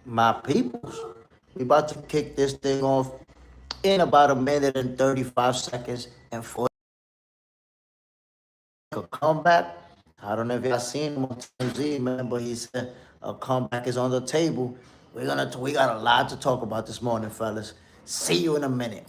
My peoples, we about to kick this thing off in about a minute and 35 seconds. And for a comeback, I don't know if y'all seen him on TMZ, man, but he said a comeback is on the table. We got a lot to talk about this morning, fellas. See you in a minute.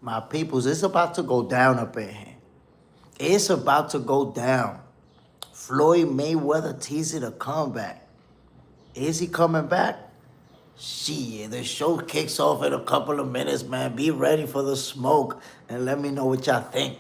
My peoples, it's about to go down up in here. It's about to go down. Floyd Mayweather teasing a comeback. Is he coming back? Shit, the show kicks off in a couple of minutes, man. Be ready for the smoke and let me know what y'all think.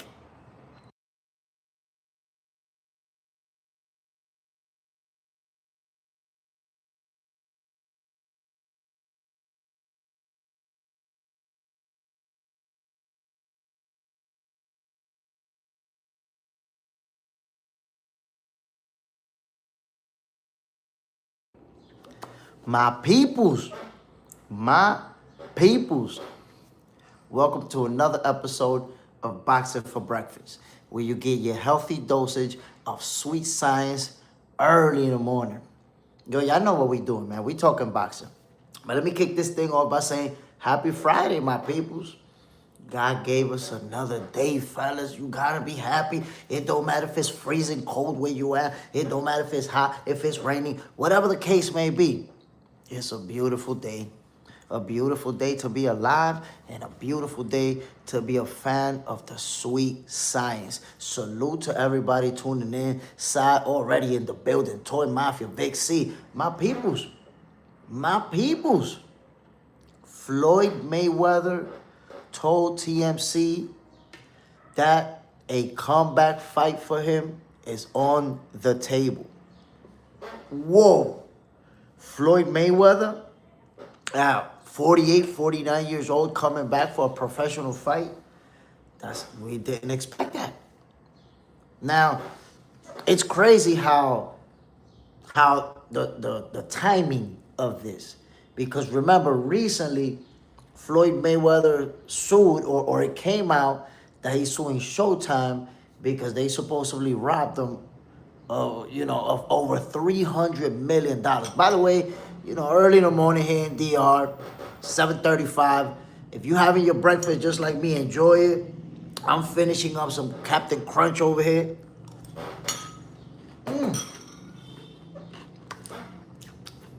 My peoples, my peoples, welcome to another episode of Boxing for Breakfast, where you get your healthy dosage of sweet science early in the morning. Yo, y'all know what we doing, man. We talking boxing. But let me kick this thing off by saying happy Friday, my peoples. God gave us another day, fellas. You gotta be happy. It don't matter if it's freezing cold where you at. It don't matter if it's hot, if it's raining, whatever the case may be. It's a beautiful day. A beautiful day to be alive and a beautiful day to be a fan of the sweet science. Salute to everybody tuning in. Side already in the building. Toy Mafia, Big C. My peoples. My peoples. Floyd Mayweather told TMC that a comeback fight for him is on the table. Whoa. Floyd Mayweather, 48, 49 years old, coming back for a professional fight. We didn't expect that. Now, it's crazy how the timing of this. Because remember, recently, Floyd Mayweather sued, or it came out that he's suing Showtime because they supposedly robbed him of over $300 million. By the way, early in the morning here in DR, 7:35. If you having your breakfast just like me, enjoy it. I'm finishing up some Captain Crunch over here.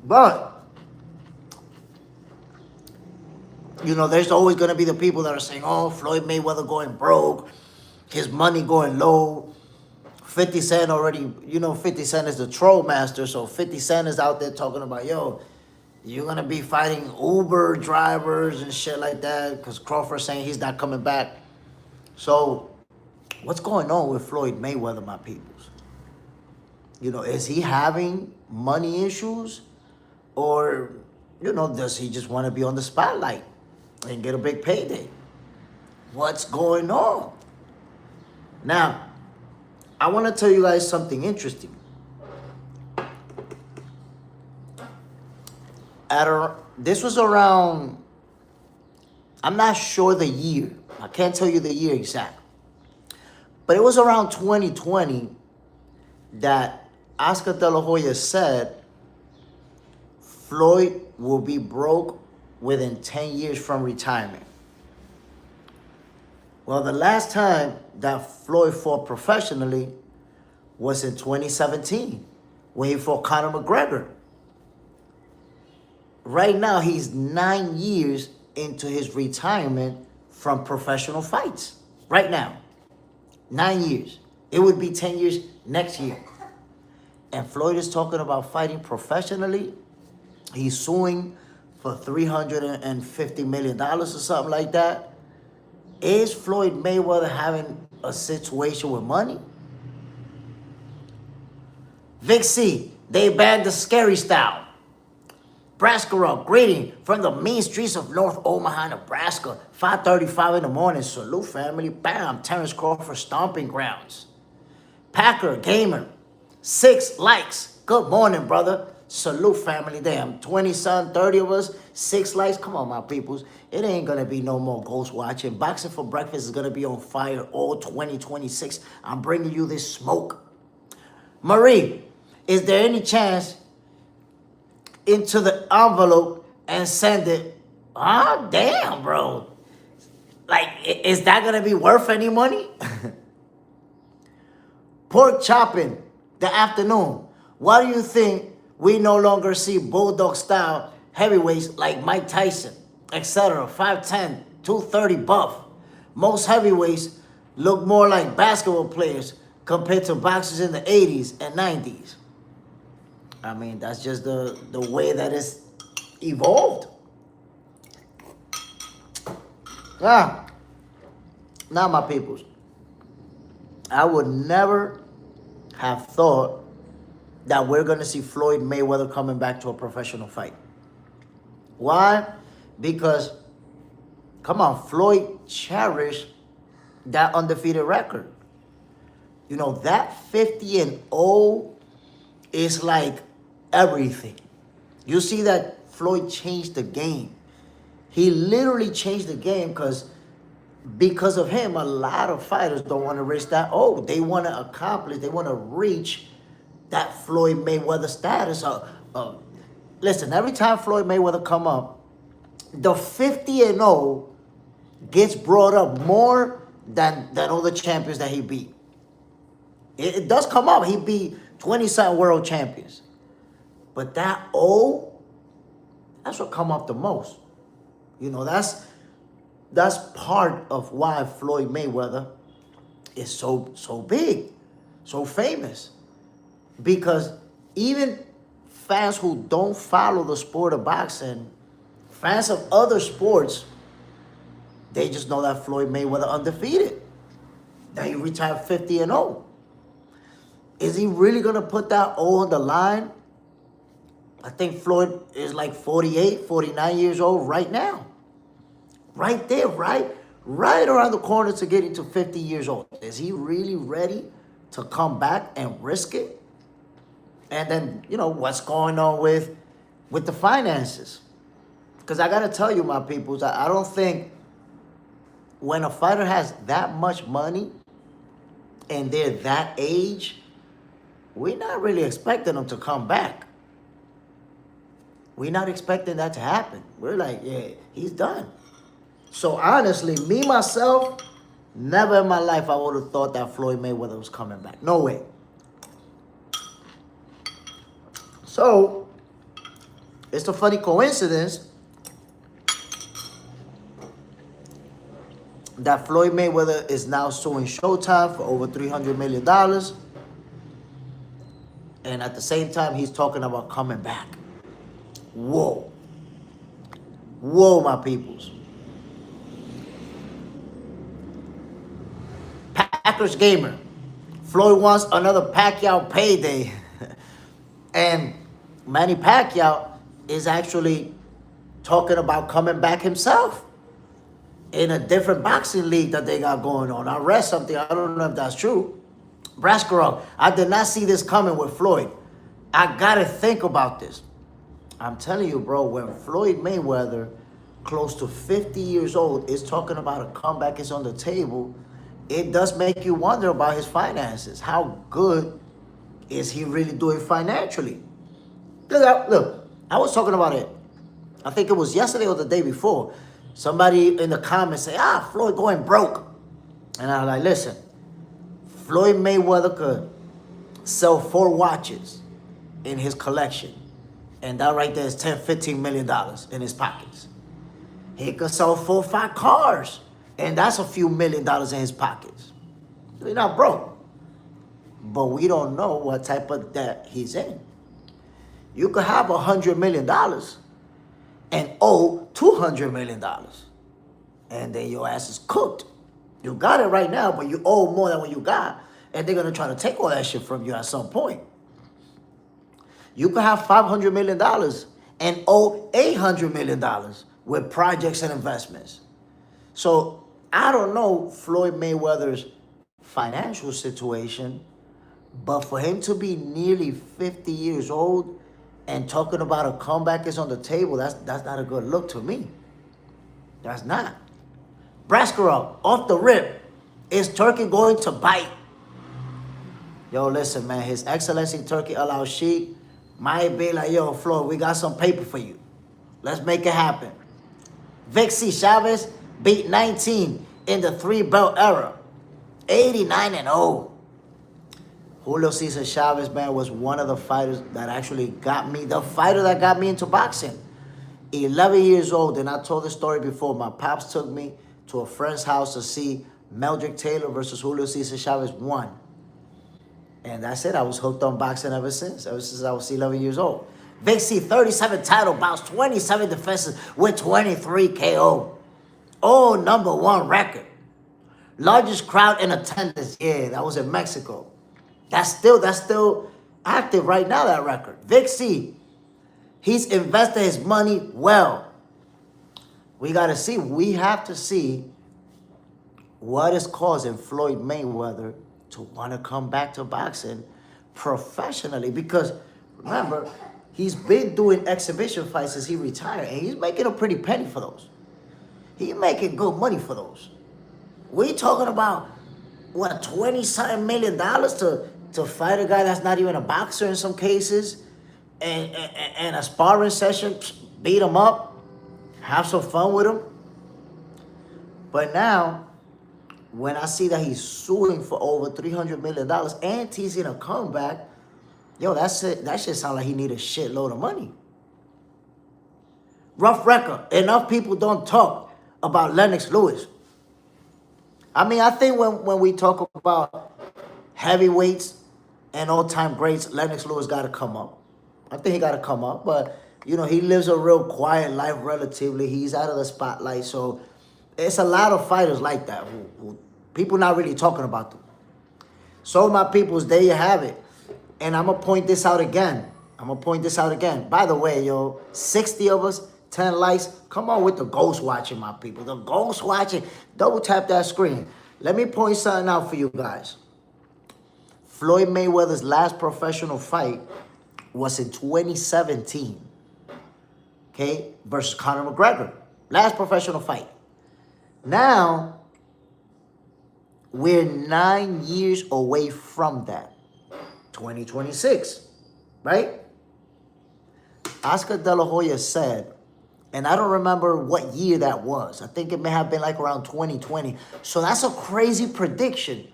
But, there's always going to be the people that are saying, oh, Floyd Mayweather going broke. his money going low. 50 Cent already, 50 Cent is the troll master. So 50 Cent is out there talking about, yo, you're going to be fighting Uber drivers and shit like that because Crawford saying he's not coming back. So what's going on with Floyd Mayweather, my peoples? Is he having money issues? Or, does he just want to be on the spotlight and get a big payday? What's going on? Now, I want to tell you guys something interesting. This was around, I'm not sure the year. I can't tell you the year exact. But it was around 2020 that Oscar De La Hoya said Floyd will be broke within 10 years from retirement. Well, the last time that Floyd fought professionally was in 2017 when he fought Conor McGregor. Right now, he's 9 years into his retirement from professional fights. Right now, 9 years. It would be 10 years next year. And Floyd is talking about fighting professionally. He's suing for $350 million or something like that. Is Floyd Mayweather having a situation with money? Vic C, they banned the scary style. Brascarell, greeting from the mean streets of North Omaha, Nebraska. 5:35 in the morning. Salute, family. Bam. Terence Crawford, stomping grounds. Packer, gamer. 6 likes. Good morning, brother. Salute, family. Damn, 20 son, 30 of us. 6 likes. Come on, my peoples. It ain't going to be no more ghost watching. Boxing for Breakfast is going to be on fire all 2026. I'm bringing you this smoke. Marie, is there any chance into the envelope and send it? Ah, damn, bro. Like, is that going to be worth any money? Pork chopping, the afternoon. Why do you think we no longer see bulldog-style heavyweights like Mike Tyson, etc., 5'10", 230 buff? Most heavyweights look more like basketball players compared to boxers in the 80s and 90s. I mean, that's just the way that it's evolved. Now, my peoples, I would never have thought that we're going to see Floyd Mayweather coming back to a professional fight. Why? Because, come on, Floyd cherished that undefeated record. That 50-0 is like everything. You see that Floyd changed the game. He literally changed the game because of him, a lot of fighters don't want to reach that. Oh, they want to accomplish, they want to reach that Floyd Mayweather status. Listen, every time Floyd Mayweather come up, the 50-0 gets brought up more than all the champions that he beat. It does come up. He beat 20-something world champions. But that that's what come up the most. That's part of why Floyd Mayweather is so big, so famous. Because even fans who don't follow the sport of boxing, fans of other sports, they just know that Floyd Mayweather undefeated. That he retired 50-0. Is he really going to put that O on the line? I think Floyd is like 48, 49 years old right now. Right there, right around the corner to getting to 50 years old. Is he really ready to come back and risk it? And then, what's going on with the finances? Because I got to tell you, my peoples, I don't think when a fighter has that much money and they're that age, we're not really expecting them to come back. We're not expecting that to happen. We're like, yeah, he's done. So honestly, me, myself, never in my life I would have thought that Floyd Mayweather was coming back. No way. So, it's a funny coincidence that Floyd Mayweather is now suing Showtime for over $300 million. And at the same time, he's talking about coming back. Whoa. Whoa, my peoples. Packers gamer. Floyd wants another Pacquiao payday. And Manny Pacquiao is actually talking about coming back himself in a different boxing league that they got going on. I read something, I don't know if that's true. Braskarov, I did not see this coming with Floyd. I gotta think about this. I'm telling you, bro, when Floyd Mayweather, close to 50 years old, is talking about a comeback is on the table, it does make you wonder about his finances. How good is he really doing financially? Look, I was talking about it. I think it was yesterday or the day before. Somebody in the comments say, Floyd going broke. And I was like, listen, Floyd Mayweather could sell 4 watches in his collection. And that right there is $10, $15 million in his pockets. He could sell 4 or 5 cars. And that's a few $1 million in his pockets. He's not broke. But we don't know what type of debt he's in. You could have $100 million and owe $200 million. And then your ass is cooked. You got it right now, but you owe more than what you got. And they're going to try to take all that shit from you at some point. You could have $500 million and owe $800 million with projects and investments. So I don't know Floyd Mayweather's financial situation, but for him to be nearly 50 years old and talking about a comeback is on the table, that's not a good look to me. That's not. Braskarov, off the rip, is Turkey going to bite? Yo, listen, man, His Excellency Turkey Al Sheikh might be like, yo, Floyd, we got some paper for you. Let's make it happen. Vic C. Chavez beat 19 in the 3-belt era. 89-0. Julio Cesar Chavez, man, was one of the fighters that actually got me, the fighter that got me into boxing. 11 years old, and I told the story before. My pops took me to a friend's house to see Meldrick Taylor versus Julio Cesar Chavez 1. And that's it. I was hooked on boxing ever since I was 11 years old. Vic C, 37 title bouts, 27 defenses with 23 KO. Oh, #1 record. Largest crowd in attendance. Yeah, that was in Mexico. That's still active right now, that record. Vic C, he's invested his money well. We have to see what is causing Floyd Mayweather to want to come back to boxing professionally. Because remember, he's been doing exhibition fights since he retired, and he's making a pretty penny for those. He's making good money for those. We talking about, what, $20-something million to fight a guy that's not even a boxer in some cases, and a sparring session, beat him up, have some fun with him. But now, when I see that he's suing for over $300 million and teasing a comeback, yo, that's it. That shit sound like he need a shitload of money. Rough record. Enough people don't talk about Lennox Lewis. I mean, I think when we talk about heavyweights and all-time greats, Lennox Lewis got to come up. I think he got to come up. But, you know, he lives a real quiet life relatively. He's out of the spotlight. So it's a lot of fighters like that who people not really talking about them. So, my peoples, there you have it. And I'm going to point this out again. By the way, yo, 60 of us, 10 likes. Come on with the ghost watching, my people. The ghost watching. Double tap that screen. Let me point something out for you guys. Floyd Mayweather's last professional fight was in 2017. Okay? Versus Conor McGregor. Last professional fight. Now, we're 9 years away from that. 2026. Right? Oscar De La Hoya said, and I don't remember what year that was. I think it may have been like around 2020. So that's a crazy prediction.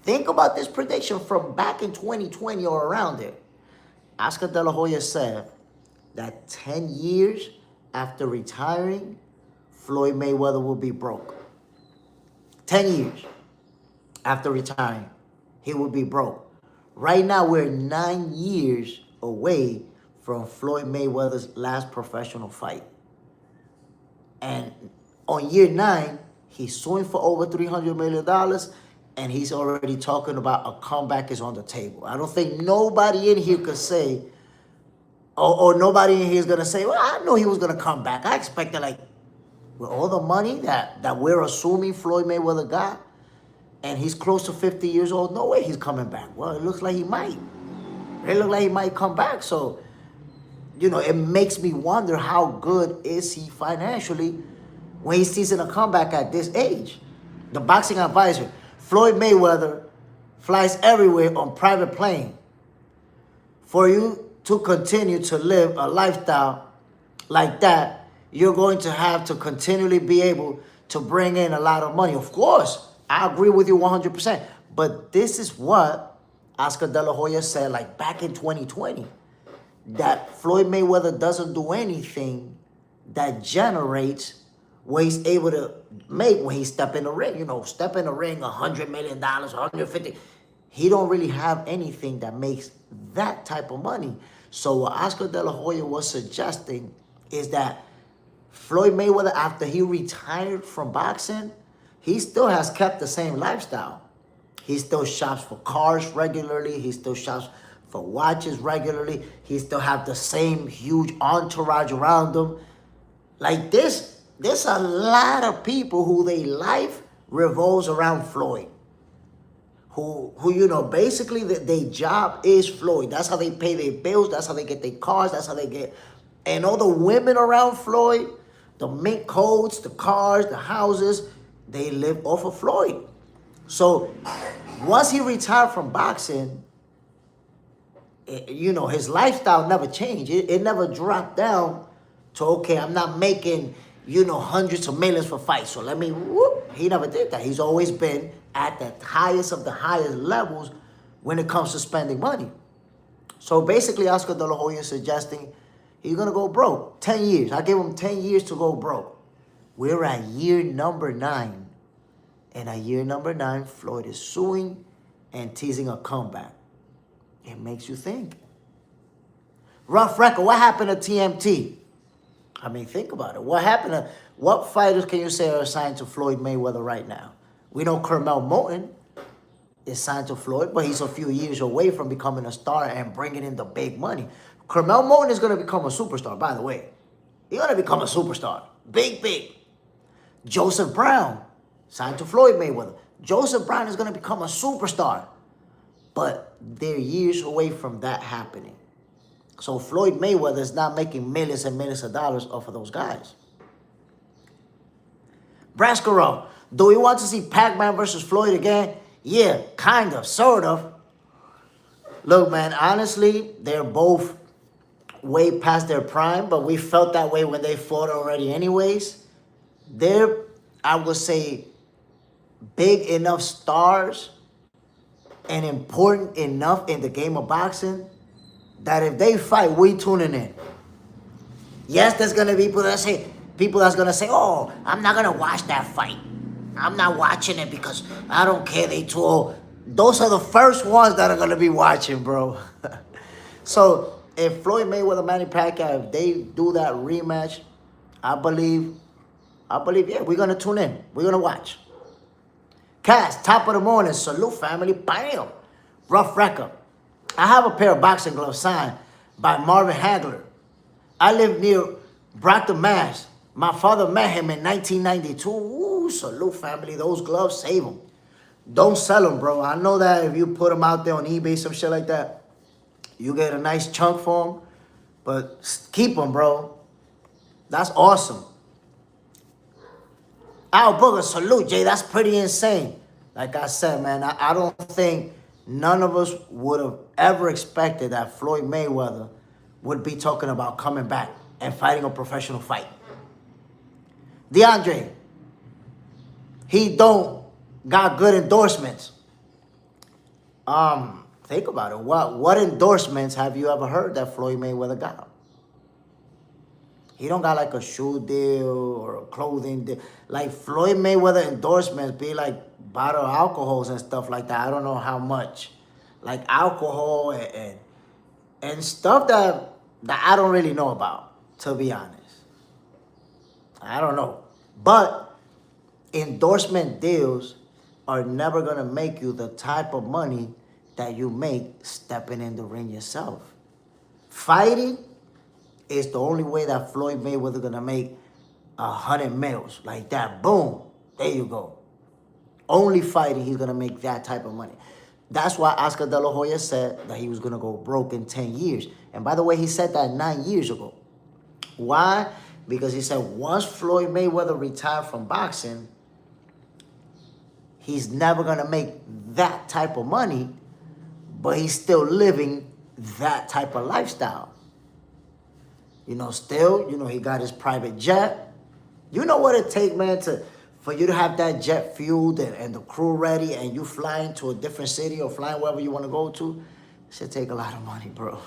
Think about this prediction from back in 2020 or around there. Oscar De La Hoya said that 10 years after retiring, Floyd Mayweather will be broke. 10 years after retiring, he would be broke. Right now, we're 9 years away from Floyd Mayweather's last professional fight. And on year 9, he's suing for over $300 million, and he's already talking about a comeback is on the table. I don't think nobody in here could say, or nobody in here is going to say, well, I know he was going to come back. I expected, like, with all the money that we're assuming Floyd Mayweather got, and he's close to 50 years old, no way he's coming back. Well, it looks like he might. It looks like he might come back. So, you know, it makes me wonder how good is he financially when he's seizing a comeback at this age. The boxing advisor, Floyd Mayweather, flies everywhere on private plane. For you to continue to live a lifestyle like that, you're going to have to continually be able to bring in a lot of money. Of course, I agree with you 100%. But this is what Oscar De La Hoya said, like, back in 2020. That Floyd Mayweather doesn't do anything that generates what he's able to make when he step in the ring. You know, step in the ring, $100 million, 150. He don't really have anything that makes that type of money. So what Oscar De La Hoya was suggesting is that Floyd Mayweather, after he retired from boxing, he still has kept the same lifestyle. He still shops for cars regularly. He still shops for watches regularly. He still have the same huge entourage around him. Like this, there's a lot of people who their life revolves around Floyd. Who you know, basically their job is Floyd. That's how they pay their bills. That's how they get their cars. That's how they get. And all the women around Floyd, the mink coats, the cars, the houses, they live off of Floyd. So once he retired from boxing, you know, his lifestyle never changed. It never dropped down to, okay, I'm not making, you know, hundreds of millions for fights, so let me, whoop. He never did that. He's always been at the highest of the highest levels when it comes to spending money. So basically, Oscar De La Hoya is suggesting he's going to go broke. 10 years. I gave him 10 years to go broke. We're at year number 9. And at year number 9, Floyd is suing and teasing a comeback. It makes you think. Rough record. What happened to TMT? I mean, think about it. What happened to... What fighters can you say are signed to Floyd Mayweather right now? We know Carmel Moulton is signed to Floyd, but he's a few years away from becoming a star and bringing in the big money. Carmel Moulton is going to become a superstar, by the way. He's going to become a superstar. Big, big. Joseph Brown, signed to Floyd Mayweather. Joseph Brown is going to become a superstar. But they're years away from that happening. So Floyd Mayweather is not making millions and millions of dollars off of those guys. Brascarol, do we want to see Pac-Man versus Floyd again? Yeah, kind of, sort of. Look, man, honestly, they're both way past their prime, but we felt that way when they fought already anyways. They're, I would say, big enough stars and important enough in the game of boxing that if they fight, we tuning in. Yes, there's going to be people that's going to say, oh, I'm not going to watch that fight. I'm not watching it because I don't care, they too old. Those are the first ones that are going to be watching, bro. So if Floyd Mayweather, Manny Pacquiao, if they do that rematch, I believe, yeah, we're going to tune in. We're going to watch. Cass, top of the morning. Salute, family. Bam. Rough record. I have a pair of boxing gloves signed by Marvin Hagler. I live near Brockton, Mass. My father met him in 1992. Ooh, salute, family. Those gloves, save them. Don't sell them, bro. I know that if you put them out there on eBay, some shit like that, you get a nice chunk for them. But keep them, bro. That's awesome. Al Booger, salute, Jay. That's pretty insane. Like I said, man, I don't think none of us would have ever expected that Floyd Mayweather would be talking about coming back and fighting a professional fight. DeAndre, he don't got good endorsements. Think about it. What endorsements have you ever heard that Floyd Mayweather got? He don't got like a shoe deal or a clothing deal. Like Floyd Mayweather endorsements be like bottle alcohols and stuff like that. I don't know how much. Like alcohol and stuff that I don't really know about, to be honest. I don't know. But endorsement deals are never going to make you the type of money that you make stepping in the ring yourself. Fighting is the only way that Floyd Mayweather going to make 100 mils. Like that, boom, there you go. Only fighting, he's going to make that type of money. That's why Oscar De La Hoya said that he was going to go broke in 10 years. And by the way, he said that 9 years ago. Why? Because he said once Floyd Mayweather retired from boxing, he's never going to make that type of money, but he's still living that type of lifestyle. You know, still, you know, he got his private jet. You know what it takes, man, for you to have that jet fueled and the crew ready and you flying to a different city or flying wherever you want to go to. It should take a lot of money, bro.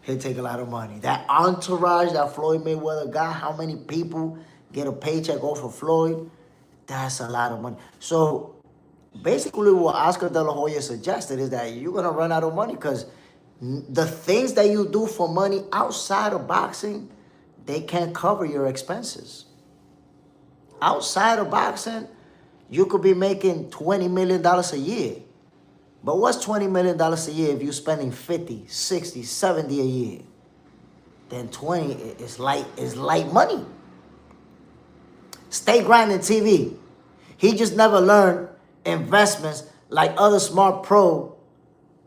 It'd take a lot of money. That entourage that Floyd Mayweather got, how many people get a paycheck off of Floyd? That's a lot of money. So basically what Oscar De La Hoya suggested is that you're going to run out of money because the things that you do for money outside of boxing, they can't cover your expenses. Outside of boxing, you could be making $20 million a year. But what's $20 million a year if you're spending 50, 60, 70 a year? Then 20 is light money. Stay grinding TV. He just never learned investments like other smart pro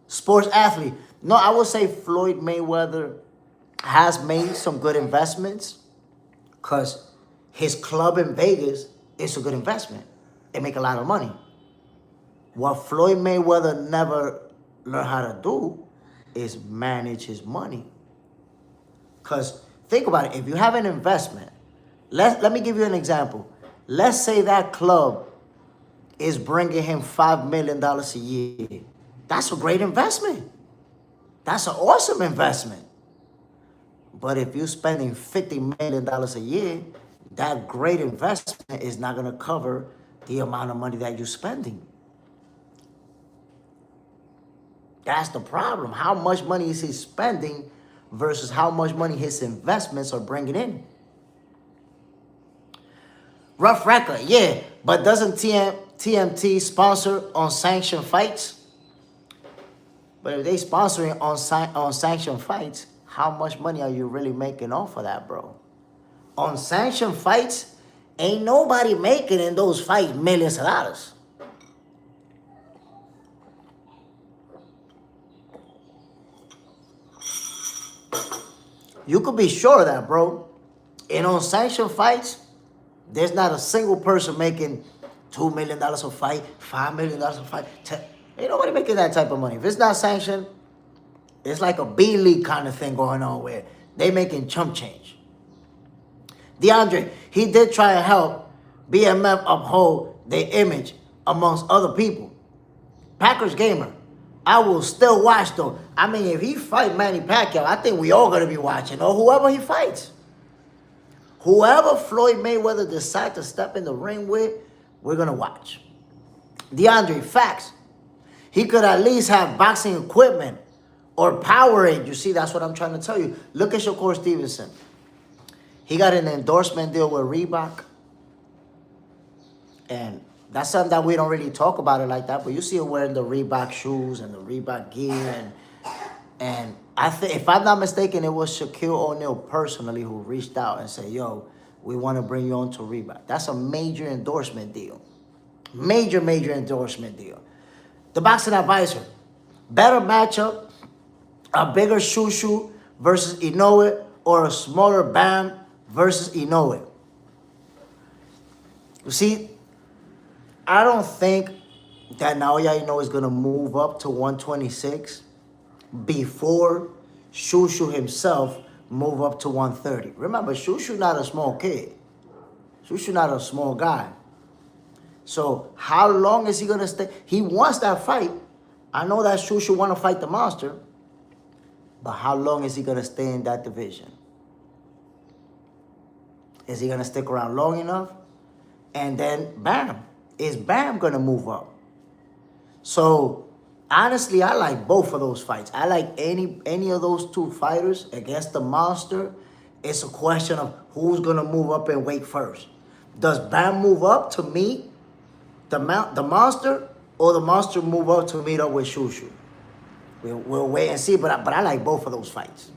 sports athletes. No, I would say Floyd Mayweather has made some good investments because his club in Vegas is a good investment. It make a lot of money. What Floyd Mayweather never learned how to do is manage his money. Because think about it. If you have an investment, let me give you an example. Let's say that club is bringing him $5 million a year. That's a great investment. That's an awesome investment. But if you're spending $50 million a year, that great investment is not going to cover the amount of money that you're spending. That's the problem. How much money is he spending versus how much money his investments are bringing in? Rough record, yeah. But doesn't TMT sponsor unsanctioned fights? But if they sponsoring unsanctioned fights, how much money are you really making off of that, bro? Unsanctioned fights, ain't nobody making in those fights millions of dollars. You could be sure of that, bro. In unsanctioned fights, there's not a single person making $2 million a fight, $5 million a fight. Ain't nobody making that type of money. If it's not sanctioned, it's like a B League kind of thing going on where they making chump change. DeAndre, he did try to help BMF uphold their image amongst other people. Packers gamer, I will still watch though. I mean, if he fight Manny Pacquiao, I think we all gonna be watching, or whoever he fights. Whoever Floyd Mayweather decides to step in the ring with, we're gonna watch. DeAndre, facts. He could at least have boxing equipment or Powerade. You see, that's what I'm trying to tell you. Look at Shakur Stevenson. He got an endorsement deal with Reebok. And that's something that we don't really talk about it like that. But you see him wearing the Reebok shoes and the Reebok gear. And I think, if I'm not mistaken, it was Shaquille O'Neal personally who reached out and said, yo, we want to bring you on to Reebok. That's a major endorsement deal. Major endorsement deal. The Boxing Advisor. Better matchup, a bigger Shushu versus Inoue, or a smaller Bam versus Inoue. You see, I don't think that Naoya Inoue is going to move up to 126 before Shushu himself move up to 130. Remember, Shushu not a small kid. Shushu not a small guy. So how long is he going to stay? He wants that fight. I know that Shushu want to fight the monster. But how long is he going to stay in that division? Is he going to stick around long enough? And then, bam, is Bam going to move up? So, honestly, I like both of those fights. I like any of those two fighters against the monster. It's a question of who's going to move up in weight first. Does Bam move up to meet the monster, or the monster move up to meet up with Shushu? We'll wait and see, but I like both of those fights.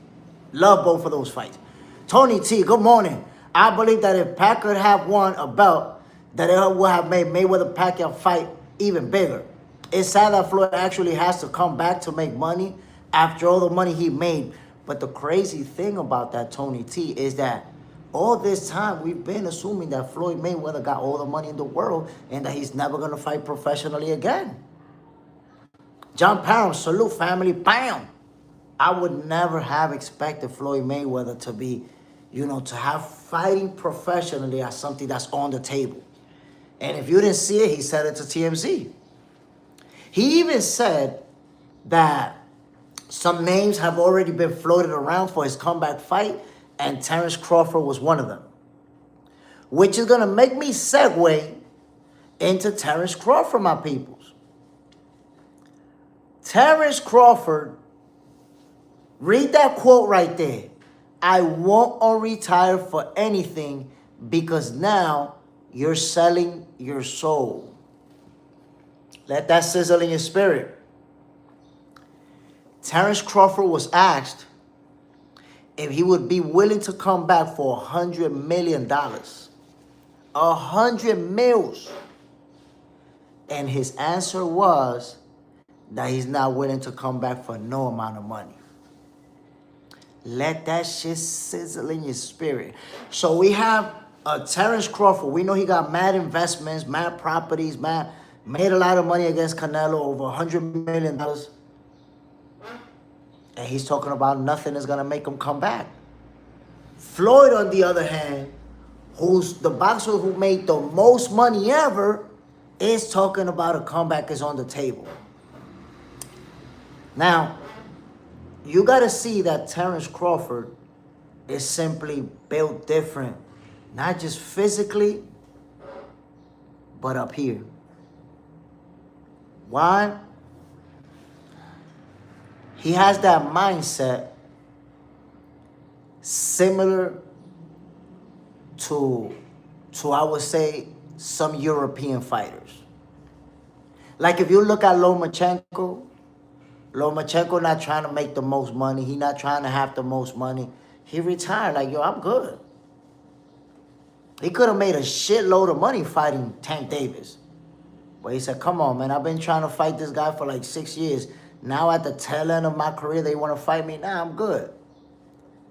Love both of those fights. Tony T, good morning. I believe that if Pac could have won a belt, that it would have made Mayweather-Pacquiao fight even bigger. It's sad that Floyd actually has to come back to make money after all the money he made. But the crazy thing about that, Tony T, is that all this time we've been assuming that Floyd Mayweather got all the money in the world and that he's never going to fight professionally again. John Parham, salute family, bam! I would never have expected Floyd Mayweather to be, to have fighting professionally as something that's on the table. And if you didn't see it, he said it to TMZ. He even said that some names have already been floated around for his comeback fight, and Terence Crawford was one of them. Which is going to make me segue into Terence Crawford, my peoples. Terence Crawford, read that quote right there. I won't retire for anything because now you're selling your soul. Let that sizzle in your spirit. Terence Crawford was asked if he would be willing to come back for $100 million. 100 mils. And his answer was that he's not willing to come back for no amount of money. Let that shit sizzle in your spirit. So we have Terence Crawford. We know he got mad investments, mad properties, made a lot of money against Canelo, over $100 million. And he's talking about nothing is going to make him come back. Floyd, on the other hand, who's the boxer who made the most money ever, is talking about a comeback is on the table. Now, you got to see that Terence Crawford is simply built different. Not just physically, but up here. Why? He has that mindset similar to I would say, some European fighters. Like if you look at Lomachenko not trying to make the most money. He not trying to have the most money. He retired like, yo, I'm good. He could have made a shitload of money fighting Tank Davis. But he said, come on, man, I've been trying to fight this guy for like 6 years. Now at the tail end of my career, they want to fight me. Nah, I'm good.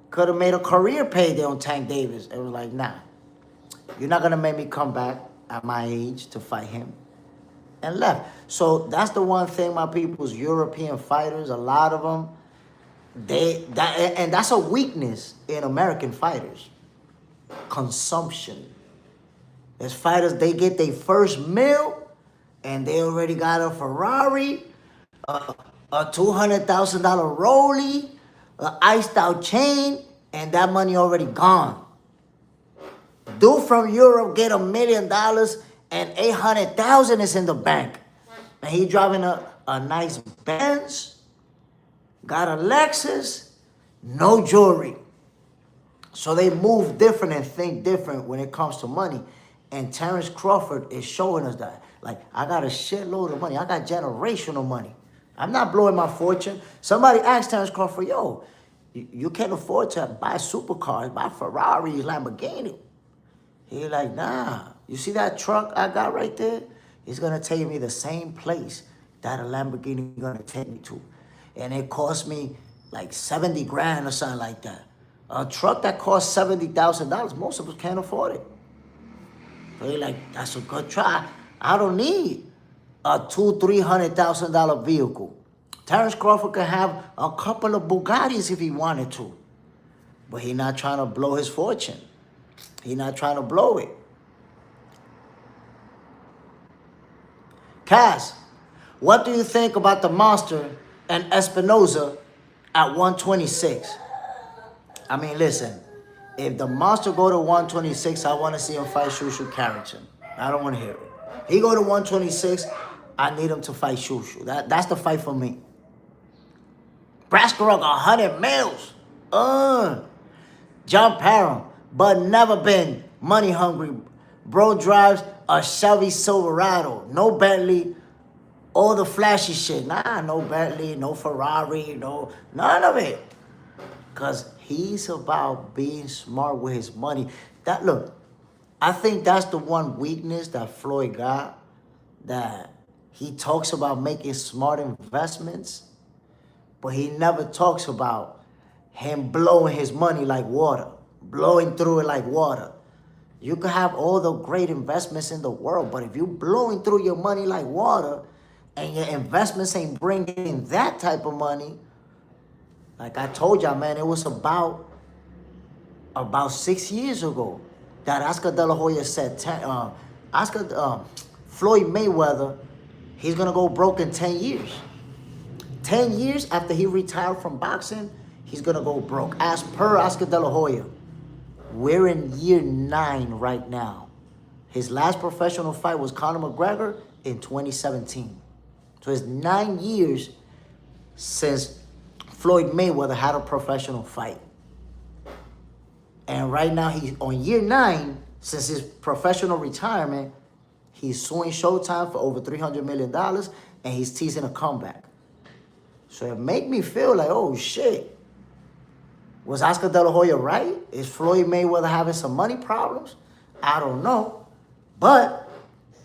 Could have made a career payday on Tank Davis. It was like, nah, you're not going to make me come back at my age to fight him. And left. So that's the one thing, my people's European fighters, a lot of them, and that's a weakness in American fighters. Consumption. There's fighters, they get their first meal and they already got a Ferrari, a $200,000 rollie, an iced out chain, and that money already gone. Dude from Europe get $1 million and 800,000 is in the bank. And he driving a nice Benz, got a Lexus, no jewelry. So they move different and think different when it comes to money. And Terence Crawford is showing us that. Like, I got a shitload of money. I got generational money. I'm not blowing my fortune. Somebody asked Terence Crawford, yo, you can't afford to buy supercars, buy Ferraris, Lamborghini. He like, nah. You see that truck I got right there? It's going to take me the same place that a Lamborghini going to take me to. And it cost me like 70 grand or something like that. A truck that costs $70,000, most of us can't afford it. So he like, that's a good try. I don't need a $200,000-$300,000 vehicle. Terence Crawford could have a couple of Bugattis if he wanted to. But he not trying to blow his fortune. He not trying to blow it. Cass, what do you think about the Monster and Espinoza at 126? I mean, listen, If the monster go to 126, I want to see him fight Shushu Carrington. I don't want to hear it. He go to 126, I need him to fight Shushu. That's the fight for me. Braskaruk, 100 mils. John Parham, but never been money hungry. Bro drives a Chevy Silverado. No Bentley. All the flashy shit. Nah, no Bentley, no Ferrari, none of it. Because he's about being smart with his money. Look, I think that's the one weakness that Floyd got, that he talks about making smart investments, but he never talks about him blowing his money like water, blowing through it like water. You can have all the great investments in the world, but if you're blowing through your money like water and your investments ain't bringing in that type of money, like I told y'all, man, it was about 6 years ago that Oscar De La Hoya said, Floyd Mayweather, he's going to go broke in 10 years. 10 years after he retired from boxing, he's going to go broke. As per Oscar De La Hoya, we're in year 9 right now. His last professional fight was Conor McGregor in 2017. So it's 9 years since Floyd Mayweather had a professional fight. And right now he's on year 9 since his professional retirement. He's suing Showtime for over $300 million and he's teasing a comeback. So it make me feel like, oh shit. Was Oscar De La Hoya right? Is Floyd Mayweather having some money problems? I don't know. But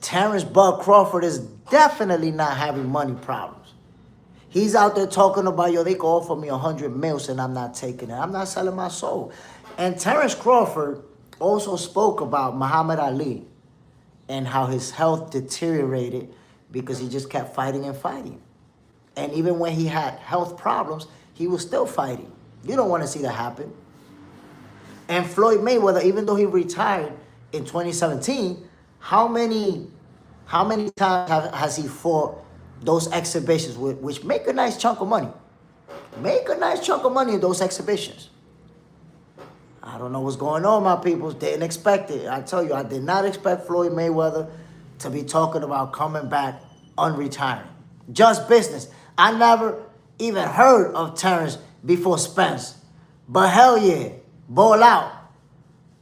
Terence Bud Crawford is definitely not having money problems. He's out there talking about, yo, they can offer me 100 mils and I'm not taking it. I'm not selling my soul. And Terence Crawford also spoke about Muhammad Ali and how his health deteriorated because he just kept fighting and fighting. And even when he had health problems, he was still fighting. You don't want to see that happen. And Floyd Mayweather, even though he retired in 2017, how many times has he fought those exhibitions, which make a nice chunk of money? Make a nice chunk of money in those exhibitions. I don't know what's going on, my people. Didn't expect it. I tell you, I did not expect Floyd Mayweather to be talking about coming back unretiring. Just business. I never even heard of Terence before Spence. But hell yeah, ball out.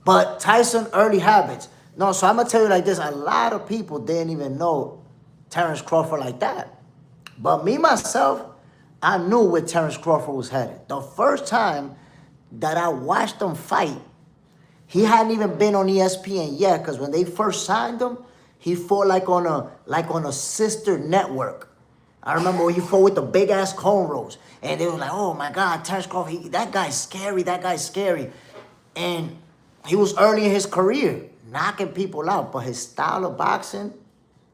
But Tyson, early habits. No, so I'm going to tell you like this. A lot of people didn't even know Terence Crawford like that. But me, myself, I knew where Terence Crawford was headed. The first time that I watched him fight, he hadn't even been on ESPN yet, because when they first signed him, he fought like on a sister network. I remember when he fought with the big ass cornrows, and they were like, "Oh my God, Terence Crawford, that guy's scary. That guy's scary." And he was early in his career, knocking people out, but his style of boxing,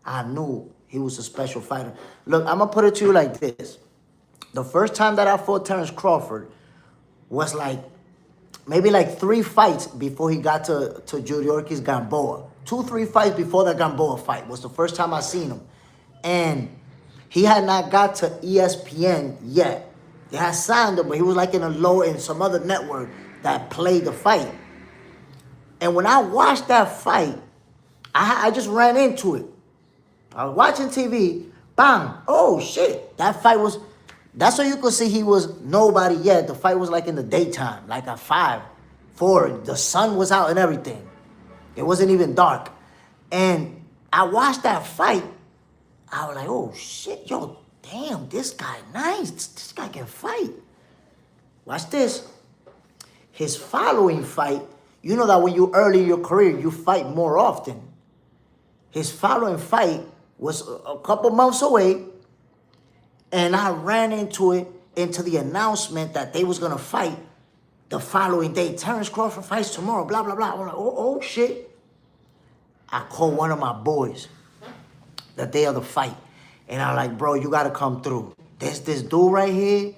I knew he was a special fighter. Look, I'm gonna put it to you like this: the first time that I fought Terence Crawford was maybe 3 fights before he got to Yuriorkis Gamboa. 2-3 fights before the Gamboa fight was the first time I seen him. And he had not got to ESPN yet. They had signed him, but he was in some other network that played the fight. And when I watched that fight, I just ran into it. I was watching TV, bang, oh shit, that fight was... That's so you could see he was nobody yet. The fight was in the daytime, at 5, 4. The sun was out and everything. It wasn't even dark. And I watched that fight. I was like, oh shit, yo, damn, this guy nice. This guy can fight. Watch this. His following fight, you know that when you're early in your career, you fight more often. His following fight was a couple months away. And I ran into the announcement that they was going to fight the following day. Terence Crawford fights tomorrow, blah, blah, blah. I'm like, oh, shit. I called one of my boys the day of the fight. And I'm like, bro, you got to come through. There's this dude right here.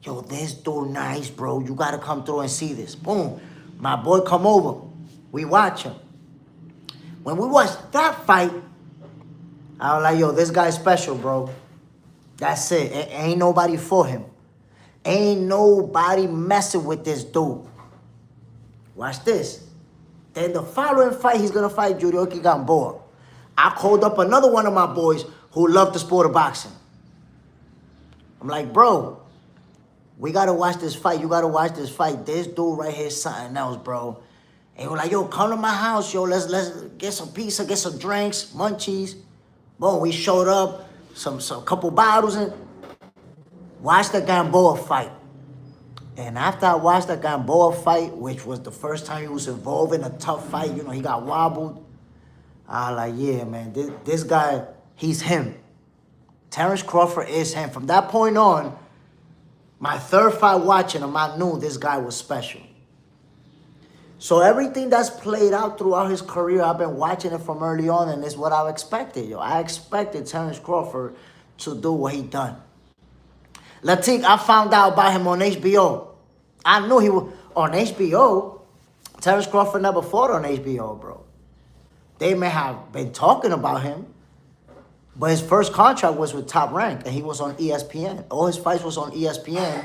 Yo, this dude nice, bro. You got to come through and see this. Boom. My boy come over. We watch him. When we watched that fight, I was like, yo, this guy's special, bro. That's it. Ain't nobody for him. Ain't nobody messing with this dude. Watch this. Then the following fight, he's going to fight Yuriorkis Gamboa. I called up another one of my boys who loved the sport of boxing. I'm like, bro, we got to watch this fight. You got to watch this fight. This dude right here is something else, bro. And he was like, yo, come to my house, yo. Let's get some pizza, get some drinks, munchies. Boom, we showed up, some couple bottles, and watched the Gamboa fight. And after I watched the Gamboa fight, which was the first time he was involved in a tough fight, you know, he got wobbled. I was like, yeah, man, this guy, he's him. Terence Crawford is him. From that point on, my third fight watching him, I knew this guy was special. So everything that's played out throughout his career, I've been watching it from early on, and it's what I expected, yo. I expected Terence Crawford to do what he done. Latik, I found out about him on HBO. I knew he was on HBO. Terence Crawford never fought on HBO, bro. They may have been talking about him, but his first contract was with Top Rank, and he was on ESPN. All his fights was on ESPN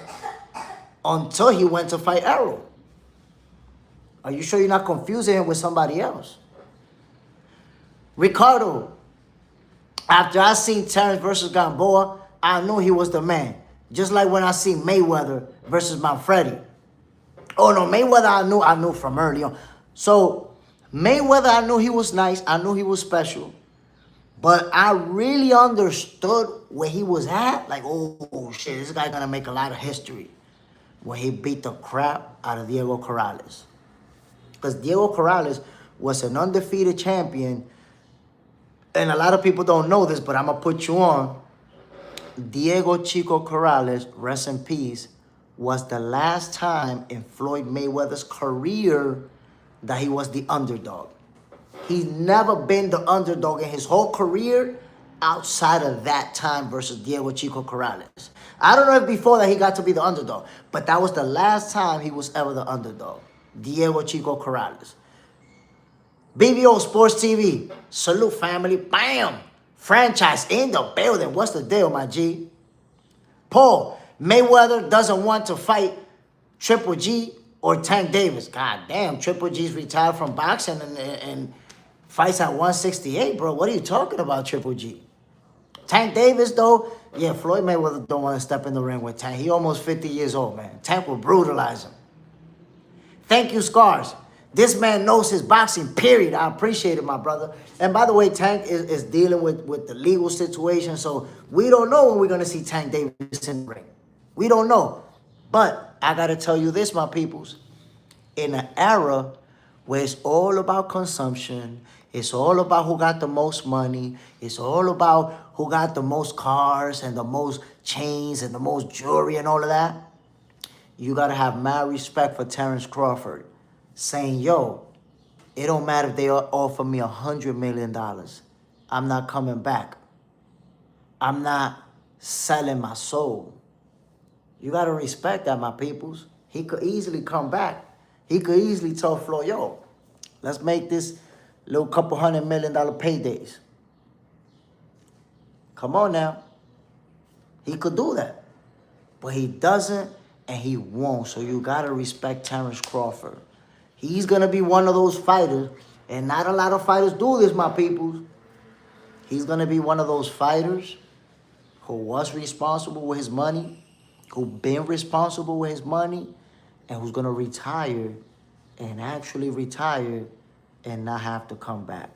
until he went to fight Errol. Are you sure you're not confusing him with somebody else? Ricardo, after I seen Terence versus Gamboa, I knew he was the man. Just like when I see Mayweather versus Manfredi. Oh no, Mayweather I knew from early on. So Mayweather, I knew he was nice. I knew he was special. But I really understood where he was at. Like, oh shit, this guy gonna make a lot of history. When he beat the crap out of Diego Corrales. Because Diego Corrales was an undefeated champion. And a lot of people don't know this, but I'm gonna put you on. Diego Chico Corrales, rest in peace, was the last time in Floyd Mayweather's career that he was the underdog. He's never been the underdog in his whole career outside of that time versus Diego Chico Corrales. I don't know if before that he got to be the underdog, but that was the last time he was ever the underdog. Diego Chico Corrales. BBO Sports TV, salute family, bam! Franchise in the building. What's the deal, my G? Paul, Mayweather doesn't want to fight Triple G or Tank Davis. God damn, Triple G's retired from boxing and fights at 168, bro. What are you talking about, Triple G? Tank Davis, though, yeah, Floyd Mayweather don't want to step in the ring with Tank. He almost 50 years old, man. Tank will brutalize him. Thank you, Scars. This man knows his boxing, period. I appreciate it, my brother. And by the way, Tank is dealing with the legal situation, so we don't know when we're going to see Tank Davis in the ring. We don't know. But I got to tell you this, my peoples. In an era where it's all about consumption, it's all about who got the most money, it's all about who got the most cars and the most chains and the most jewelry and all of that, you got to have mad respect for Terence Crawford. Saying, yo, it don't matter if they offer me $100 million. I'm not coming back. I'm not selling my soul. You got to respect that, my peoples. He could easily come back. He could easily tell Floyd, yo, let's make this little couple $100 million paydays. Come on now. He could do that. But he doesn't and he won't. So you got to respect Terence Crawford. He's going to be one of those fighters, and not a lot of fighters do this, my peoples. He's going to be one of those fighters who was responsible with his money, who been responsible with his money, and who's going to retire and actually retire and not have to come back.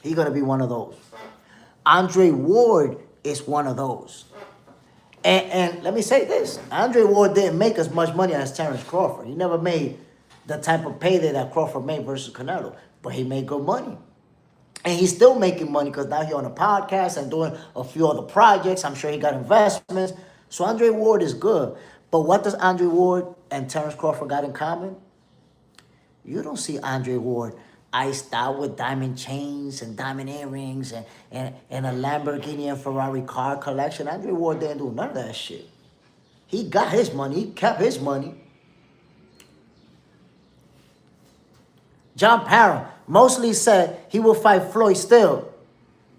He's going to be one of those. Andre Ward is one of those. And let me say this. Andre Ward didn't make as much money as Terence Crawford. He never made the type of payday that Crawford made versus Canelo. But he made good money. And he's still making money because now he's on a podcast and doing a few other projects. I'm sure he got investments. So Andre Ward is good. But what does Andre Ward and Terence Crawford got in common? You don't see Andre Ward iced out with diamond chains and diamond earrings and a Lamborghini and Ferrari car collection. Andre Ward didn't do none of that shit. He got his money. He kept his money. John Parham mostly said he will fight Floyd still,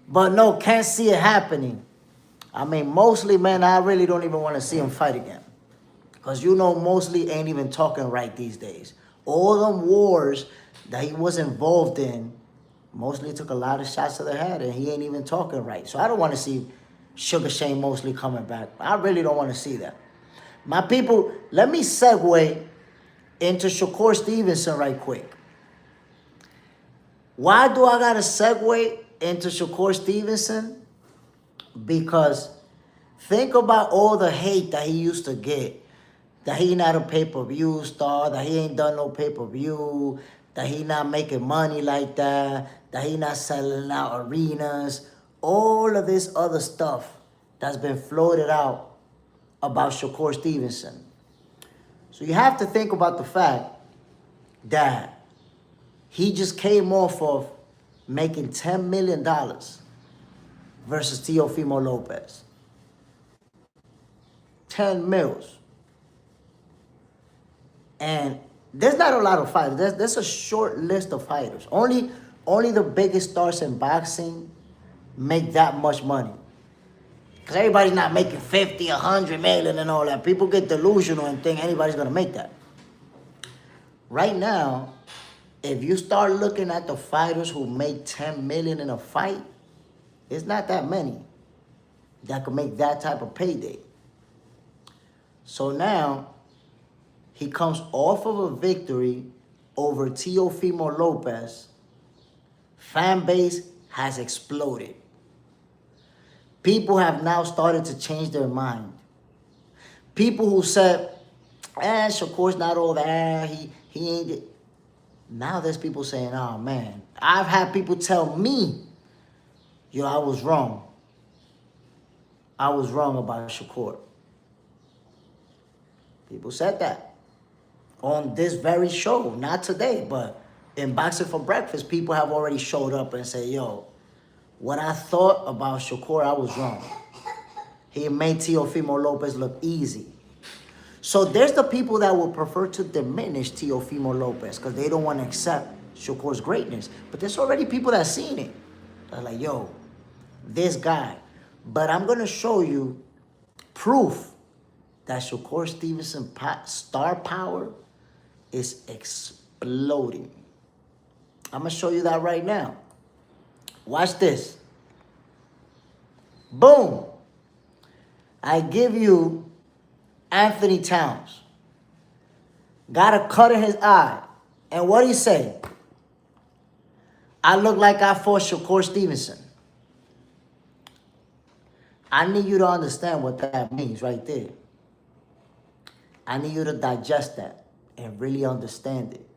but no, can't see it happening. I mean, mostly, man, I really don't even want to see him fight again. Because you know Mosley ain't even talking right these days. all them wars that he was involved in mostly took a lot of shots to the head, and he ain't even talking right. So I don't want to see Sugar Shane Mosley coming back. I really don't want to see that. My people, let me segue into Shakur Stevenson right quick. Why do I gotta segue into Shakur Stevenson? Because think about all the hate that he used to get. That he not a pay-per-view star, that he ain't done no pay-per-view, that he not making money like that he not selling out arenas, all of this other stuff that's been floated out about Shakur Stevenson. So you have to think about the fact that he just came off of making $10 million versus Teofimo Lopez. 10 mils. And there's not a lot of fighters. There's a short list of fighters. Only the biggest stars in boxing make that much money. Because everybody's not making 50, 100 million and all that. People get delusional and think anybody's going to make that. Right now, if you start looking at the fighters who make 10 million in a fight, it's not that many that could make that type of payday. So now, he comes off of a victory over Teofimo Lopez. Fan base has exploded. People have now started to change their mind. People who said, Shakur's not all that, he ain't it. Now there's people saying, oh man, I've had people tell me, yo, I was wrong. I was wrong about Shakur. People said that. On this very show, not today, but in Boxing for Breakfast, people have already showed up and said, yo, what I thought about Shakur, I was wrong. He made Teofimo Lopez look easy. So there's the people that would prefer to diminish Teofimo Lopez because they don't want to accept Shakur's greatness. But there's already people that seen it. They're like, yo, this guy. But I'm going to show you proof that Shakur Stevenson star power is exploding. I'm going to show you that right now. Watch this. Boom. I give you Anthony Towns. Got a cut in his eye. And what he say? I look like I fought Shakur Stevenson. I need you to understand what that means right there. I need you to digest that and really understand it,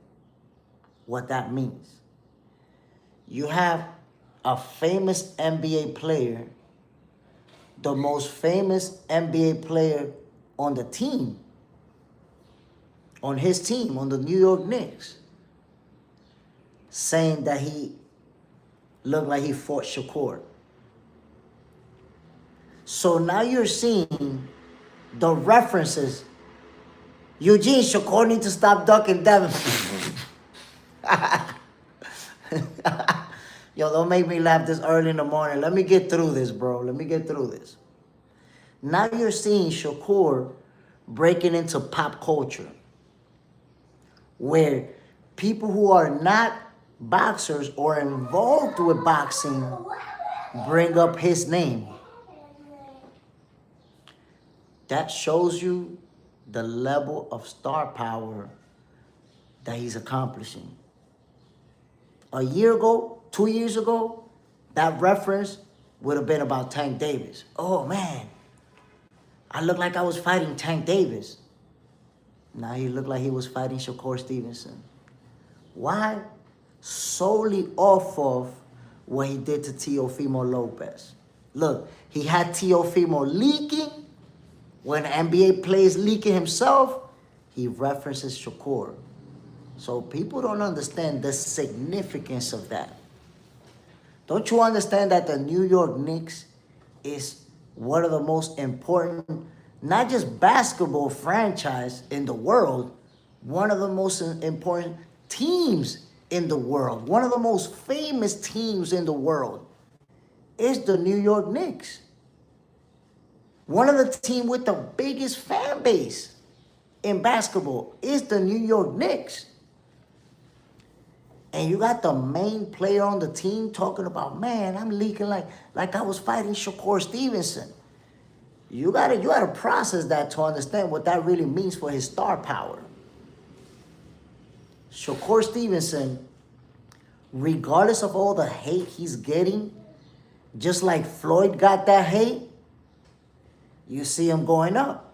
what that means. You have a famous NBA player, the most famous NBA player on the team, on his team, on the New York Knicks, saying that he looked like he fought Shakur. So now you're seeing the references. Eugene, Shakur needs to stop ducking Devin. Yo, don't make me laugh this early in the morning. Let me get through this, bro. Let me get through this. Now you're seeing Shakur breaking into pop culture, where people who are not boxers or involved with boxing bring up his name. That shows you the level of star power that he's accomplishing. A year ago, 2 years ago, that reference would have been about Tank Davis. Oh man, I looked like I was fighting Tank Davis. Now he looked like he was fighting Shakur Stevenson. Why? Solely off of what he did to Teofimo Lopez. Look, he had Teofimo leaking. When NBA plays leaking himself, he references Shakur. So people don't understand the significance of that. Don't you understand that the New York Knicks is one of the most important, not just basketball franchise in the world, one of the most important teams in the world, one of the most famous teams in the world is the New York Knicks. One of the teams with the biggest fan base in basketball is the New York Knicks. And you got the main player on the team talking about, man, I'm leaking like I was fighting Shakur Stevenson. You gotta process that to understand what that really means for his star power. Shakur Stevenson, regardless of all the hate he's getting, just like Floyd got that hate, you see him going up.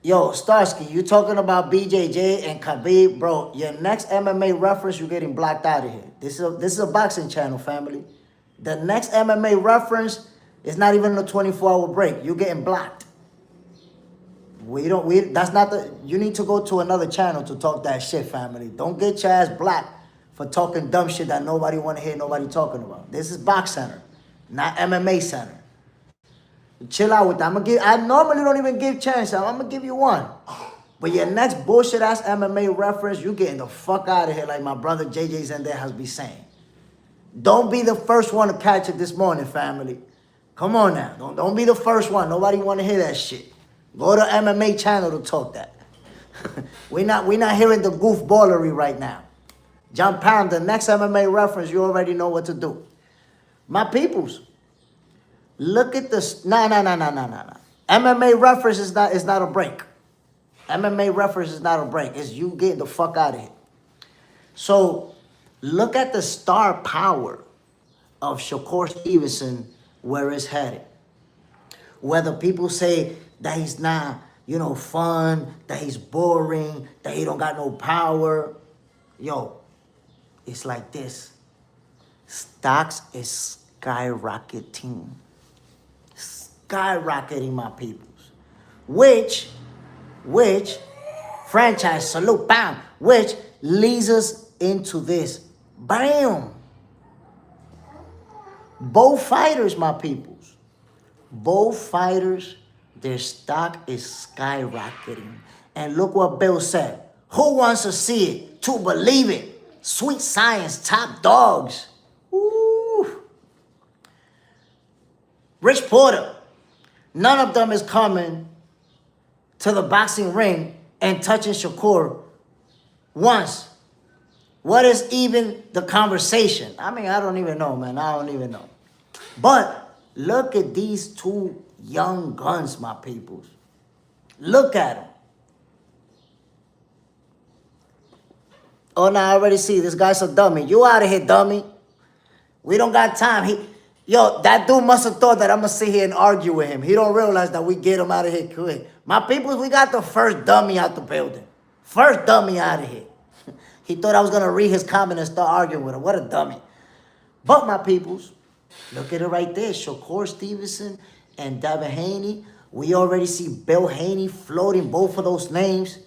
Yo, Starsky, you talking about BJJ and Khabib, bro? Your next MMA reference, you're getting blocked out of here. This is a boxing channel, family. The next MMA reference is not even a 24-hour break. You're getting blocked. That's not you need to go to another channel to talk that shit, family. Don't get your ass blocked for talking dumb shit that nobody want to hear nobody talking about. This is Box Center, not MMA Center. Chill out with that. I normally don't even give chances. I'm gonna give you one. But your next bullshit ass MMA reference, you getting the fuck out of here, like my brother JJ Xander has been saying. Don't be the first one to catch it this morning, family. Come on now. Don't be the first one. Nobody want to hear that shit. Go to MMA channel to talk that. We're not hearing the goofballery right now. John Pound, the next MMA reference, you already know what to do. My peoples, look at this. No. MMA reference is not a break. MMA reference is not a break. It's you getting the fuck out of here. So look at the star power of Shakur Stevenson, where it's headed. Whether people say that he's not, fun, that he's boring, that he don't got no power. Yo, it's like this. Stocks is skyrocketing. Skyrocketing, my peoples. Which, franchise, salute, bam, which leads us into this. Bam. Both fighters, my peoples. Both fighters, their stock is skyrocketing. And look what Bill said. Who wants to see it? To believe it. Sweet science, top dogs. Ooh. Rich Porter. None of them is coming to the boxing ring and touching Shakur once. What is even the conversation? I don't even know, man. I don't even know. But look at these two young guns, my peoples. Look at them. Oh, now I already see this guy's a dummy. You out of here, dummy. We don't got time. That dude must have thought that I'm going to sit here and argue with him. He don't realize that we get him out of here quick. My peoples, we got the first dummy out the building. First dummy out of here. He thought I was going to read his comment and start arguing with him. What a dummy. But my peoples, look at it right there. Shakur Stevenson and Devin Haney. We already see Bill Haney floating both of those names.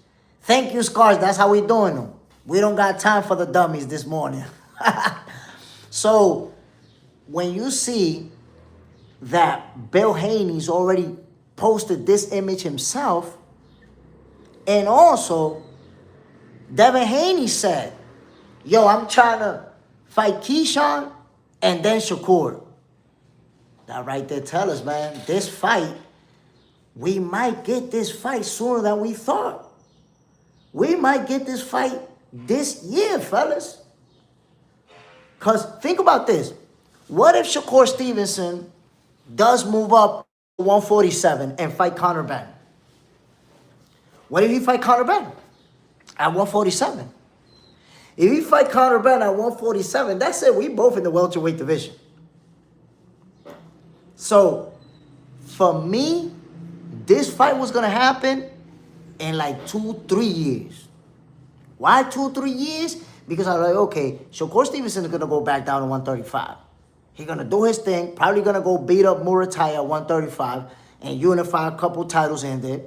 Thank you, Scars. That's how we doing them. We don't got time for the dummies this morning. So when you see that Bill Haney's already posted this image himself, and also Devin Haney said, yo, I'm trying to fight Keyshawn and then Shakur. That right there tell us, man, this fight, we might get this fight sooner than we thought. We might get this fight this year, fellas. Because think about this. What if Shakur Stevenson does move up to 147 and fight Conor Ben? What if he fight Conor Ben at 147? If he fight Conor Ben at 147, that's it. We both in the welterweight division. So, for me, this fight was going to happen in like 2-3 years. Why 2-3 years? Because I was like, okay, Shakur Stevenson is going to go back down to 135. He's going to do his thing, probably going to go beat up Murataya at 135 and unify a couple titles in there.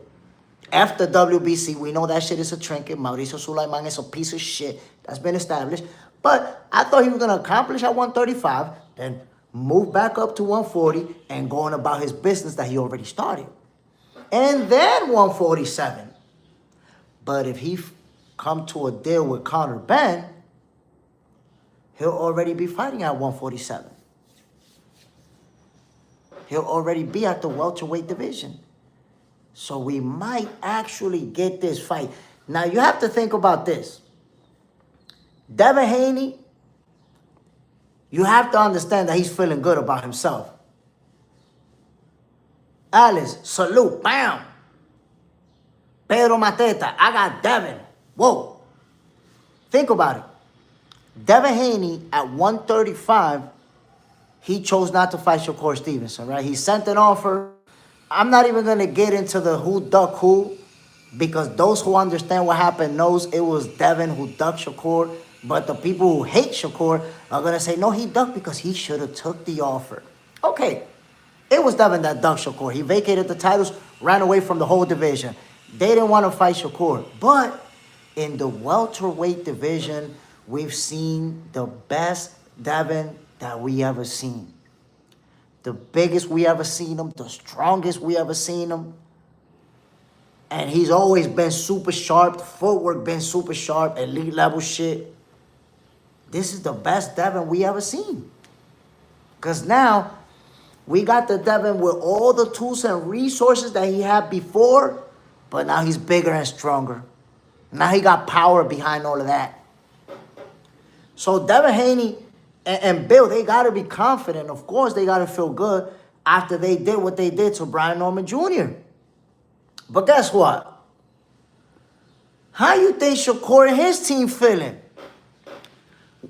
After WBC, we know that shit is a trinket. Mauricio Sulaiman is a piece of shit. That's been established. But I thought he was going to accomplish at 135, then move back up to 140 and go on about his business that he already started. And then 147. But if he come to a deal with Conor Ben, he'll already be fighting at 147. He'll already be at the welterweight division. So we might actually get this fight. Now, you have to think about this. Devin Haney, you have to understand that he's feeling good about himself. Alice, salute, bam. Pedro Mateta, I got Devin. Whoa. Think about it. Devin Haney at 135, he chose not to fight Shakur Stevenson, right? He sent an offer. I'm not even going to get into the who ducked who, because those who understand what happened knows it was Devin who ducked Shakur. But the people who hate Shakur are going to say, no, he ducked because he should have took the offer. Okay, it was Devin that ducked Shakur. He vacated the titles, ran away from the whole division. They didn't want to fight Shakur. But in the welterweight division, we've seen the best Devin that we ever seen. The biggest we ever seen him, the strongest we ever seen him. And he's always been super sharp, footwork been super sharp, elite level shit. This is the best Devin we ever seen. Because now, we got the Devin with all the tools and resources that he had before, but now he's bigger and stronger. Now he got power behind all of that. So Devin Haney and Bill, they got to be confident. Of course, they got to feel good after they did what they did to Brian Norman Jr. But guess what? How you think Shakur and his team feeling?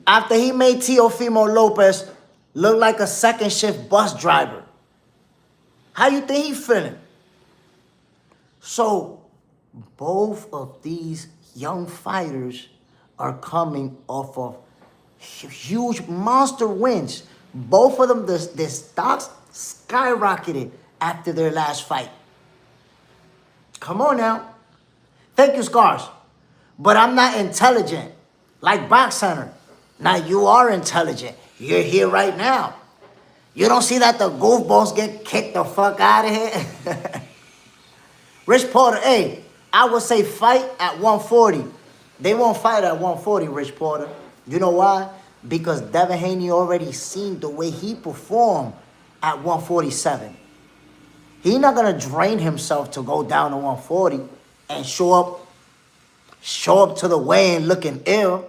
After he made Teofimo Lopez look like a second shift bus driver. How you think he feeling? So, both of these young fighters are coming off of huge monster wins. Both of them, their stocks skyrocketed after their last fight. Come on now. Thank you, Scars. But I'm not intelligent like Box Center. Now you are intelligent. You're here right now. You don't see that the goofballs get kicked the fuck out of here? Rich Porter, hey, I would say fight at 140. They won't fight at 140, Rich Porter. You know why? Because Devin Haney already seen the way he performed at 147. He's not going to drain himself to go down to 140 and show up to the weigh-in looking ill.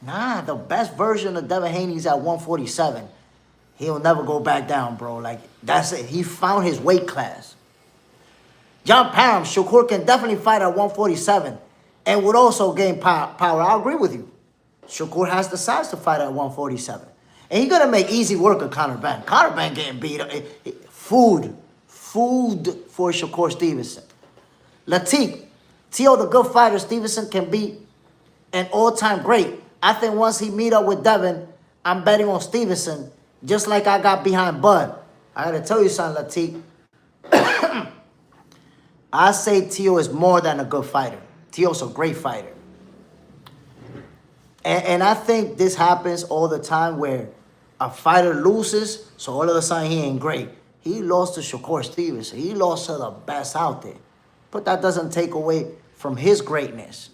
Nah, the best version of Devin Haney is at 147. He'll never go back down, bro. Like, that's it. He found his weight class. John Parham, Shakur can definitely fight at 147 and would also gain power. I agree with you. Shakur has the size to fight at 147. And he's going to make easy work of Conor Benn. Conor Benn getting beat up. Food for Shakur Stevenson. Latik, Tio the good fighter, Stevenson can be an all-time great. I think once he meet up with Devin, I'm betting on Stevenson, just like I got behind Bud. I got to tell you something, Latik. I say Tio is more than a good fighter. Tio's a great fighter. And I think this happens all the time where a fighter loses, so all of a sudden he ain't great. He lost to Shakur Stevenson. He lost to the best out there. But that doesn't take away from his greatness.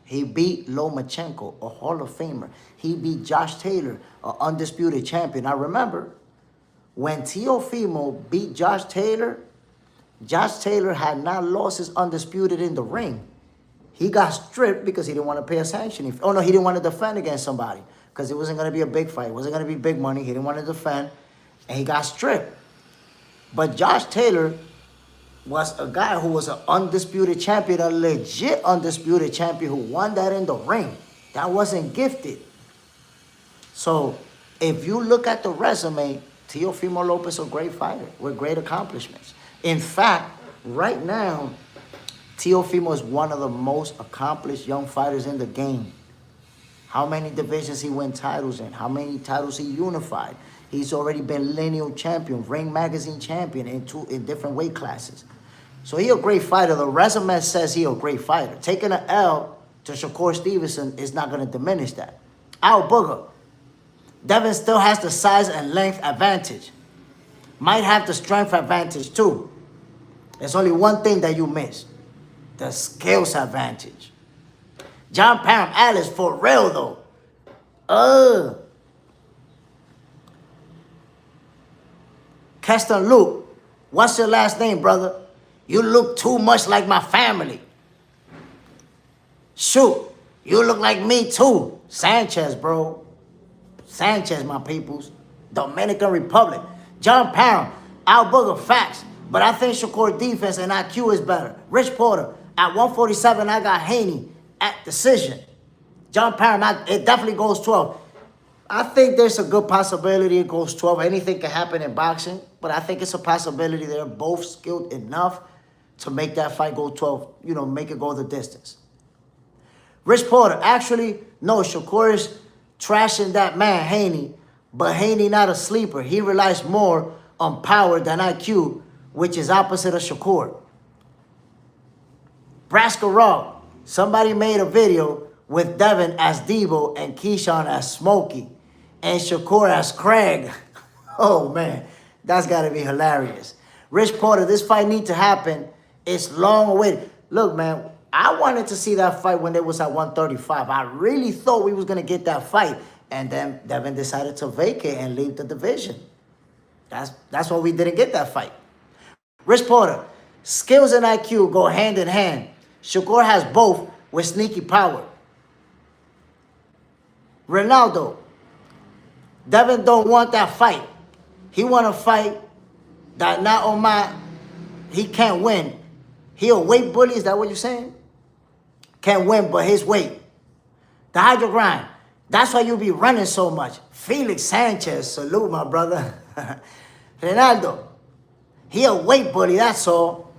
He beat Lomachenko, a Hall of Famer. He beat Josh Taylor, an undisputed champion. I remember when Teofimo beat Josh Taylor had not lost his undisputed in the ring. He got stripped because he didn't want to pay a sanction. He didn't want to defend against somebody because it wasn't going to be a big fight. It wasn't going to be big money. He didn't want to defend, and he got stripped. But Josh Taylor was a guy who was an undisputed champion, a legit undisputed champion who won that in the ring. That wasn't gifted. So if you look at the resume, Teofimo Lopez is a great fighter with great accomplishments. In fact, right now, Teofimo is one of the most accomplished young fighters in the game. How many divisions he won titles in? How many titles he unified? He's already been lineal champion, Ring Magazine champion in different weight classes. So he's a great fighter. The resume says he's a great fighter. Taking an L to Shakur Stevenson is not going to diminish that. Al Booger. Devin still has the size and length advantage. Might have the strength advantage too. There's only one thing that you miss. The skills advantage. John Parham, Alice, for real though. Keston Luke, what's your last name, brother? You look too much like my family. Shoot, You look like me too. Sanchez, bro. Sanchez, my peoples. Dominican Republic. John Parham. Al Booger, facts. But I think Shakur defense and IQ is better. Rich Porter. At 147, I got Haney at decision. John Parham, it definitely goes 12. I think there's a good possibility it goes 12. Anything can happen in boxing, but I think it's a possibility they're both skilled enough to make that fight go 12, you know, make it go the distance. Rich Porter, actually, no, Shakur is trashing that man, Haney, but Haney not a sleeper. He relies more on power than IQ, which is opposite of Shakur. Braska Raw, somebody made a video with Devin as Debo and Keyshawn as Smokey and Shakur as Craig. Oh, man, that's got to be hilarious. Rich Porter, this fight need to happen. It's long awaited. Look, man, I wanted to see that fight when it was at 135. I really thought we was going to get that fight. And then Devin decided to vacate and leave the division. That's why we didn't get that fight. Rich Porter, skills and IQ go hand in hand. Shakur has both with sneaky power. Ronaldo, Devin don't want that fight. He want a fight that not on my, he can't win. He a weight bully, is that what you're saying? Can't win, but his weight. The hydro grind, that's why you be running so much. Felix Sanchez, salute my brother. Ronaldo, he a weight bully, that's all.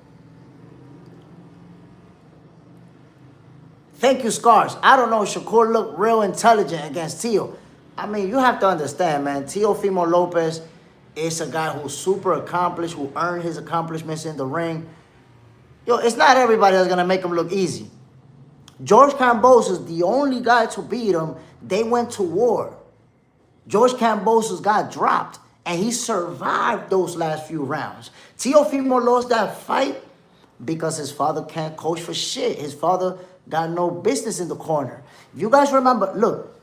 Thank you, Scars. I don't know, Shakur looked real intelligent against Teo. I mean, you have to understand, man, Teofimo Lopez is a guy who's super accomplished, who earned his accomplishments in the ring. Yo, it's not everybody that's going to make him look easy. George Kambosos, the only guy to beat him, they went to war. George Kambosos got dropped, and he survived those last few rounds. Teofimo lost that fight because his father can't coach for shit. His father got no business in the corner. If you guys remember, look,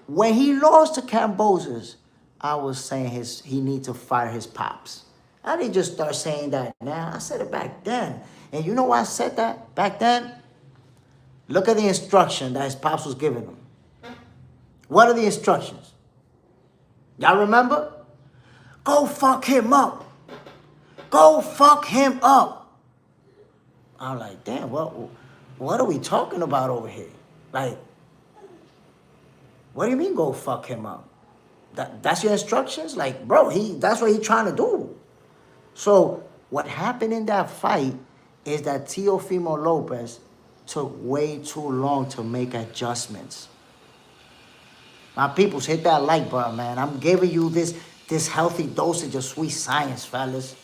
when he lost to Kambosos, I was saying he need to fire his pops. I didn't just start saying that now. I said it back then. And you know why I said that back then? Look at the instruction that his pops was giving him. What are the instructions? Y'all remember? Go fuck him up. Go fuck him up. I'm like, damn, what are we talking about over here? Like, what do you mean go fuck him up? That's your instructions? Like, bro, that's what he's trying to do. So what happened in that fight is that Teofimo Lopez took way too long to make adjustments. My peoples, hit that like button, man. I'm giving you this healthy dosage of sweet science, fellas.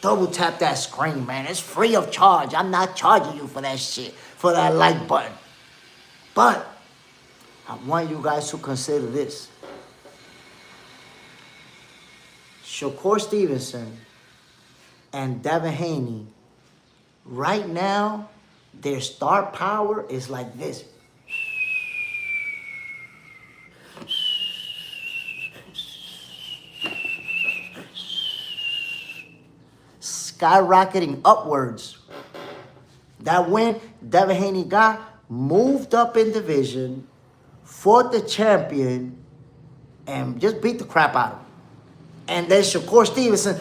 Double tap that screen, man. It's free of charge. I'm not charging you for that shit, for that like button. But I want you guys to consider this. Shakur Stevenson and Devin Haney, right now, their star power is like this. Skyrocketing upwards. That win Devin Haney got, moved up in division, fought the champion, and just beat the crap out of him. And then Shakur Stevenson.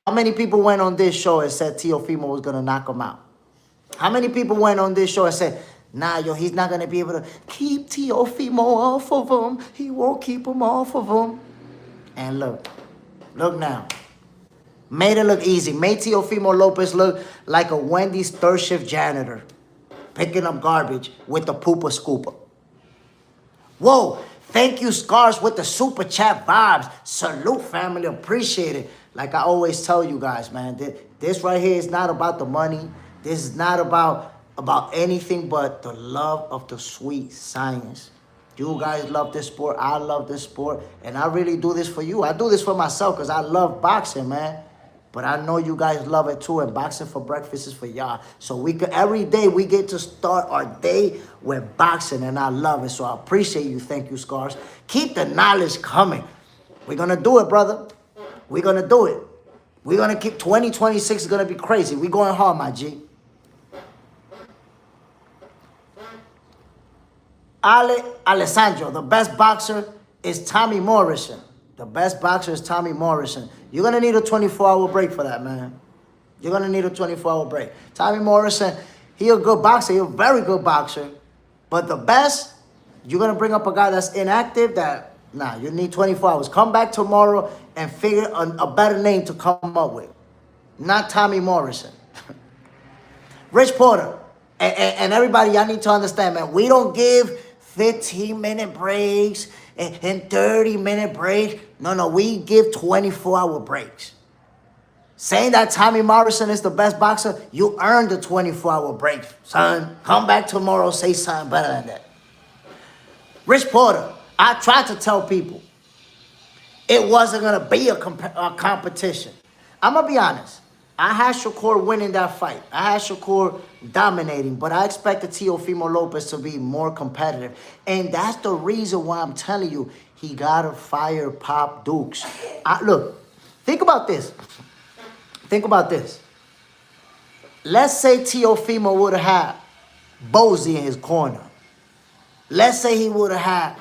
How many people went on this show and said Teofimo was going to knock him out? How many people went on this show and said, nah, yo, he's not going to be able to keep Teofimo off of him. He won't keep him off of him. And look now. Made it look easy. Made Teofimo Lopez look like a Wendy's third shift janitor picking up garbage with the pooper scooper. Whoa, thank you, Scars, with the super chat vibes. Salute, family. Appreciate it. Like I always tell you guys, man, this right here is not about the money. This is not about anything but the love of the sweet science. You guys love this sport. I love this sport. And I really do this for you. I do this for myself because I love boxing, man. But I know you guys love it too, and boxing for breakfast is for y'all. So every day we get to start our day with boxing, and I love it. So I appreciate you. Thank you, Scars. Keep the knowledge coming. We're going to do it, brother. We're going to do it. We're going to keep 2026 is going to be crazy. We're going hard, my G. Alessandro, the best boxer is Tommy Morrison. The best boxer is Tommy Morrison. You're going to need a 24-hour break for that, man. You're going to need a 24-hour break. Tommy Morrison, he a good boxer. He a very good boxer. But the best, you're going to bring up a guy that's inactive that, nah, you need 24 hours. Come back tomorrow and figure a better name to come up with. Not Tommy Morrison. Rich Porter. And everybody, y'all need to understand, man, we don't give 15-minute breaks and 30-minute breaks. No, we give 24-hour breaks. Saying that Tommy Morrison is the best boxer, you earned the 24-hour break, son. Come back tomorrow, say something better than that. Rich Porter, I tried to tell people it wasn't going to be a competition. I'm going to be honest. I had Shakur winning that fight. I had Shakur dominating, but I expected Teofimo Lopez to be more competitive. And that's the reason why I'm telling you, he got to fire Pop Dukes. Look, think about this. Think about this. Let's say Teofimo would have had Bozy in his corner. Let's say he would have had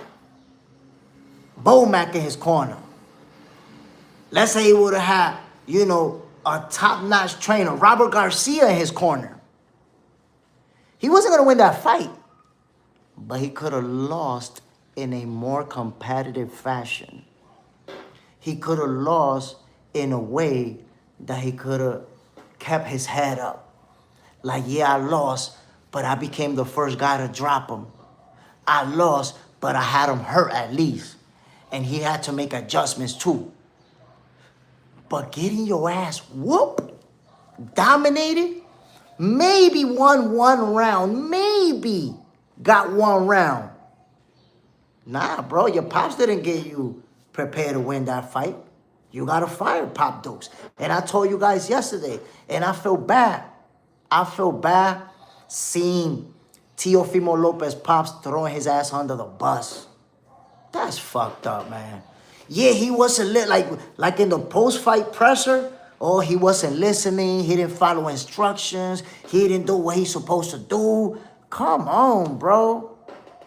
Bomac in his corner. Let's say he would have had, a top-notch trainer, Robert Garcia, in his corner. He wasn't going to win that fight, but he could have lost in a more competitive fashion. He could have lost in a way that he could have kept his head up. Like, yeah, I lost, but I became the first guy to drop him. I lost, but I had him hurt at least. And he had to make adjustments too. But getting your ass whooped, dominated, maybe won one round, maybe got one round. Nah, bro, your pops didn't get you prepared to win that fight. You got to fire Pop Dukes. And I told you guys yesterday, and I feel bad. I feel bad seeing Teofimo Lopez Pops throwing his ass under the bus. That's fucked up, man. Yeah, he wasn't like in the post-fight pressure. Oh, he wasn't listening. He didn't follow instructions. He didn't do what he's supposed to do. Come on, bro.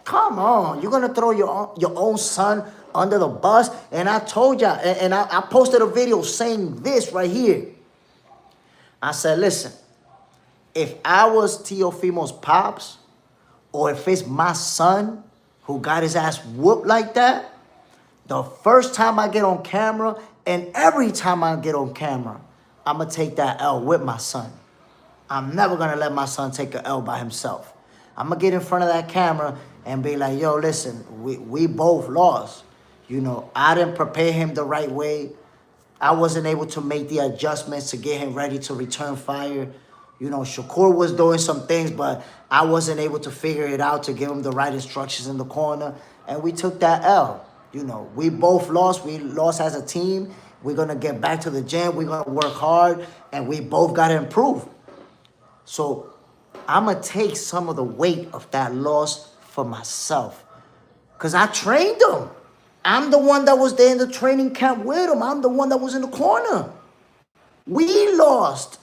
Come on. You're going to throw your own son under the bus? And I told y'all, and I posted a video saying this right here. I said, listen, if I was Teofimo's pops, or if it's my son who got his ass whooped like that, the first time I get on camera, and every time I get on camera, I'm going to take that L with my son. I'm never going to let my son take an L by himself. I'm going to get in front of that camera and be like, yo, listen, we both lost. I didn't prepare him the right way. I wasn't able to make the adjustments to get him ready to return fire. Shakur was doing some things, but I wasn't able to figure it out to give him the right instructions in the corner. And we took that L. We both lost. We lost as a team. We're going to get back to the gym. We're going to work hard. And we both got to improve. So I'm going to take some of the weight of that loss for myself. Because I trained him. I'm the one that was there in the training camp with him. I'm the one that was in the corner. We lost.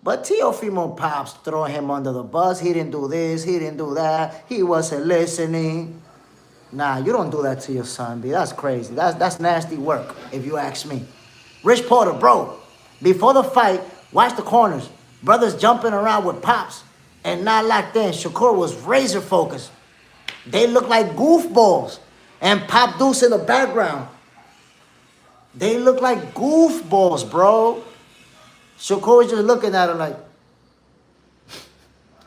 But Teofimo Pops throwing him under the bus. He didn't do this. He didn't do that. He wasn't listening. Nah, you don't do that to your son, B. That's crazy. That's nasty work, if you ask me. Rich Porter, bro, before the fight, watch the corners. Brothers jumping around with Pops and not locked in. Shakur was razor focused. They look like goofballs. And Pop Dukes in the background. They look like goofballs, bro. Shakur was just looking at him like,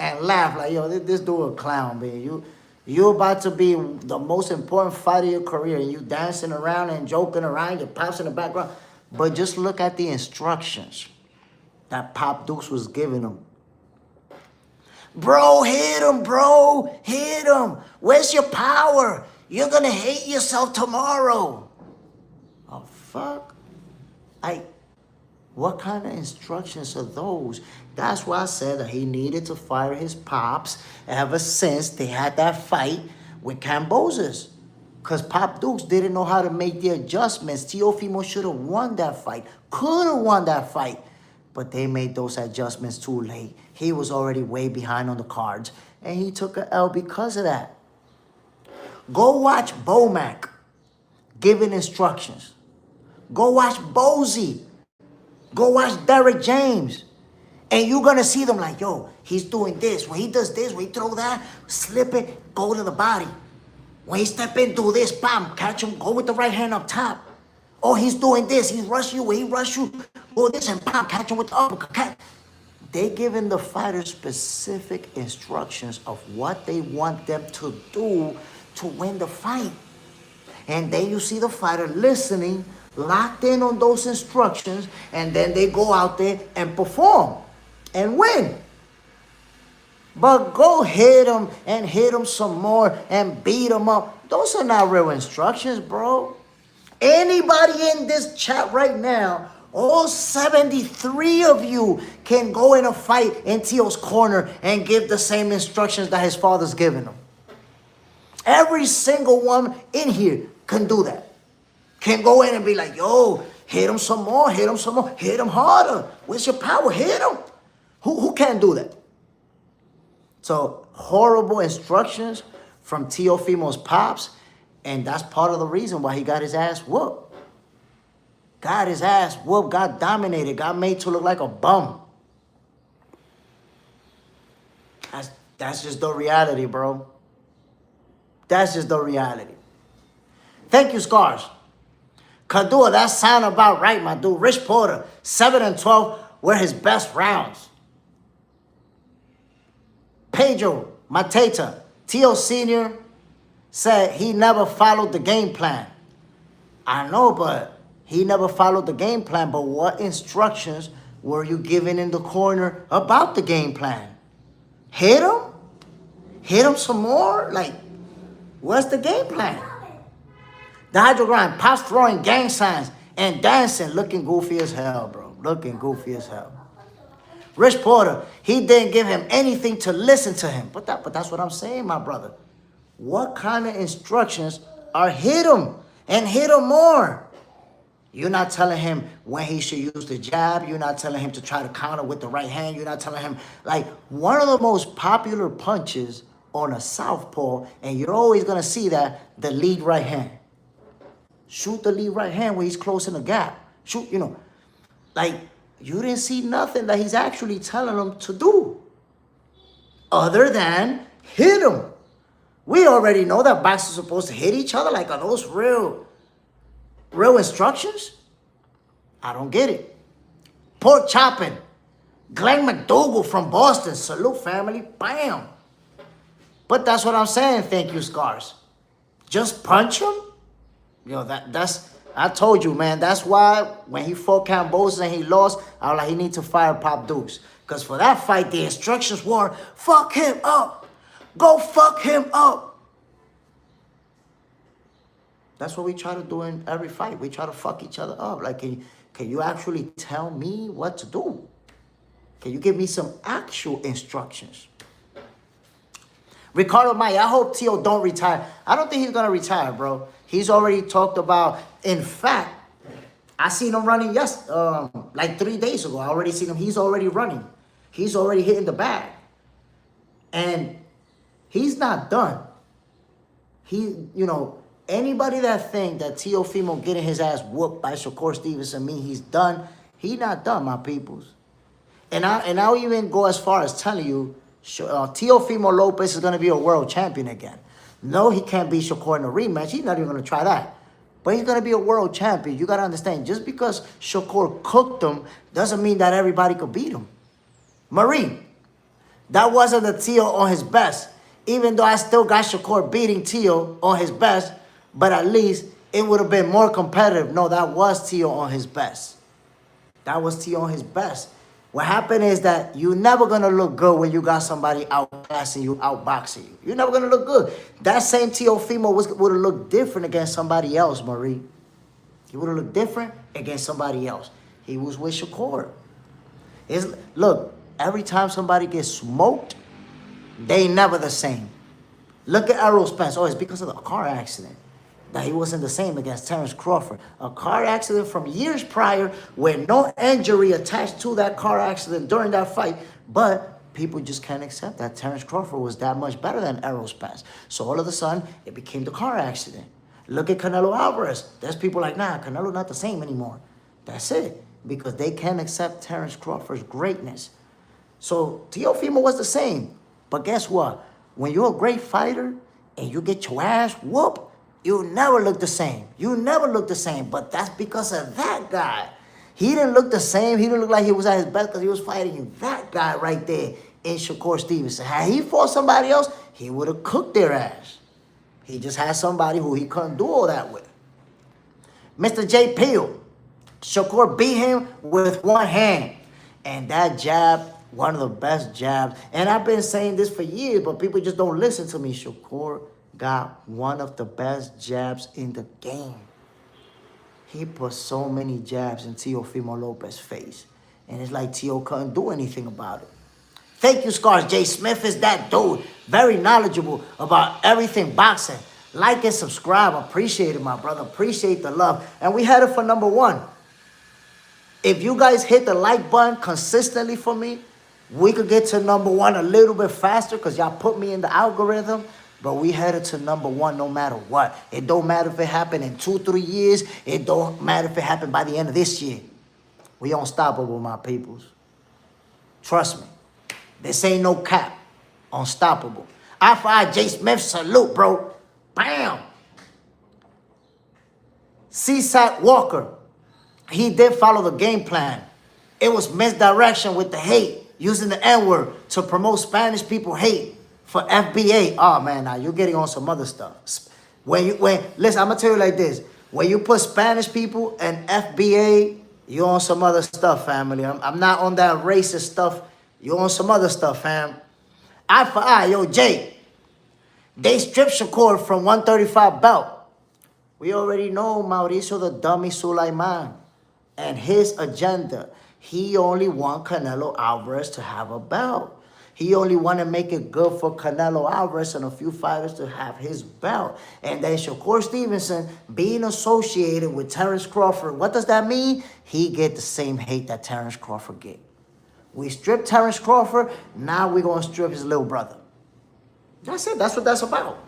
and laugh like, yo, this dude a clown, man. You're about to be the most important fight of your career, and you dancing around and joking around, your Pops in the background. But just look at the instructions that Pop Dukes was giving him. Bro, hit him, bro. Hit him. Where's your power? You're going to hate yourself tomorrow. Oh, fuck. What kind of instructions are those? That's why I said that he needed to fire his pops ever since they had that fight with Cambosis. Because Pop Dukes didn't know how to make the adjustments. Teofimo should have won that fight. Could have won that fight. But they made those adjustments too late. He was already way behind on the cards. And he took an L because of that. Go watch Bomac giving instructions. Go watch Bozy. Go watch Derek James. And you're going to see them like, yo, he's doing this. When he does this, when he throw that, slip it, go to the body. When he step in, do this, bam, catch him, go with the right hand up top. Oh, he's doing this, he's rushing you, when he rush you, go this and bam, catch him with the uppercut. They giving the fighters specific instructions of what they want them to do to win the fight. And then you see the fighter listening, locked in on those instructions, and then they go out there and perform and win. But go hit them and hit them some more and beat them up. Those are not real instructions, bro. Anybody in this chat right now, all 73 of you can go in a fight in Teo's corner and give the same instructions that his father's giving him. Every single one in here can do that. Can go in and be like, yo, hit him some more, hit him some more, hit him harder. Where's your power? Hit him. Who can't do that? So horrible instructions from Teofimo's pops, and that's part of the reason why he got his ass whooped. Got his ass whooped, got dominated, got made to look like a bum. That's just the reality, bro. That's just the reality. Thank you, Scars. Kadua, that sound about right, my dude. Rich Porter, 7 and 12 were his best rounds. Pedro Mateta, Teo Sr. said he never followed the game plan. I know, but he never followed the game plan. But what instructions were you given in the corner about the game plan? Hit him? Hit him some more? Like, what's the game plan? The Hydro Grind, Pops throwing gang signs and dancing, looking goofy as hell, bro. Looking goofy as hell. Rich Porter, he didn't give him anything to listen to him. But that's what I'm saying, my brother. What kind of instructions are hit him and hit him more? You're not telling him when he should use the jab. You're not telling him to try to counter with the right hand. You're not telling him, like, one of the most popular punches on a southpaw, and you're always going to see that, the lead right hand. Shoot the lead right hand when he's closing the gap. Shoot, you know, like, you didn't see nothing that he's actually telling them to do other than hit him. We already know that boxers are supposed to hit each other. Like, are those real instructions? I don't get it. Pork chopping. Glenn McDougal from Boston. Salute, family. Bam. But that's what I'm saying. Thank you, Scars. Just punch him? Yo, that's... I told you, man, that's why when he fought Cambosis and he lost, I was like, he needs to fire Pop Dukes. Because for that fight, the instructions were, fuck him up. Go fuck him up. That's what we try to do in every fight. We try to fuck each other up. Like, can you actually tell me what to do? Can you give me some actual instructions? Ricardo Maya, I hope Teo don't retire. I don't think he's going to retire, bro. He's already talked about, in fact, I seen him running like 3 days ago. I already seen him. He's already running. He's already hitting the bag. And he's not done. Anybody that think that Teofimo getting his ass whooped by Shakur Stevenson mean he's done, he not done, my peoples. And I'll even go as far as telling you, Teofimo Lopez is going to be a world champion again. No, he can't beat Shakur in a rematch. He's not even going to try that. But he's going to be a world champion. You got to understand, just because Shakur cooked him doesn't mean that everybody could beat him. Marie, that wasn't the Teo on his best. Even though I still got Shakur beating Teo on his best, but at least it would have been more competitive. No, that was Teo on his best. That was Teo on his best. What happened is that you're never going to look good when you got somebody outclassing you, outboxing you. You're never going to look good. That same Teofimo would have looked different against somebody else, Marie. He would have looked different against somebody else. He was with Shakur. Look, every time somebody gets smoked, they never the same. Look at Errol Spence. Oh, it's because of the car accident that he wasn't the same against Terence Crawford. A car accident from years prior with no injury attached to that car accident during that fight, but people just can't accept that Terence Crawford was that much better than Errol Spence. So all of a sudden, it became the car accident. Look at Canelo Alvarez. There's people like, nah, Canelo not the same anymore. That's it. Because they can't accept Terence Crawford's greatness. So Teofimo was the same. But guess what? When you're a great fighter and you get your ass whooped, you never look the same. You never look the same. But that's because of that guy. He didn't look the same. He didn't look like he was at his best because he was fighting that guy right there in Shakur Stevenson. Had he fought somebody else, he would have cooked their ass. He just had somebody who he couldn't do all that with. Mr. J. Peel, Shakur beat him with one hand. And that jab, one of the best jabs. And I've been saying this for years, but people just don't listen to me. Shakur got one of the best jabs in the game. He put so many jabs in Teofimo Lopez's face. And it's like Teo couldn't do anything about it. Thank you, Scars. Jay Smith is that dude. Very knowledgeable about everything boxing. Like and subscribe. Appreciate it, my brother. Appreciate the love. And we headed for #1. If you guys hit the like button consistently for me, we could get to #1 a little bit faster because y'all put me in the algorithm. But we headed to #1 no matter what. It don't matter if it happened in 2-3 years. It don't matter if it happened by the end of this year. We unstoppable, my peoples. Trust me. This ain't no cap. Unstoppable. I fired Jay Smith. Salute, bro. Bam. Seaside Walker. He did follow the game plan. It was misdirection with the hate. Using the N-word to promote Spanish people hate. For FBA, oh man, now you're getting on some other stuff. Listen, I'm gonna tell you like this: when you put Spanish people and FBA, you're on some other stuff, family. I'm not on that racist stuff. You're on some other stuff, fam. Eye for eye, yo, Jay. They stripped Shakur from 135 belt. We already know Mauricio the Dummy Sulaiman and his agenda. He only want Canelo Alvarez to have a belt. He only want to make it good for Canelo Alvarez and a few fighters to have his belt. And then Shakur Stevenson being associated with Terence Crawford, what does that mean? He get the same hate that Terence Crawford get. We stripped Terence Crawford, now we're going to strip his little brother. That's it. That's what that's about.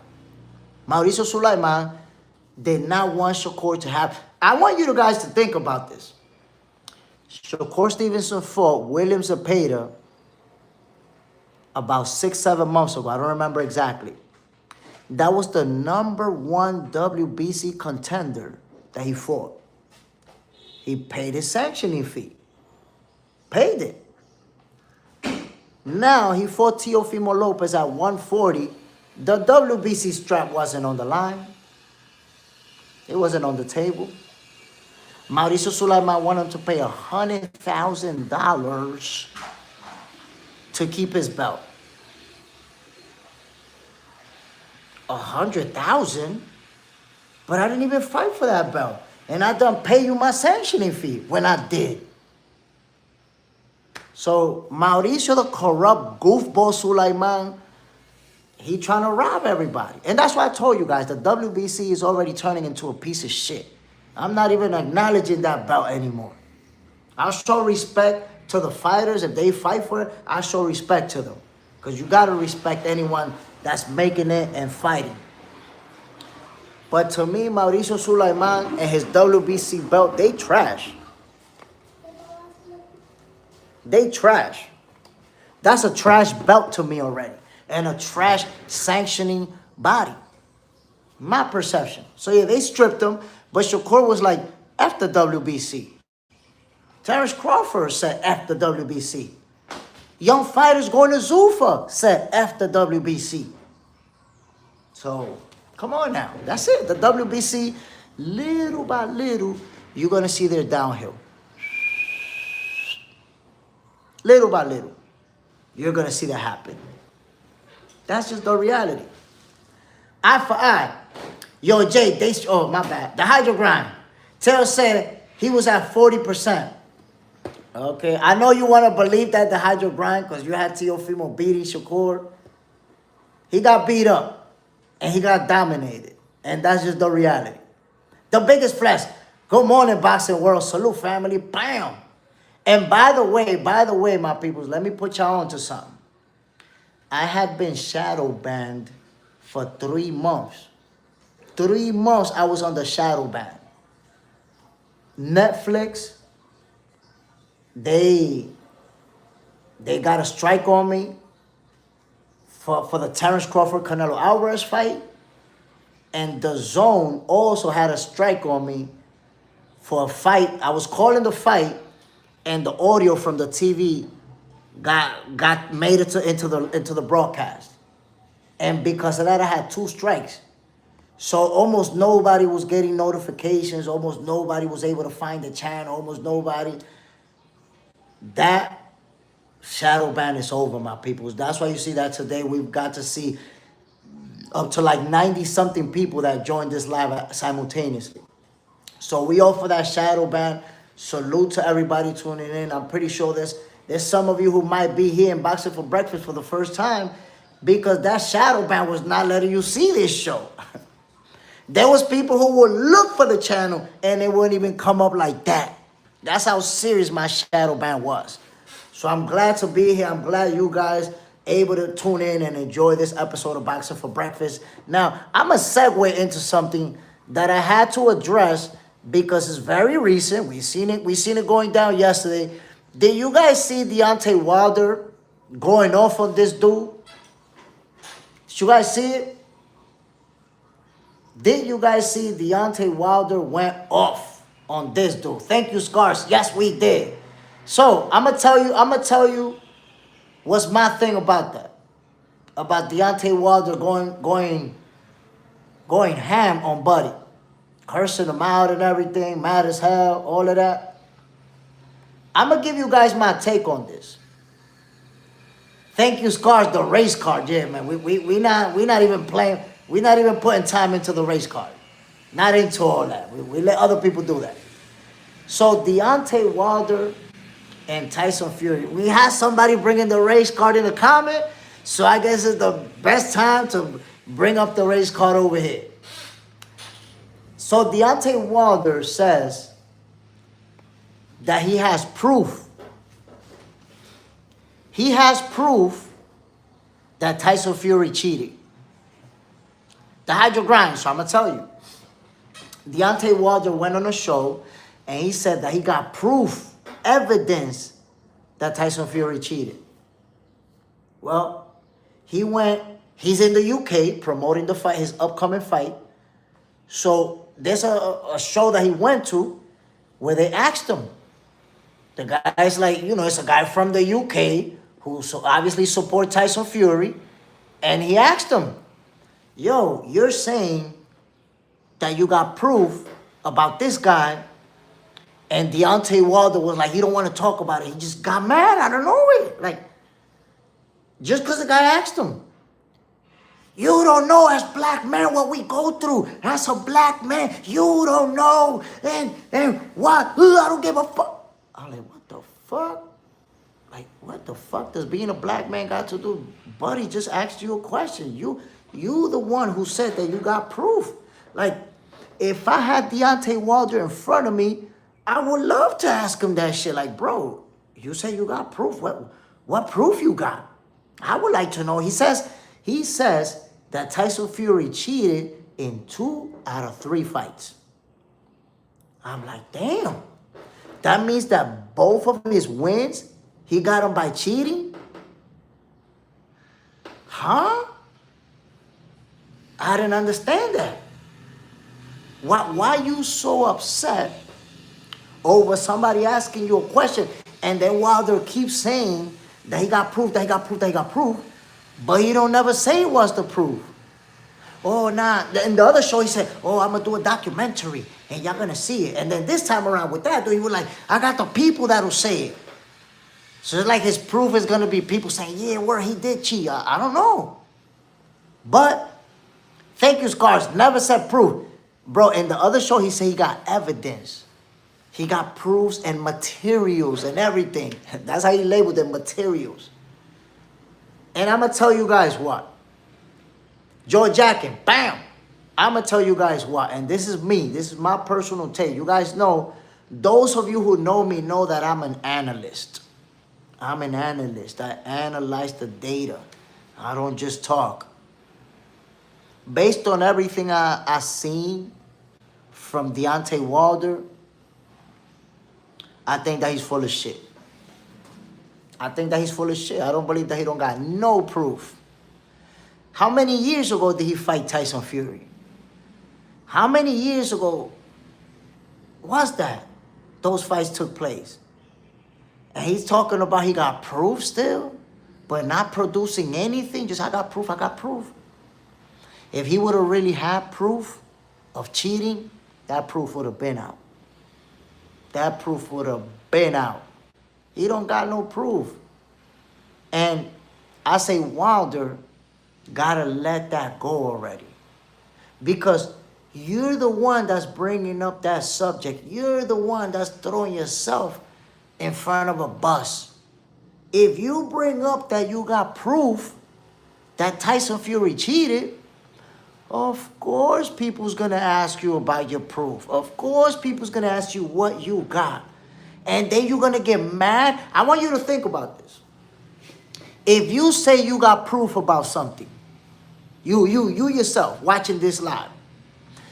Mauricio Sulaiman did not want Shakur to have... I want you guys to think about this. Shakur Stevenson fought William Zepeda about 6-7 months ago. I don't remember exactly. That was the #1 WBC contender that he fought. He paid his sanctioning fee. Paid it. Now he fought Teofimo Lopez at 140. The WBC strap wasn't on the line. It wasn't on the table. Mauricio Sulaiman wanted him to pay $100,000 to keep his belt. 100,000? But I didn't even fight for that belt. And I done pay you my sanctioning fee when I did. So Mauricio, the corrupt goofball Sulaiman, he trying to rob everybody. And that's why I told you guys, the WBC is already turning into a piece of shit. I'm not even acknowledging that belt anymore. I'll show respect to the fighters. If they fight for it, I show respect to them. Because you got to respect anyone that's making it and fighting. But to me, Mauricio Sulaiman and his WBC belt, they trash. They trash. That's a trash belt to me already. And a trash sanctioning body. My perception. So yeah, they stripped him. But Shakur was like, F the WBC. Terence Crawford said F the WBC. Young fighters going to Zuffa said F the WBC. So, come on now. That's it. The WBC, little by little, you're going to see their downhill. Little by little, you're going to see that happen. That's just the reality. Eye for eye. Yo, Jay, oh, my bad. The hydro grind. Tell said he was at 40%. Okay, I know you want to believe that the hydro grind because you had Teofimo beating Shakur. He got beat up and he got dominated. And that's just the reality. The biggest flex. Good morning, boxing world. Salute, family. Bam. And by the way, my peoples, let me put y'all on to something. I had been shadow banned for 3 months. 3 months I was on the shadow ban. Netflix, they got a strike on me for the Terence Crawford Canelo Alvarez fight. And the Zone also had a strike on me for a fight. I was calling the fight, and the audio from the TV got made it into the broadcast. And because of that, I had 2 strikes. So almost nobody was getting notifications. Almost nobody was able to find the channel. Almost nobody. That shadow ban is over, my people. That's why you see that today we've got to see up to like 90-something people that joined this live simultaneously. So we offer that shadow ban. Salute to everybody tuning in. I'm pretty sure there's some of you who might be here in Boxing for Breakfast for the first time because that shadow ban was not letting you see this show. There was people who would look for the channel and it wouldn't even come up like that. That's how serious my shadow ban was. So I'm glad to be here. I'm glad you guys able to tune in and enjoy this episode of Boxing for Breakfast. Now, I'm going to segue into something that I had to address because it's very recent. We seen it going down yesterday. Did you guys see Deontay Wilder going off on this dude? Did you guys see it? Did you guys see Deontay Wilder went off on this dude? Thank you, Scars. Yes, we did. So I'm gonna tell you what's my thing about that. About Deontay Wilder going ham on Buddy. Cursing him out and everything, mad as hell, all of that. I'm gonna give you guys my take on this. Thank you, Scars, the race card. Yeah, man. We not even playing. We're not even putting time into the race card. Not into all that. We let other people do that. So Deontay Wilder and Tyson Fury. We had somebody bringing the race card in the comment. So I guess it's the best time to bring up the race card over here. So Deontay Wilder says that he has proof. He has proof that Tyson Fury cheated. The hydro grind, so I'm going to tell you. Deontay Wilder went on a show and he said that he got proof, evidence that Tyson Fury cheated. Well, he's in the UK promoting the fight, his upcoming fight. So there's a show that he went to where they asked him. The guy's like, it's a guy from the UK who obviously supports Tyson Fury. And he asked him, yo, you're saying that you got proof about this guy, and Deontay Wilder was like, he don't want to talk about it. He just got mad out of nowhere. Like, just because the guy asked him. You don't know as black men what we go through. As a black man, you don't know. And what? I don't give a fuck. I'm like, what the fuck? Like, what the fuck does being a black man got to do? Buddy just asked you a question. You the one who said that you got proof. Like, if I had Deontay Wilder in front of me, I would love to ask him that shit. Like, bro, you say you got proof. What proof you got? I would like to know. He says that Tyson Fury cheated in 2 out of 3 fights. I'm like, damn. That means that both of his wins, he got them by cheating? Huh? I didn't understand that. Why you so upset over somebody asking you a question and then Wilder keeps saying that he got proof, but he don't never say what's the proof. Oh, nah. In the other show, he said, oh, I'm going to do a documentary and y'all going to see it. And then this time around with that, he was like, I got the people that'll say it. So it's like his proof is going to be people saying, yeah, where he did cheat. I don't know. But thank you, Scars. Never said proof. Bro, in the other show, he said he got evidence. He got proofs and materials and everything. That's how he labeled them, materials. And I'm going to tell you guys what. George Jackin, bam. I'm going to tell you guys what. And this is me. This is my personal take. You guys know, those of you who know me know that I'm an analyst. I'm an analyst. I analyze the data. I don't just talk. Based on everything I seen from Deontay Wilder, I think that he's full of shit. I think that he's full of shit. I don't believe that he don't got no proof. How many years ago did he fight Tyson Fury? How many years ago was that those fights took place? And he's talking about he got proof still, but not producing anything. Just, I got proof, I got proof. If he would have really had proof of cheating, that proof would have been out. That proof would have been out. He don't got no proof. And I say Wilder gotta let that go already. Because you're the one that's bringing up that subject. You're the one that's throwing yourself in front of a bus. If you bring up that you got proof that Tyson Fury cheated, of course people's gonna ask you about your proof. Of course people's gonna ask you what you got. And then you're gonna get mad. I want you to think about this. If you say you got proof about something, you yourself watching this live,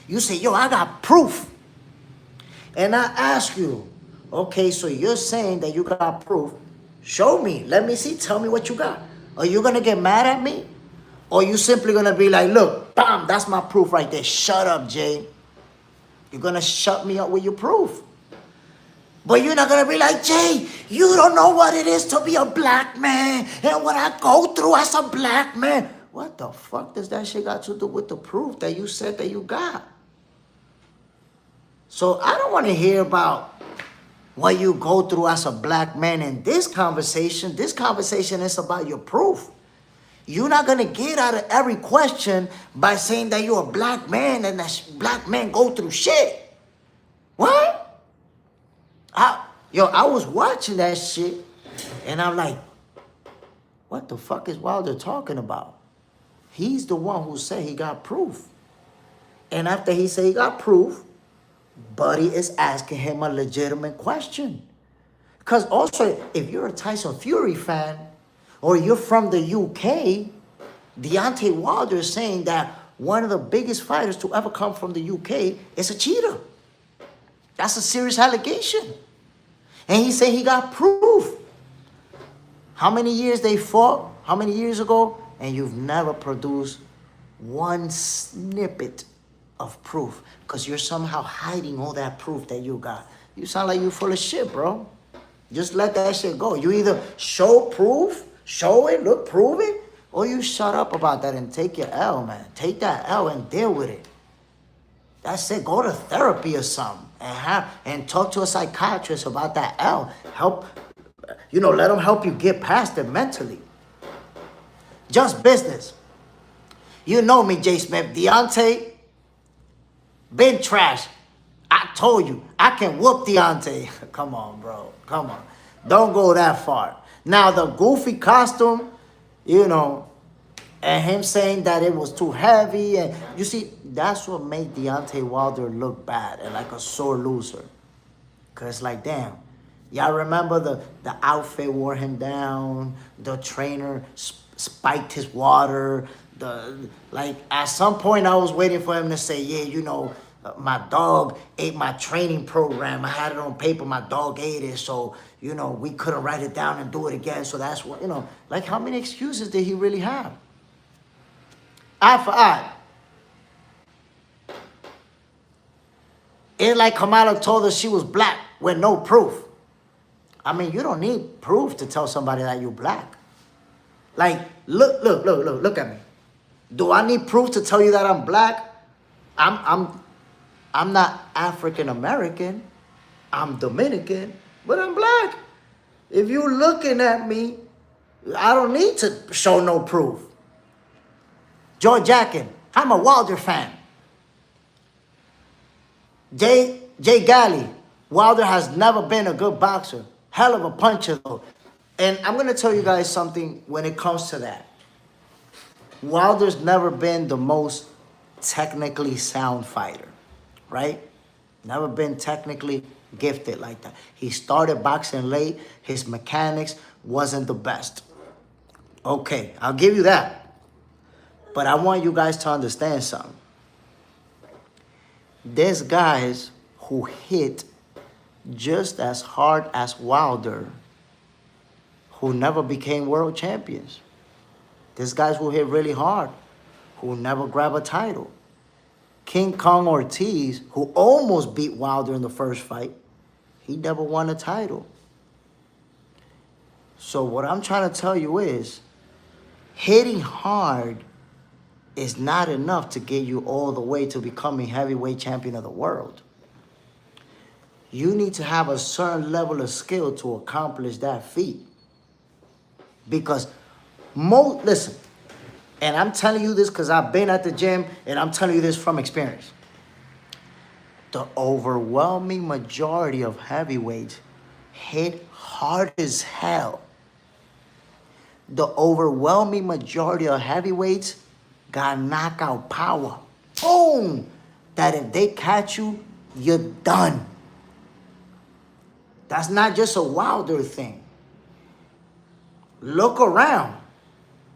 you say, yo, I got proof. And I ask you, okay, so you're saying that you got proof. Show me. Let me see. Tell me what you got. Are you going to get mad at me? Or are you simply going to be like, look, bam, that's my proof right there. Shut up, Jay. You're going to shut me up with your proof. But you're not going to be like, Jay, you don't know what it is to be a black man and what I go through as a black man. What the fuck does that shit got to do with the proof that you said that you got? So I don't want to hear about what you go through as a black man in this conversation. This conversation is about your proof. You're not going to get out of every question by saying that you're a black man and that black men go through shit. What? I was watching that shit and I'm like, what the fuck is Wilder talking about? He's the one who said he got proof. And after he said he got proof, Buddy is asking him a legitimate question. Because also, if you're a Tyson Fury fan, or you're from the UK, Deontay Wilder is saying that one of the biggest fighters to ever come from the UK is a cheater. That's a serious allegation. And he said he got proof. How many years they fought? How many years ago? And you've never produced one snippet of proof because you're somehow hiding all that proof that you got. You sound like you're full of shit, bro. Just let that shit go. You either show proof, show it, look, prove it, or you shut up about that and take your L, man. Take that L and deal with it. That's it. Go to therapy or something and talk to a psychiatrist about that L. Help, let them help you get past it mentally. Just business. You know me, J. Smith. Deontay, been trash. I told you, I can whoop Deontay. Come on, bro. Come on. Don't go that far. Now, the goofy costume, and him saying that it was too heavy. And you see, that's what made Deontay Wilder look bad and like a sore loser. Because like, damn. Y'all remember the outfit wore him down. The trainer spiked his water. At some point, I was waiting for him to say, yeah, my dog ate my training program. I had it on paper. My dog ate it. So, we couldn't write it down and do it again. So that's what, like how many excuses did he really have? Eye for eye. It's like Kamala told us she was black with no proof. I mean, you don't need proof to tell somebody that you're black. Like, look at me. Do I need proof to tell you that I'm black? I'm not African American. I'm Dominican, but I'm black. If you're looking at me, I don't need to show no proof. George Jackin, I'm a Wilder fan. Jay Galley, Wilder has never been a good boxer. Hell of a puncher, though. And I'm going to tell you guys something when it comes to that. Wilder's never been the most technically sound fighter, right? Never been technically gifted like that. He started boxing late. His mechanics wasn't the best. Okay, I'll give you that. But I want you guys to understand something. There's guys who hit just as hard as Wilder who never became world champions. There's guys who hit really hard who never grab a title. King Kong Ortiz, who almost beat Wilder in the first fight, he never won a title. So what I'm trying to tell you is, hitting hard is not enough to get you all the way to becoming heavyweight champion of the world. You need to have a certain level of skill to accomplish that feat. Because listen, and I'm telling you this because I've been at the gym, and I'm telling you this from experience. The overwhelming majority of heavyweights hit hard as hell. The overwhelming majority of heavyweights got knockout power. Boom! That if they catch you, you're done. That's not just a Wilder thing. Look around.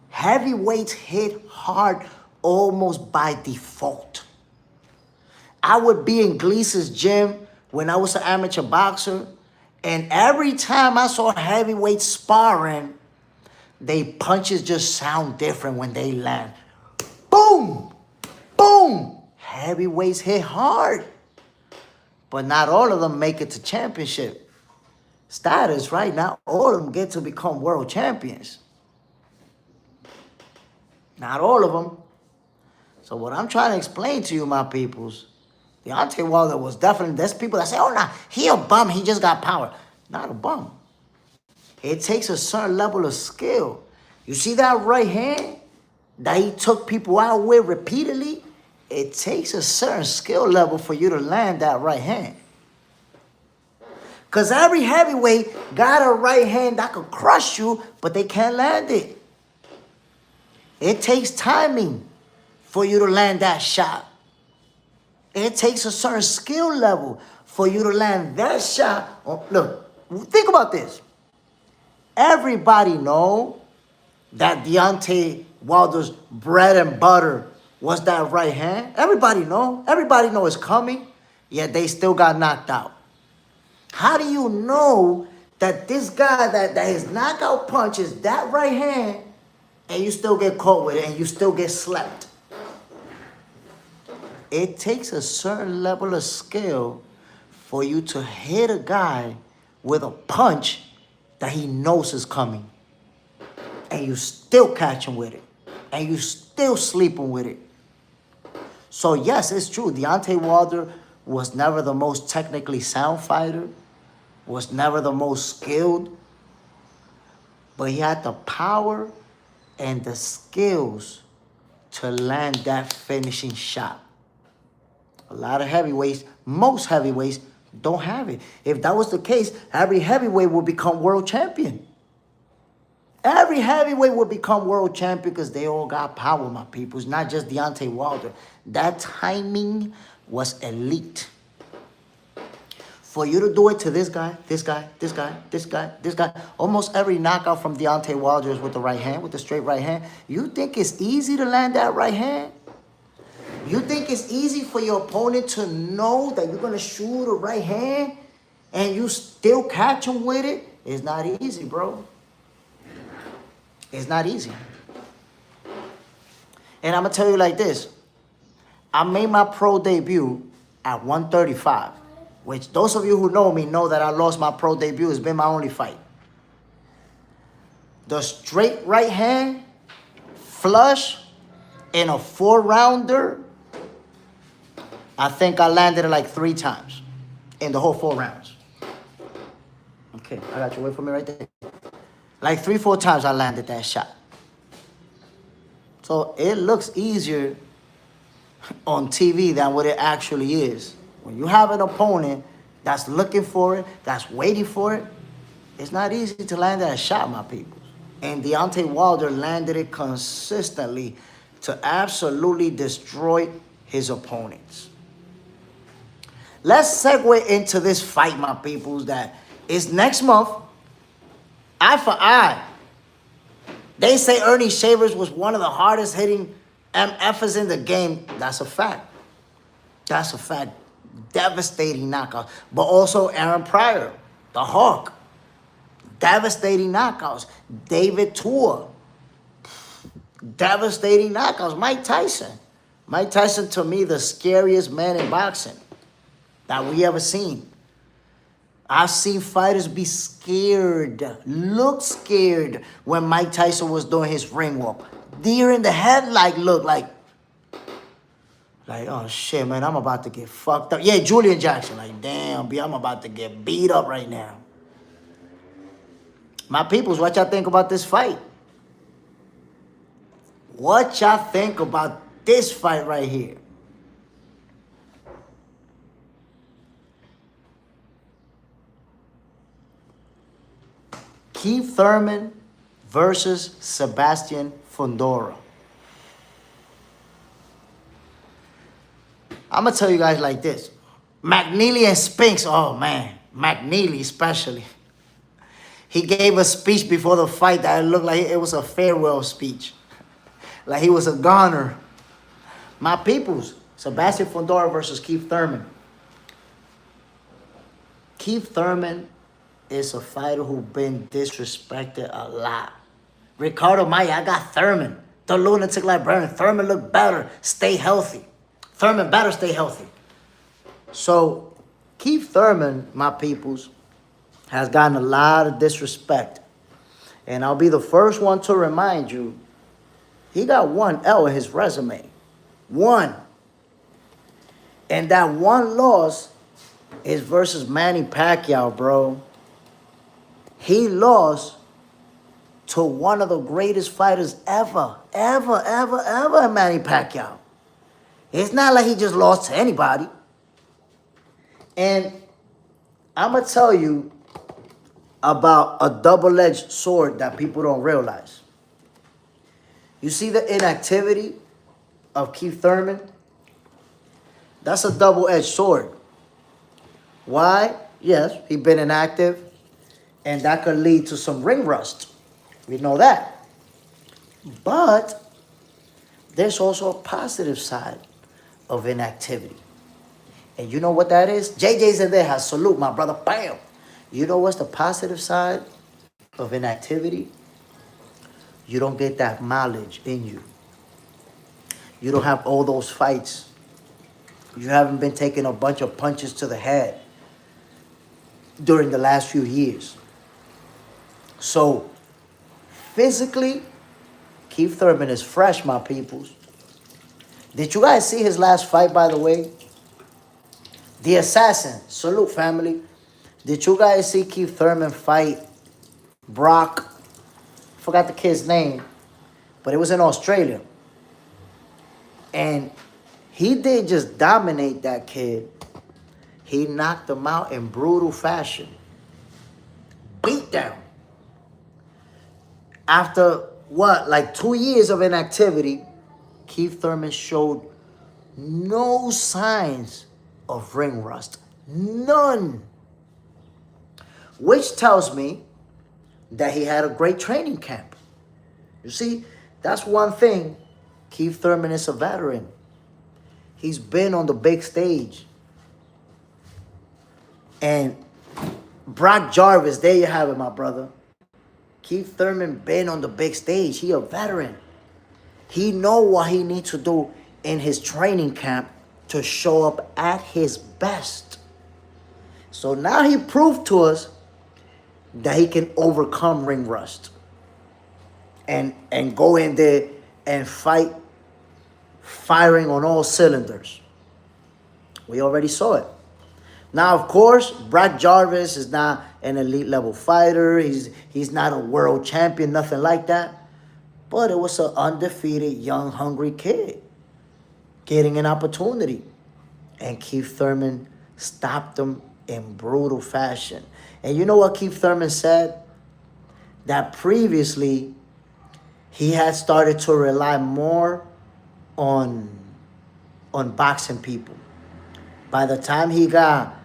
Heavyweights hit hard almost by default. I would be in Gleason's gym when I was an amateur boxer, and every time I saw heavyweights sparring, their punches just sound different when they land. Boom! Boom! Heavyweights hit hard. But not all of them make it to championship status, right? Not all of them get to become world champions. Not all of them. So what I'm trying to explain to you, my peoples, Deontay Wilder was definitely, there's people that say, oh, nah, he a bum, he just got power. Not a bum. It takes a certain level of skill. You see that right hand that he took people out with repeatedly? It takes a certain skill level for you to land that right hand. Because every heavyweight got a right hand that could crush you, but they can't land it. It takes timing for you to land that shot. It takes a certain skill level for you to land that shot. Oh, look, think about this. Everybody know that Deontay Wilder's bread and butter was that right hand. Everybody know. Everybody know it's coming, yet they still got knocked out. How do you know that this guy, that his knockout punch is that right hand, and you still get caught with it and you still get slept? It takes a certain level of skill for you to hit a guy with a punch that he knows is coming, and you still catch him with it, and you still sleeping with it. So yes, it's true. Deontay Wilder was never the most technically sound fighter, was never the most skilled, but he had the power and the skills to land that finishing shot. A lot of heavyweights, most heavyweights, don't have it. If that was the case, every heavyweight would become world champion. Every heavyweight would become world champion because they all got power, my people. It's not just Deontay Wilder. That timing was elite. For you to do it to this guy, this guy, this guy, this guy, this guy, almost every knockout from Deontay Wilder is with the right hand, with the straight right hand. You think it's easy to land that right hand? You think it's easy for your opponent to know that you're going to shoot a right hand and you still catch him with it? It's not easy, bro. It's not easy. And I'm going to tell you like this. I made my pro debut at 135, which those of you who know me know that I lost my pro debut. It's been my only fight. The straight right hand, flush, in a 4-rounder, I think I landed it like 3 times in the whole 4 rounds. Okay, I got you. Wait for me right there. Like 3-4 times I landed that shot. So it looks easier on TV than what it actually is. When you have an opponent that's looking for it, that's waiting for it, it's not easy to land that shot, my people. And Deontay Wilder landed it consistently to absolutely destroy his opponents. Let's segue into this fight, my peoples, that is next month, eye for eye. They say Ernie Shavers was one of the hardest hitting MFers in the game. That's a fact. That's a fact. Devastating knockouts. But also Aaron Pryor, the Hawk. Devastating knockouts. David Tua. Devastating knockouts. Mike Tyson. Mike Tyson, to me, the scariest man in boxing that we ever seen. I've seen fighters be scared, look scared when Mike Tyson was doing his ring walk. Deer in the headlight look like, oh shit, man, I'm about to get fucked up. Yeah, Julian Jackson, like, damn, B, I'm about to get beat up right now. My peoples, what y'all think about this fight? What y'all think about this fight right here? Keith Thurman versus Sebastian Fundora. I'm going to tell you guys like this. McNeely and Spinks, oh man, McNeely especially. He gave a speech before the fight that looked like it was a farewell speech. Like he was a goner. My peoples, Sebastian Fundora versus Keith Thurman. Keith Thurman is a fighter who's been disrespected a lot. Ricardo Maya, I got Thurman. The lunatic librarian. Thurman look better. Stay healthy. Thurman better stay healthy. So, Keith Thurman, my peoples, has gotten a lot of disrespect. And I'll be the first one to remind you, he got one L in his resume. One. And that one loss is versus Manny Pacquiao, bro. He lost to one of the greatest fighters ever, Manny Pacquiao. It's not like he just lost to anybody. And I'm going to tell you about a double-edged sword that people don't realize. You see the inactivity of Keith Thurman? That's a double-edged sword. Why? Yes, he's been inactive. And that could lead to some ring rust. We know that. But there's also a positive side of inactivity. And you know what that is? JJ's in there. Salute, my brother. Bam. You know what's the positive side of inactivity? You don't get that mileage in you. You don't have all those fights. You haven't been taking a bunch of punches to the head during the last few years. So, physically, Keith Thurman is fresh, my peoples. Did you guys see his last fight, by the way? The Assassin. Salute, family. Did you guys see Keith Thurman fight Brock? Forgot the kid's name, but it was in Australia. And he didn't just dominate that kid. He knocked him out in brutal fashion. Beat down. After, what, like 2 years of inactivity, Keith Thurman showed no signs of ring rust. None. Which tells me that he had a great training camp. You see, that's one thing. Keith Thurman is a veteran. He's been on the big stage. And Brock Jarvis, there you have it, my brother. Keith Thurman been on the big stage. He a veteran. He know what he needs to do in his training camp to show up at his best. So now he proved to us that he can overcome ring rust. And go in there and fight, firing on all cylinders. We already saw it. Now, of course, Brock Jarvis is not an elite level fighter. He's not a world champion, nothing like that. But it was an undefeated, young, hungry kid getting an opportunity. And Keith Thurman stopped him in brutal fashion. And you know what Keith Thurman said? That previously he had started to rely more on boxing people. By the time he got,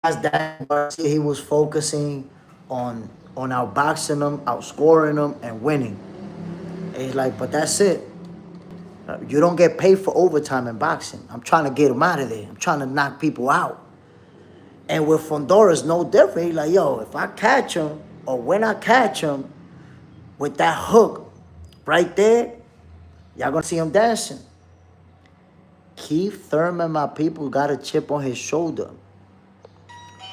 past that, he was focusing on outboxing them, outscoring them, and winning. And he's like, but that's it. You don't get paid for overtime in boxing. I'm trying to get him out of there. I'm trying to knock people out. And with Fundora, it's no different. He's like, yo, if I catch him, or when I catch him, with that hook right there, y'all gonna see him dancing. Keith Thurman, my people, got a chip on his shoulder.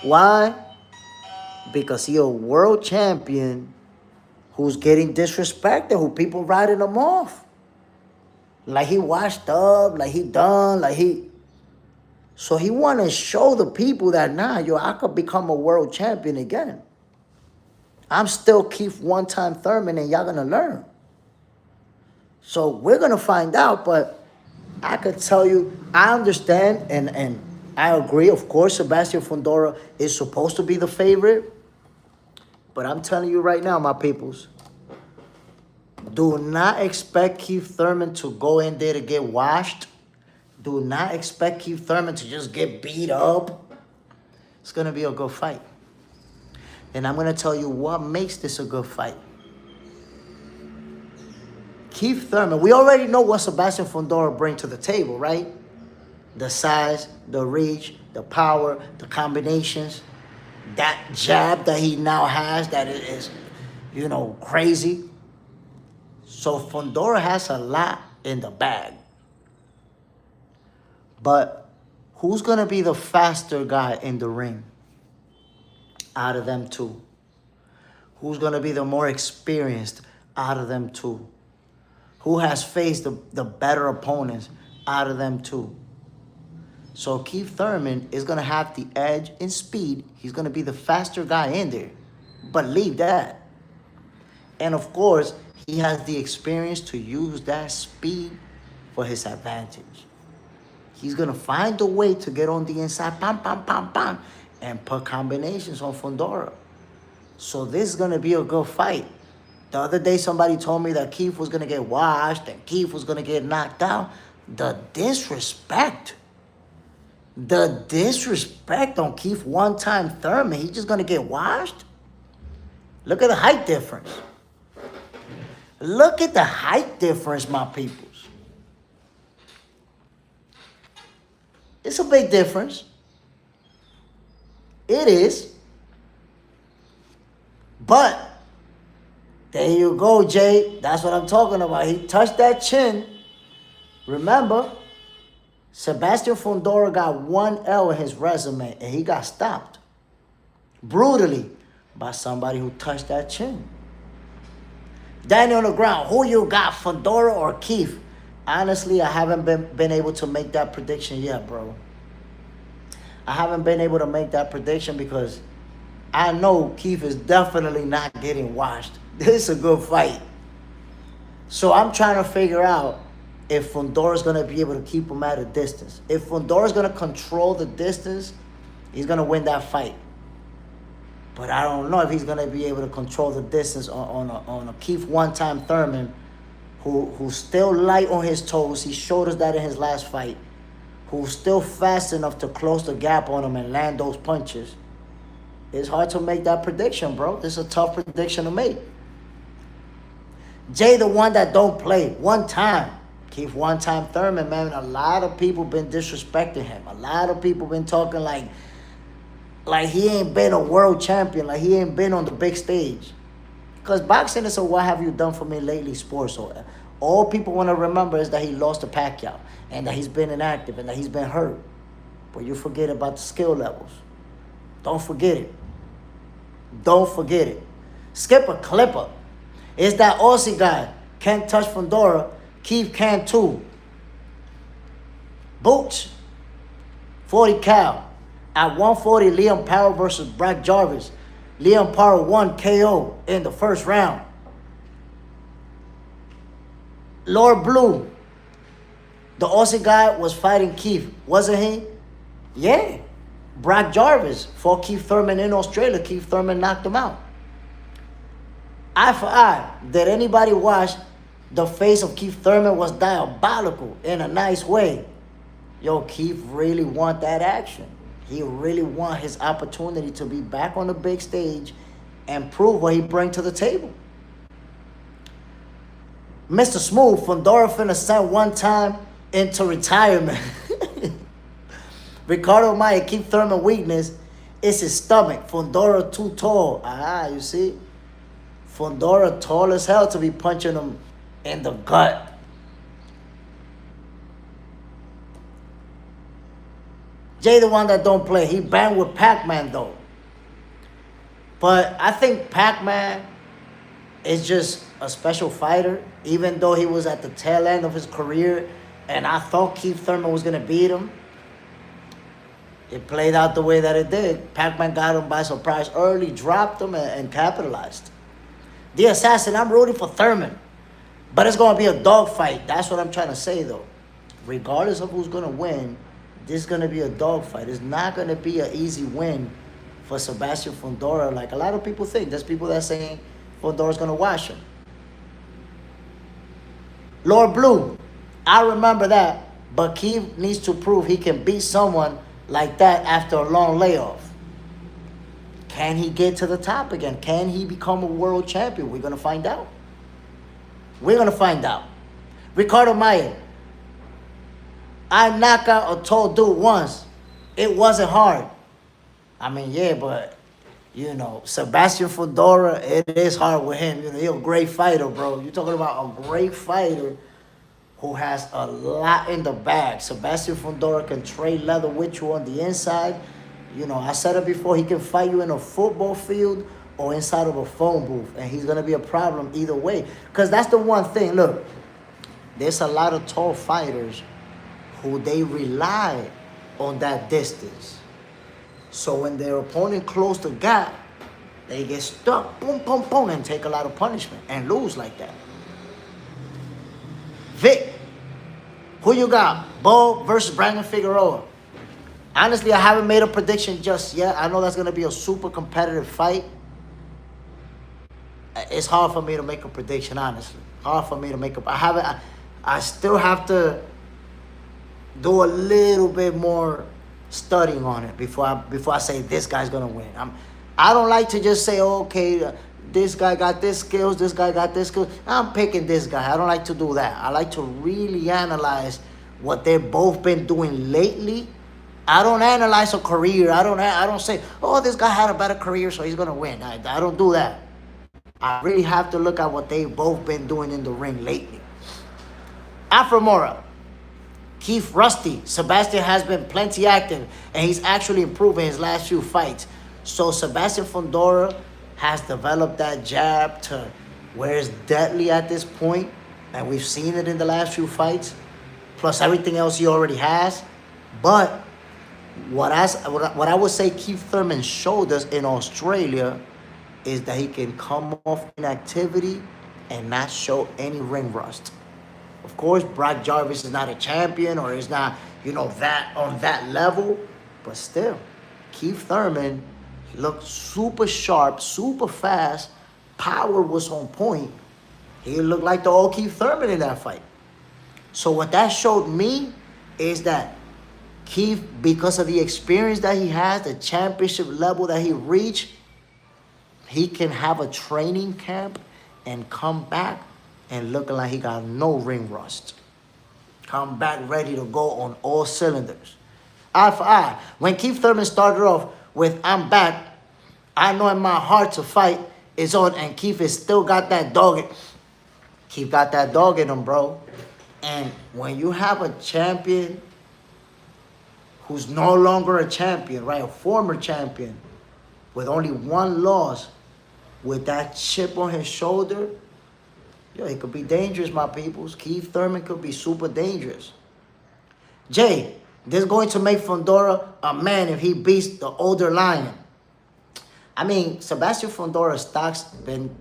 Why? Because he a world champion who's getting disrespected, who people writing him off. Like he washed up, like he done, like he... So he want to show the people that, nah, yo, I could become a world champion again. I'm still Keith one-time Thurman, and y'all going to learn. So we're going to find out, but I could tell you, I understand, and I agree. Of course, Sebastian Fundora is supposed to be the favorite. But I'm telling you right now, my peoples, do not expect Keith Thurman to go in there to get washed. Do not expect Keith Thurman to just get beat up. It's going to be a good fight. And I'm going to tell you what makes this a good fight. Keith Thurman, we already know what Sebastian Fundora brings to the table, right? The size, the reach, the power, the combinations. That jab that he now has that is, you know, crazy. So Fundora has a lot in the bag. But who's going to be the faster guy in the ring out of them two? Who's going to be the more experienced out of them two? Who has faced the better opponents out of them two? So Keith Thurman is going to have the edge in speed. He's going to be the faster guy in there. Believe that. And of course, he has the experience to use that speed for his advantage. He's going to find a way to get on the inside, pam, pam, pam, pam, and put combinations on Fundora. So this is going to be a good fight. The other day, somebody told me that Keith was going to get washed and Keith was going to get knocked out. The disrespect on Keith one-time Thurman. He's just going to get washed? Look at the height difference. Look at the height difference, my peoples. It's a big difference. It is. But there you go, Jay. That's what I'm talking about. He touched that chin. Remember, Sebastian Fundora got 1 L in his resume, and he got stopped brutally by somebody who touched that chin. Danny on the ground, who you got, Fundora or Keith? Honestly, I haven't been able to make that prediction yet, bro. I haven't been able to make that prediction because I know Keith is definitely not getting washed. This is a good fight. So I'm trying to figure out if Fundora's going to be able to keep him at a distance. If Fundora's going to control the distance, he's going to win that fight. But I don't know if he's going to be able to control the distance on a Keith one-time Thurman who's still light on his toes. He showed us that in his last fight. Who's still fast enough to close the gap on him and land those punches. It's hard to make that prediction, bro. This is a tough prediction to make. Jay, the one that don't play, one time. Keith one-time Thurman, man. A lot of people been disrespecting him. A lot of people been talking like he ain't been a world champion, like he ain't been on the big stage. Because boxing is a what have you done for me lately sport. So all people want to remember is that he lost to Pacquiao and that he's been inactive and that he's been hurt. But you forget about the skill levels. Don't forget it. Don't forget it. Skipper Clipper. It's that Aussie guy. Can't touch Fundora. Keith can too. Boots. 40 cal. At 140, Liam Powell versus Brock Jarvis. Liam Powell won KO in the first round. Lord Blue. The Aussie guy was fighting Keith, wasn't he? Yeah. Brock Jarvis fought Keith Thurman in Australia. Keith Thurman knocked him out. Eye for eye. Did anybody watch the face of Keith Thurman was diabolical in a nice way? Yo, Keith really want that action. He really want his opportunity to be back on the big stage and prove what he bring to the table. Mr. Smooth, Fundora finna send one time into retirement. Ricardo Maia, Keith Thurman weakness is his stomach. Fundora too tall. You see? Fundora tall as hell to be punching him in the gut. Jay the one that don't play. He banned with Pac-Man though. But I think Pac-Man is just a special fighter. Even though he was at the tail end of his career and I thought Keith Thurman was going to beat him, it played out the way that it did. Pac-Man got him by surprise early, dropped him, and capitalized. The Assassin, I'm rooting for Thurman. But it's going to be a dogfight. That's what I'm trying to say, though. Regardless of who's going to win, this is going to be a dogfight. It's not going to be an easy win for Sebastian Fundora like a lot of people think. There's people that are saying Fundora's going to wash him. Lord Blue, I remember that. But Keith needs to prove he can beat someone like that after a long layoff. Can he get to the top again? Can he become a world champion? We're going to find out. We're going to find out. Ricardo Maia, I knocked out a tall dude once. It wasn't hard. I mean, yeah, but, you know, Sebastian Fundora, it is hard with him. You know, he's a great fighter, bro. You're talking about a great fighter who has a lot in the bag. Sebastian Fundora can trade leather with you on the inside. You know, I said it before, he can fight you in a football field or inside of a phone booth, and he's going to be a problem either way. Because that's the one thing. Look, there's a lot of tall fighters who they rely on that distance. So when their opponent close the gap, they get stuck, boom, boom, boom, and take a lot of punishment and lose like that. Vic, who you got? Bo versus Brandon Figueroa. Honestly, I haven't made a prediction just yet. I know that's going to be a super competitive fight. It's hard for me to make a prediction, honestly. Hard for me to make a... I still have to do a little bit more studying on it before I say this guy's going to win. I don't like to just say, oh, okay, this guy got this skills, this guy got this skills. I'm picking this guy. I don't like to do that. I like to really analyze what they've both been doing lately. I don't analyze a career. I don't say, oh, this guy had a better career, so he's going to win. I don't do that. I really have to look at what they've both been doing in the ring lately. Afro Mora, Keith Rusty. Sebastian has been plenty active, and he's actually improving his last few fights. So Sebastian Fundora has developed that jab to where it's deadly at this point, and we've seen it in the last few fights, plus everything else he already has. But what I would say Keith Thurman showed us in Australia is that he can come off inactivity and not show any ring rust. Of course, Brock Jarvis is not a champion or is not, you know, that on that level, but still, Keith Thurman looked super sharp, super fast. Power was on point. He looked like the old Keith Thurman in that fight. So what that showed me is that Keith, because of the experience that he has, the championship level that he reached, he can have a training camp and come back and looking like he got no ring rust. Come back ready to go on all cylinders. Eye for eye. When Keith Thurman started off with, I'm back, I know in my heart to fight is on, and Keith has still got that dog. Keith got that dog in him, bro. And when you have a champion who's no longer a champion, right? A former champion with only one loss, with that chip on his shoulder, yo, he could be dangerous, my peoples. Keith Thurman could be super dangerous. Jay, this is going to make Fundora a man if he beats the older lion. I mean, Sebastian Fundora's stock's been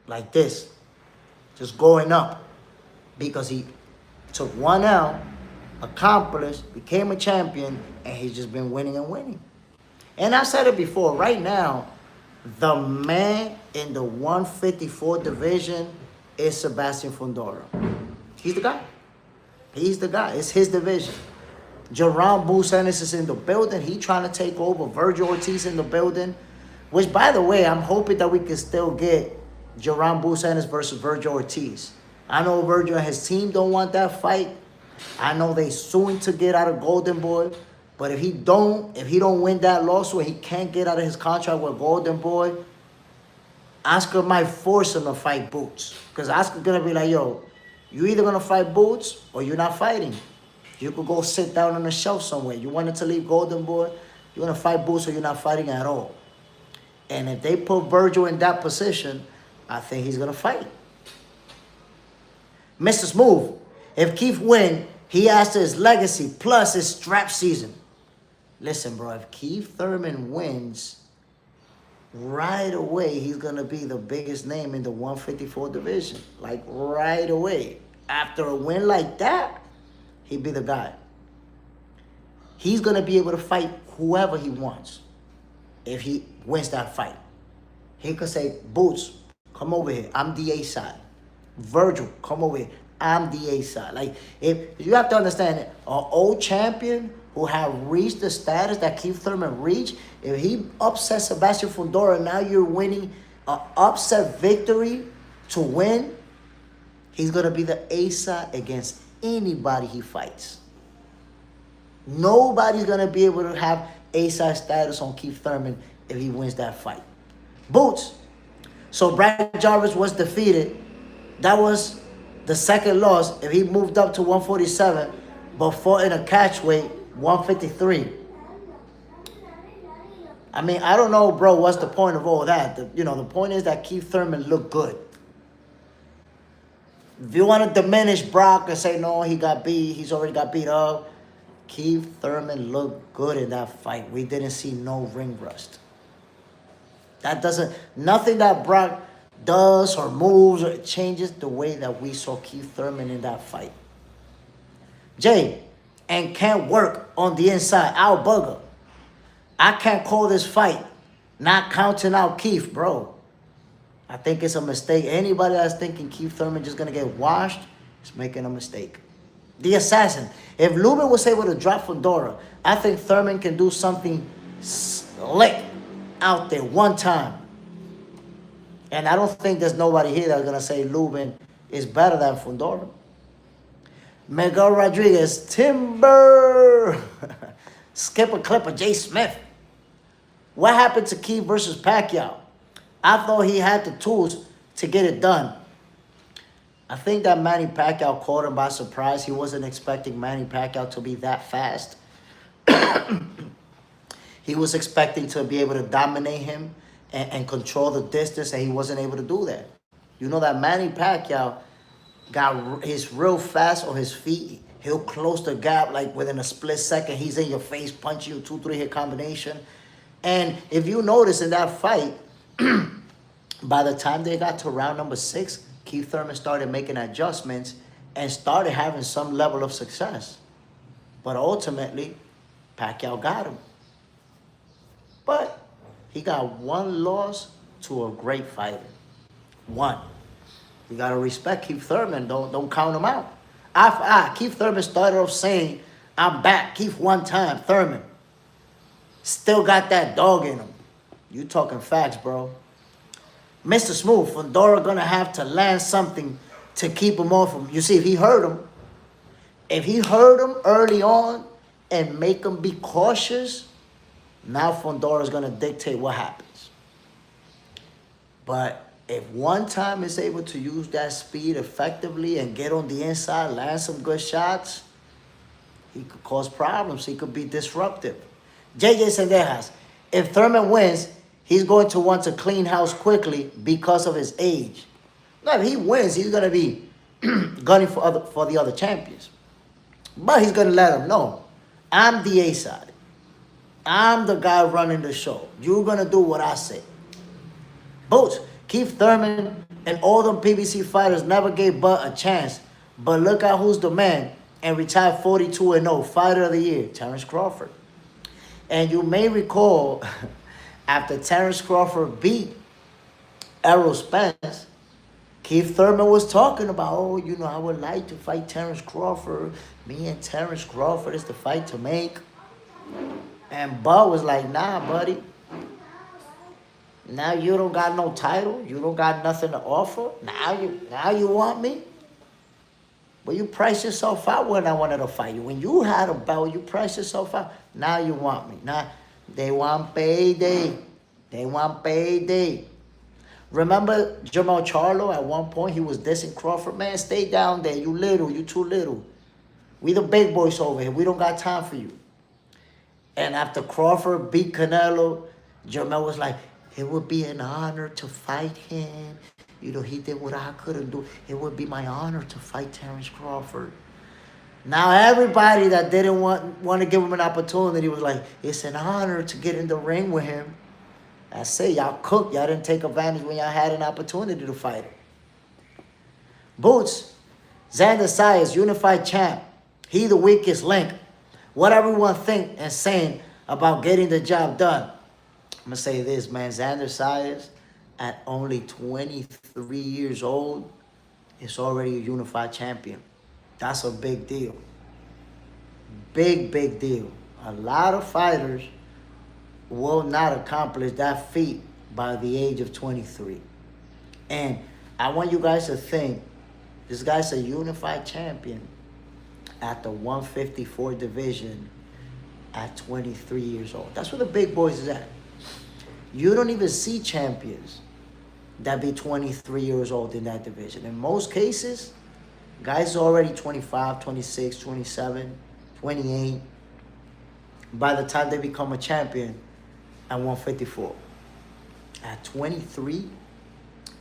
like this, just going up, because he took one L, accomplished, became a champion, and he's just been winning and winning. And I said it before, right now, the man in the 154 division is Sebastian Fundora. He's the guy. He's the guy. It's his division. Jerome Busanis is in the building. He trying to take over. Virgil Ortiz in the building. Which, by the way, I'm hoping that we can still get Jerome Busanis versus Virgil Ortiz. I know Virgil and his team don't want that fight. I know they suing to get out of Golden Boy. But if he don't win that lawsuit, he can't get out of his contract with Golden Boy, Oscar might force him to fight Boots. Because Oscar's going to be like, yo, you either going to fight Boots or you're not fighting. You could go sit down on the shelf somewhere. You wanted to leave Golden Boy, you're going to fight Boots or you're not fighting at all. And if they put Virgil in that position, I think he's going to fight. Mr. Smooth, if Keith win, he adds to his legacy plus his strap season. Listen, bro, if Keith Thurman wins, right away, he's going to be the biggest name in the 154 division. Like, right away. After a win like that, he'd be the guy. He's going to be able to fight whoever he wants if he wins that fight. He could say, Boots, come over here. I'm the A side. Virgil, come over here. I'm the A side. Like, if you have to understand it, an old champion who have reached the status that Keith Thurman reached, if he upsets Sebastian Fundora, now you're winning an upset victory to win, he's going to be the A side against anybody he fights. Nobody's going to be able to have A side status on Keith Thurman if he wins that fight. Boots. So Brad Jarvis was defeated. That was the second loss. If he moved up to 147, but fought in a catchweight, 153. I mean, I don't know, bro, what's the point of all that? The point is that Keith Thurman looked good. If you want to diminish Brock and say, no, he got beat, he's already got beat up, Keith Thurman looked good in that fight. We didn't see no ring rust. Nothing that Brock does or moves or it changes the way that we saw Keith Thurman in that fight. Jay, and can't work on the inside. Al Bugger. I can't call this fight not counting out Keith, bro. I think it's a mistake. Anybody that's thinking Keith Thurman just going to get washed is making a mistake. The Assassin. If Lubin was able to drop Fundora, I think Thurman can do something slick out there one time. And I don't think there's nobody here that's going to say Lubin is better than Fundora. Miguel Rodriguez, Timber. Skip a clip of Jay Smith. What happened to Keith versus Pacquiao? I thought he had the tools to get it done. I think that Manny Pacquiao caught him by surprise. He wasn't expecting Manny Pacquiao to be that fast. He was expecting to be able to dominate him and control the distance, and he wasn't able to do that. You know that Manny Pacquiao he's real fast on his feet. He'll close the gap like within a split second. He's in your face, punch you, 2-3 hit combination. And if you notice in that fight, by the time they got to round number 6, Keith Thurman started making adjustments and started having some level of success. But ultimately, Pacquiao got him. But he got one loss to a great fighter. One. You got to respect Keith Thurman. Don't count him out. Keith Thurman started off saying, I'm back. Keith one time. Thurman. Still got that dog in him. You talking facts, bro. Mr. Smooth, Fundora going to have to land something to keep him off him. You see, if he hurt him early on and make him be cautious, now Fundora is going to dictate what happens. But if one time is able to use that speed effectively and get on the inside, land some good shots, he could cause problems. He could be disruptive. JJ Sendejas, if Thurman wins, he's going to want to clean house quickly because of his age. Now, if he wins, he's going to be gunning for the other champions. But he's going to let them know, I'm the A side. I'm the guy running the show. You're going to do what I say. Boots, Keith Thurman and all them PBC fighters never gave Bud a chance. But look at who's the man and retired 42-0, Fighter of the Year, Terence Crawford. And you may recall, after Terence Crawford beat Errol Spence, Keith Thurman was talking about, I would like to fight Terence Crawford. Me and Terence Crawford is the fight to make. And Bud was like, nah, buddy. Now you don't got no title. You don't got nothing to offer. Now you want me? But you priced yourself out when I wanted to fight you. When you had a belt, you priced yourself out. Now you want me. Now they want payday. They want payday. Remember Jamal Charlo? At one point, he was dissing Crawford. Man, stay down there. You little. You too little. We the big boys over here. We don't got time for you. And after Crawford beat Canelo, Jamal was like, it would be an honor to fight him. You know, he did what I couldn't do. It would be my honor to fight Terence Crawford. Now everybody that didn't want to give him an opportunity was like, it's an honor to get in the ring with him. I say, y'all cooked. Y'all didn't take advantage when y'all had an opportunity to fight him. Boots, Xander Zayas, unified champ. He the weakest link. What everyone think and saying about getting the job done. I'm going to say this, man. Xander Zayas, at only 23 years old, is already a unified champion. That's a big deal. Big, big deal. A lot of fighters will not accomplish that feat by the age of 23. And I want you guys to think, this guy's a unified champion at the 154 division at 23 years old. That's where the big boys is at. You don't even see champions that be 23 years old in that division. In most cases, guys are already 25, 26, 27, 28 by the time they become a champion at 154. At 23,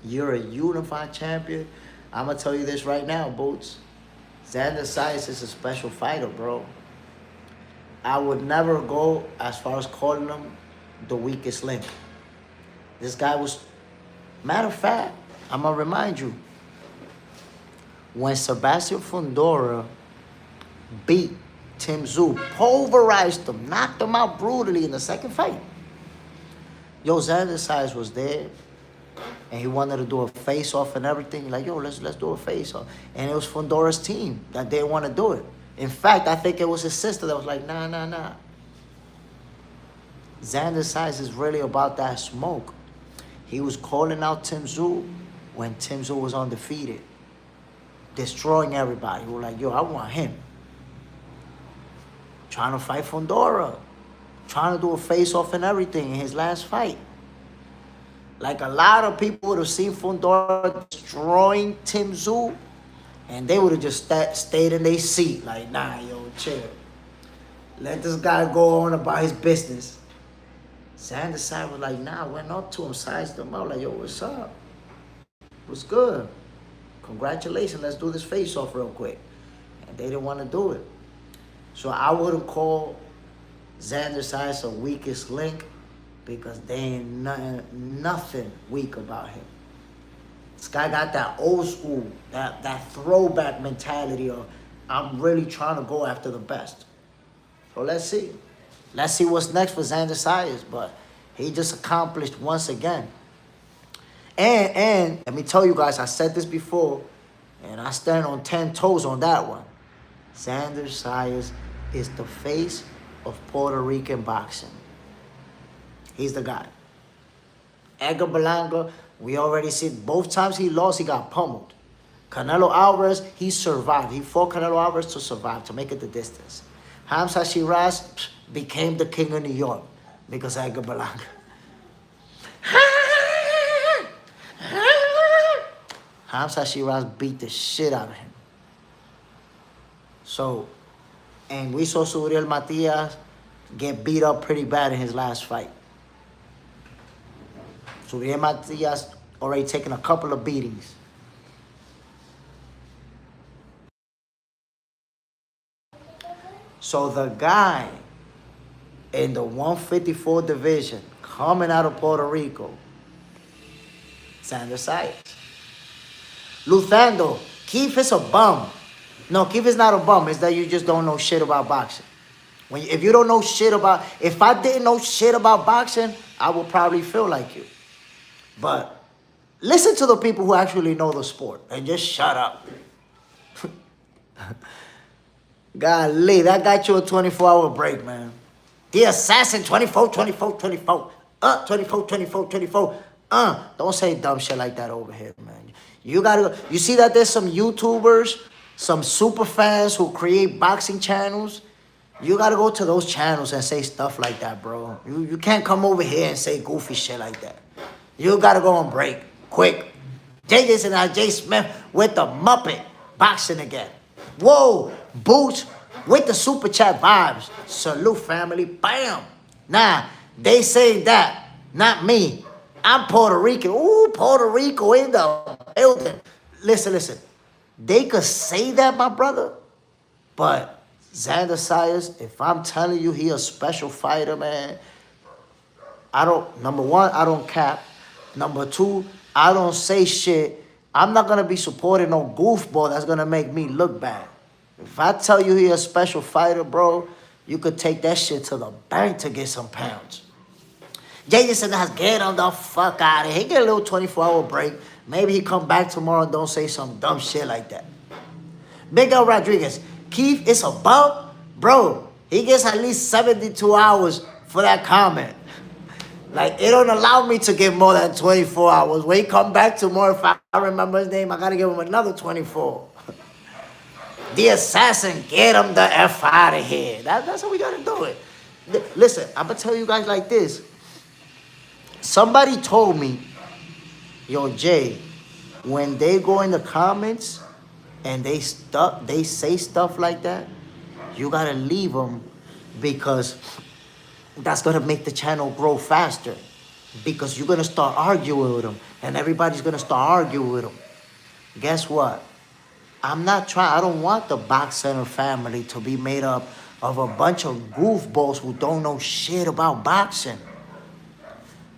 you're a unified champion. I'm going to tell you this right now, Boots. Xander Zayas is a special fighter, bro. I would never go as far as calling him the weakest link. This guy was... Matter of fact, I'm going to remind you, when Sebastian Fundora beat Tim Tszyu, pulverized him, knocked him out brutally in the second fight, yo, Xander Zayas was there, and he wanted to do a face-off and everything. Like, yo, let's do a face-off. And it was Fundora's team that didn't want to do it. In fact, I think it was his sister that was like, nah. Xander Zayas is really about that smoke. He was calling out Tim Tszyu when Tim Tszyu was undefeated, destroying everybody. We were like, yo, I want him. Trying to fight Fundora. Trying to do a face-off and everything in his last fight. Like, a lot of people would have seen Fundora destroying Tim Tszyu, and they would have just stayed in their seat. Like, nah, yo, chill. Let this guy go on about his business. Xander Zayas was like, nah, went up to him, sized him out, like, yo, what's up? What's good? Congratulations, let's do this face-off real quick. And they didn't want to do it. So I wouldn't call Xander Zayas the weakest link because there ain't nothing weak about him. This guy got that old school, that throwback mentality of, I'm really trying to go after the best. So let's see. Let's see what's next for Xander Zayas, but he just accomplished once again. And let me tell you guys, I said this before, and I stand on 10 toes on that one. Xander Zayas is the face of Puerto Rican boxing. He's the guy. Edgar Berlanga, we already see both times he lost, he got pummeled. Canelo Alvarez, he survived. He fought Canelo Alvarez to survive, to make it the distance. Hamza Shiraz became the king of New York because Edgar Berlanga. Hamza Shiraz beat the shit out of him. So, and we saw Suriel Matias get beat up pretty bad in his last fight. Suriel Matias already taken a couple of beatings. So the guy in the 154 division coming out of Puerto Rico, Xander Zayas. Luthando, Keith is a bum. No, Keith is not a bum. It's that you just don't know shit about boxing. If you don't know shit about... If I didn't know shit about boxing, I would probably feel like you. But listen to the people who actually know the sport and just shut up. Golly, that got you a 24-hour break, man. The assassin, 24. 24. Don't say dumb shit like that over here, man. You gotta go. You see that there's some YouTubers, some super fans who create boxing channels, you gotta go to those channels and say stuff like that, bro. You can't come over here and say goofy shit like that. You gotta go on break, quick. JJ and J Smith with the Muppet boxing again. Whoa, Boots with the super chat vibes. Salute, family. Bam. Nah, they say that, not me. I'm Puerto Rican. Ooh, Puerto Rico in the building. Listen. They could say that, my brother, but Xander Zayas, if I'm telling you he a special fighter, man, number one, I don't cap. Number two, I don't say shit. I'm not gonna be supporting no goofball that's gonna make me look bad. If I tell you he a special fighter, bro, you could take that shit to the bank to get some pounds. JJ said, "Let's get him the fuck out of here. He get a little 24-hour break. Maybe he come back tomorrow and don't say some dumb shit like that." Big L Rodriguez, Keith, it's a bump? Bro, he gets at least 72 hours for that comment. Like, it don't allow me to get more than 24 hours. When he come back tomorrow, if I remember his name, I got to give him another 24. The assassin, get him the F out of here. That's how we got to do it. Listen, I'm going to tell you guys like this. Somebody told me, yo, Jay, when they go in the comments and they say stuff like that, you got to leave them because that's going to make the channel grow faster, because you're going to start arguing with them and everybody's going to start arguing with them. Guess what? I don't want the Box Center family to be made up of a bunch of goofballs who don't know shit about boxing.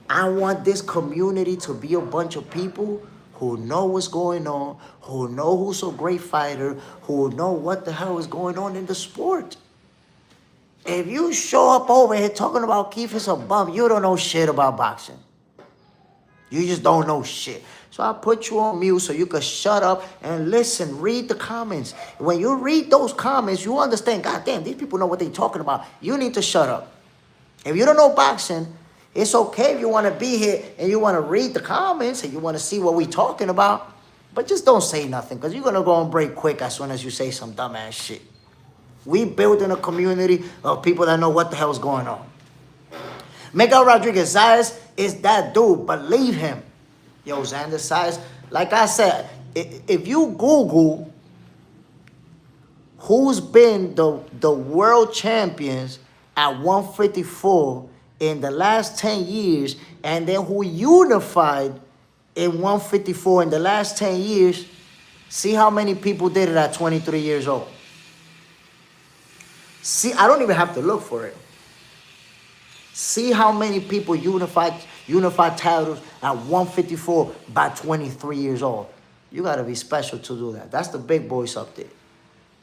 I want this community to be a bunch of people who know what's going on, who know who's a great fighter, who know what the hell is going on in the sport. If you show up over here talking about Keith is a bum, you don't know shit about boxing. You just don't know shit. So I put you on mute so you can shut up and listen, read the comments. When you read those comments, you understand, God damn, these people know what they're talking about. You need to shut up. If you don't know boxing, it's okay if you want to be here and you want to read the comments and you want to see what we're talking about, but just don't say nothing, because you're going to go on break quick as soon as you say some dumbass shit. We building a community of people that know what the hell's going on. Miguel Rodriguez, Zayas is that dude. Believe him. Yo, Xander Zayas, like I said, if you Google who's been the world champions at 154 in the last 10 years, and then who unified in 154 in the last 10 years, see how many people did it at 23 years old. See, I don't even have to look for it. See how many people unified titles at 154 by 23 years old. You got to be special to do that. That's the big boys up there.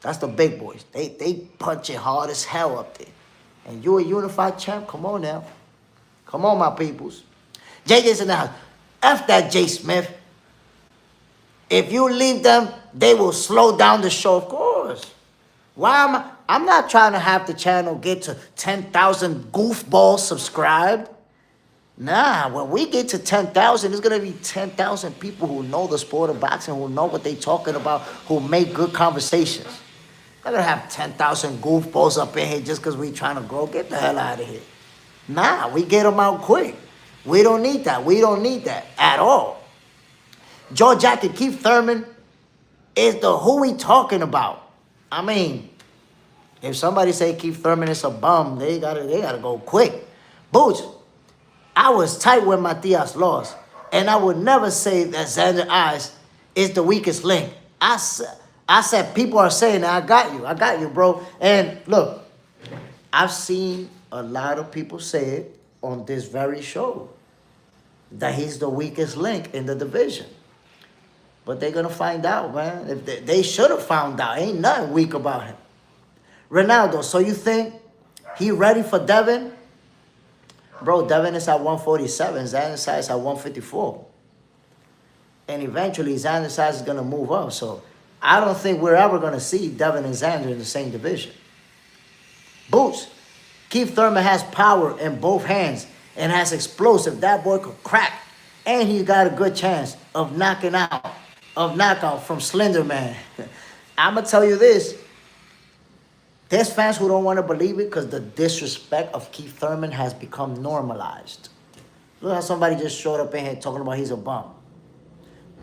That's the big boys. They punch it hard as hell up there. And you a unified champ? Come on now. Come on, my peoples. JJ's in the house. F that J Smith. If you leave them, they will slow down the show, of course. Why am I'm not trying to have the channel get to 10,000 goofballs subscribed. Nah, when we get to 10,000, it's going to be 10,000 people who know the sport of boxing, who know what they're talking about, who make good conversations. I'm not going to have 10,000 goofballs up in here just because we trying to grow. Get the hell out of here. Nah, we get them out quick. We don't need that. We don't need that at all. Joe Jacket, Keith Thurman is the who we talking about. I mean, if somebody say Keith Thurman is a bum, they gotta go quick. Boots, I was tight when Matias lost, and I would never say that Xander Zayas is the weakest link. I said people are saying that. I got you, bro. And look, I've seen a lot of people say it on this very show that he's the weakest link in the division. But they're going to find out, man. If they should have found out. Ain't nothing weak about him. Ronaldo, so you think he ready for Devin? Bro, Devin is at 147. Xander Zayas is at 154. And eventually, Xander Zayas is going to move up. So I don't think we're ever going to see Devin and Xander in the same division. Boots, Keith Thurman has power in both hands and has explosive. That boy could crack. And he's got a good chance of knockout from Slender Man. I'm going to tell you this. There's fans who don't want to believe it because the disrespect of Keith Thurman has become normalized. Look how somebody just showed up in here talking about he's a bum.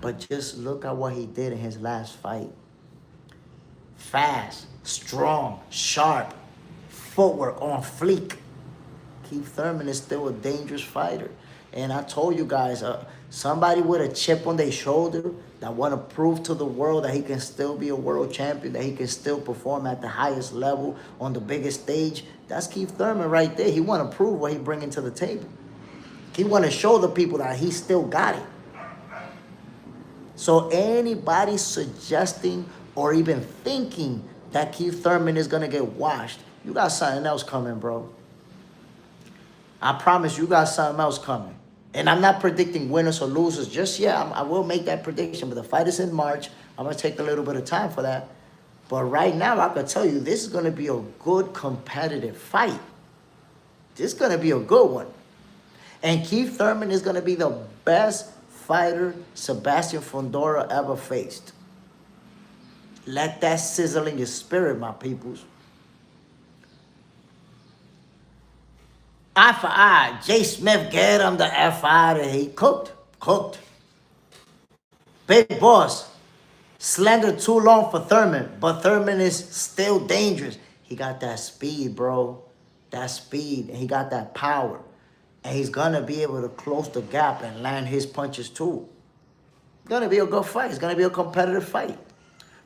But just look at what he did in his last fight. Fast, strong, sharp, footwork on fleek. Keith Thurman is still a dangerous fighter. And I told you guys, somebody with a chip on their shoulder that want to prove to the world that he can still be a world champion, that he can still perform at the highest level on the biggest stage, that's Keith Thurman right there. He want to prove what he bringing to the table. He want to show the people that he still got it. So anybody suggesting or even thinking that Keith Thurman is going to get washed, you got something else coming, bro. I promise you got something else coming. And I'm not predicting winners or losers just yet. I will make that prediction, but the fight is in March. I'm going to take a little bit of time for that. But right now, I can tell you, this is going to be a good competitive fight. This is going to be a good one. And Keith Thurman is going to be the best fighter Sebastian Fundora ever faced. Let that sizzle in your spirit, my peoples. Eye for eye. Jay Smith, get him the F out of here. He cooked. Big boss. Slender too long for Thurman, but Thurman is still dangerous. He got that speed, bro. That speed, and he got that power. And he's going to be able to close the gap and land his punches too. It's going to be a good fight. It's going to be a competitive fight.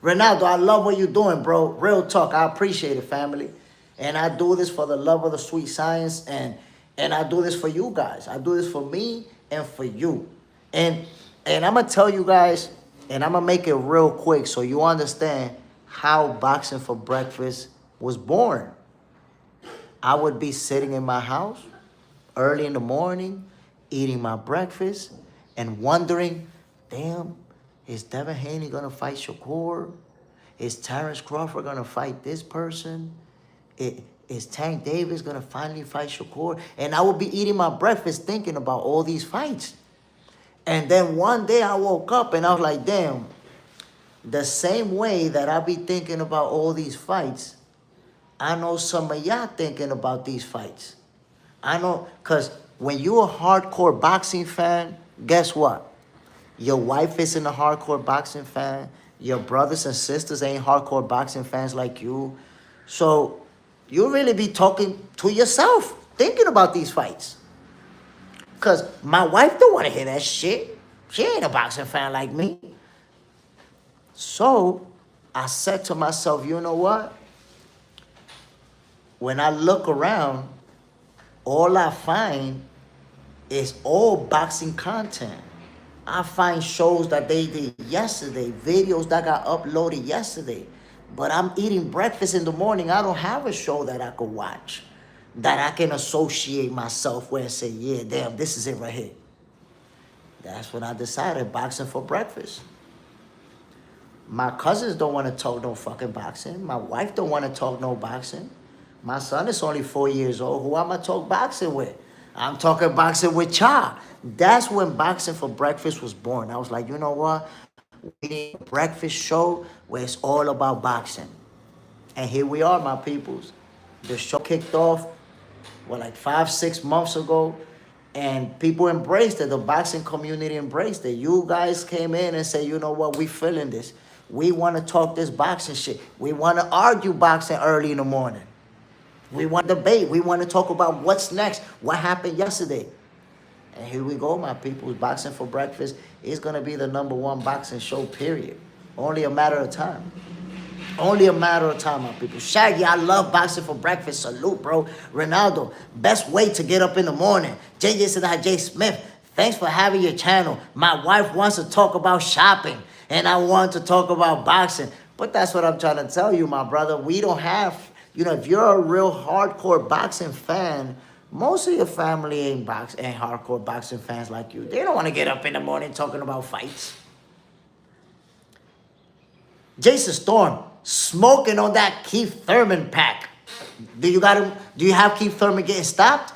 Ronaldo, I love what you're doing, bro. Real talk. I appreciate it, family. And I do this for the love of the sweet science, and I do this for you guys. I do this for me and for you. And I'm going to tell you guys, and I'm going to make it real quick so you understand how Boxing for Breakfast was born. I would be sitting in my house early in the morning, eating my breakfast, and wondering, damn, is Devin Haney going to fight Shakur? Is Terence Crawford going to fight this person? Is Tank Davis going to finally fight Shakur? And I would be eating my breakfast thinking about all these fights. And then one day I woke up and I was like, damn, the same way that I be thinking about all these fights, I know some of y'all thinking about these fights. I know, because when you're a hardcore boxing fan, guess what? Your wife isn't a hardcore boxing fan. Your brothers and sisters ain't hardcore boxing fans like you. So you really be talking to yourself, thinking about these fights. Because my wife don't want to hear that shit. She ain't a boxing fan like me. So I said to myself, you know what? When I look around, all I find is all boxing content. I find shows that they did yesterday, videos that got uploaded yesterday. But I'm eating breakfast in the morning. I don't have a show that I could watch, that I can associate myself with and say, yeah, damn, this is it right here. That's when I decided Boxing for Breakfast. My cousins don't want to talk no fucking boxing. My wife don't want to talk no boxing. My son is only 4 years old. Who am I talk boxing with? I'm talking boxing with Cha. That's when Boxing for Breakfast was born. I was like, you know what? We need a breakfast show where it's all about boxing. And here we are, my peoples. The show kicked off, like 5-6 months ago, and people embraced it. The boxing community embraced it. You guys came in and said, you know what? We feeling this. We want to talk this boxing shit. We want to argue boxing early in the morning. We want to debate. We want to talk about what's next, what happened yesterday. And here we go, my people. Boxing for Breakfast is going to be the #1 boxing show, period. Only a matter of time. Only a matter of time, my people. Shaggy, I love Boxing for Breakfast. Salute, bro. Ronaldo, best way to get up in the morning. JJ said, Jay Smith, thanks for having your channel. My wife wants to talk about shopping, and I want to talk about boxing. But that's what I'm trying to tell you, my brother. We don't have, if you're a real hardcore boxing fan, most of your family ain't hardcore boxing fans like you. They don't want to get up in the morning talking about fights. Jason Storm, smoking on that Keith Thurman pack. Do you have Keith Thurman getting stopped?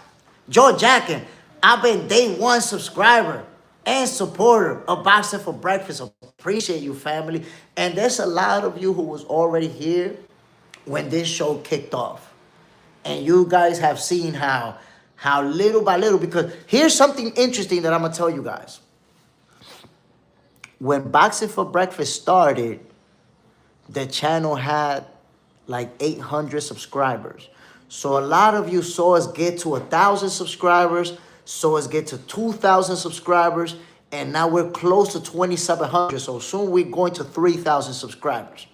George Jackin, I've been day one subscriber and supporter of Boxing for Breakfast. appreciate you, family. And there's a lot of you who was already here when this show kicked off. And you guys have seen how little by little, because here's something interesting that I'm going to tell you guys. When Boxing for Breakfast started, the channel had like 800 subscribers. So a lot of you saw us get to 1,000 subscribers, saw us get to 2,000 subscribers, and now we're close to 2,700. So soon we're going to 3,000 subscribers.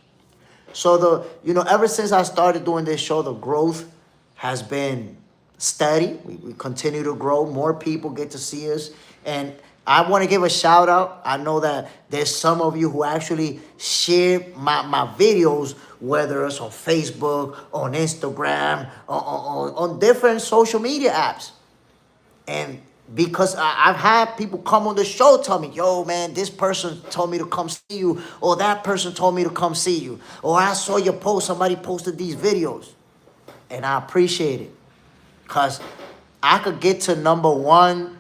So ever since I started doing this show, the growth has been steady. We continue to grow. More people get to see us. And I want to give a shout out. I know that there's some of you who actually share my videos, whether it's on Facebook, on Instagram, on different social media apps. And because I've had people come on the show tell me, yo, man, this person told me to come see you, or that person told me to come see you, or I saw your post, somebody posted these videos. And I appreciate it, because I could get to number one,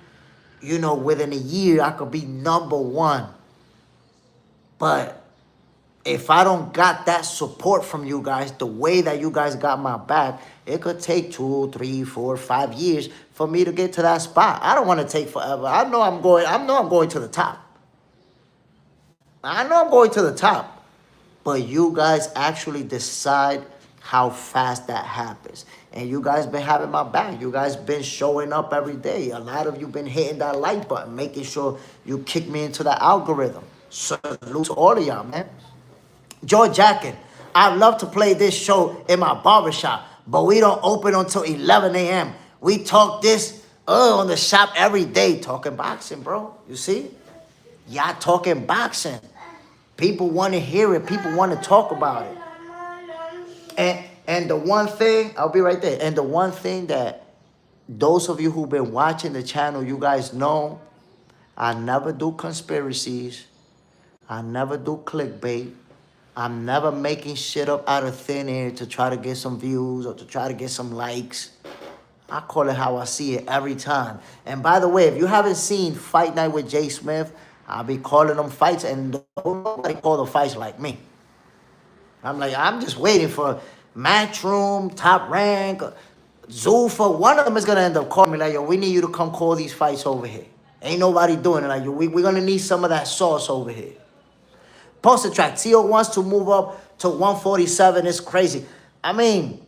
within a year. I could be number one. But if I don't got that support from you guys, the way that you guys got my back, it could take 2, 3, 4, 5 years for me to get to that spot. I don't want to take forever. I know I'm going to the top. I know I'm going to the top. But you guys actually decide how fast that happens. And you guys been having my back. You guys been showing up every day. A lot of you been hitting that like button, making sure you kick me into the algorithm. Salute to all of y'all, man. George Jackin, I'd love to play this show in my barbershop, but we don't open until 11 a.m. We talk this on the shop every day. Talking boxing, bro. You see? Y'all talking boxing. People want to hear it. People want to talk about it. And the one thing, I'll be right there. And the one thing that those of you who've been watching the channel, you guys know, I never do conspiracies. I never do clickbait. I'm never making shit up out of thin air to try to get some views or to try to get some likes. I call it how I see it every time. And by the way, if you haven't seen Fight Night with Jay Smith, I'll be calling them fights, and nobody call the fights like me. I'm just waiting for Matchroom, Top Rank, Zuffa. One of them is going to end up calling me like, yo, we need you to come call these fights over here. Ain't nobody doing it. Like, yo, we're going to need some of that sauce over here. Poster track. Tio wants to move up to 147. It's crazy. I mean,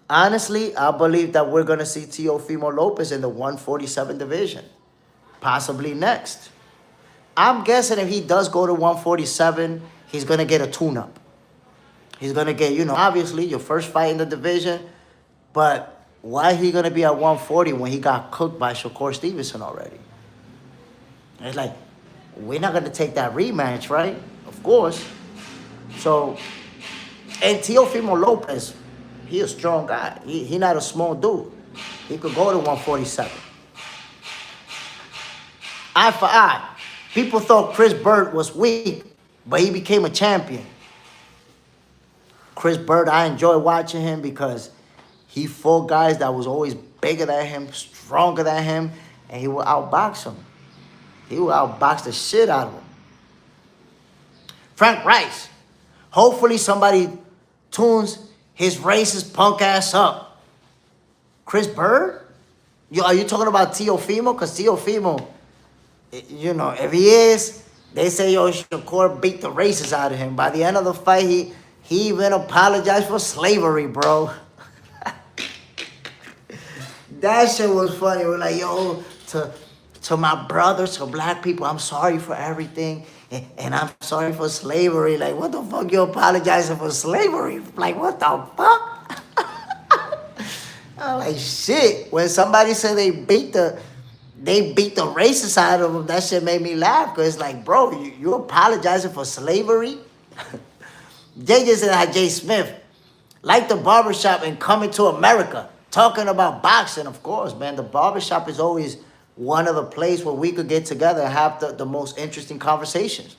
honestly, I believe that we're going to see Teofimo Lopez in the 147 division. Possibly next. I'm guessing if he does go to 147, he's going to get a tune-up. He's going to get, obviously your first fight in the division. But why he going to be at 140 when he got cooked by Shakur Stevenson already? It's like, we're not going to take that rematch, right? Of course. So, and Teofimo Lopez, he a strong guy. He not a small dude. He could go to 147. Eye for eye. People thought Chris Bird was weak, but he became a champion. Chris Bird, I enjoy watching him because he fought guys that was always bigger than him, stronger than him, and he will outbox him. He will outbox the shit out of him. Frank Rice. Hopefully somebody tunes his racist punk ass up. Chris Bird? Are you talking about Teofimo? Because Teofimo, if he is, they say, yo, Shakur beat the racists out of him. By the end of the fight, he even apologized for slavery, bro. That shit was funny. We're like, yo, to my brothers, to black people, I'm sorry for everything. And I'm sorry for slavery. Like, what the fuck you apologizing for slavery? Like, what the fuck? I'm like, shit. When somebody said they beat the racist out of them, that shit made me laugh. Because it's like, bro, you apologizing for slavery? JJ said, Jay Smith, like the barbershop and Coming to America. Talking about boxing, of course, man. The barbershop is always one of the places where we could get together and have the most interesting conversations.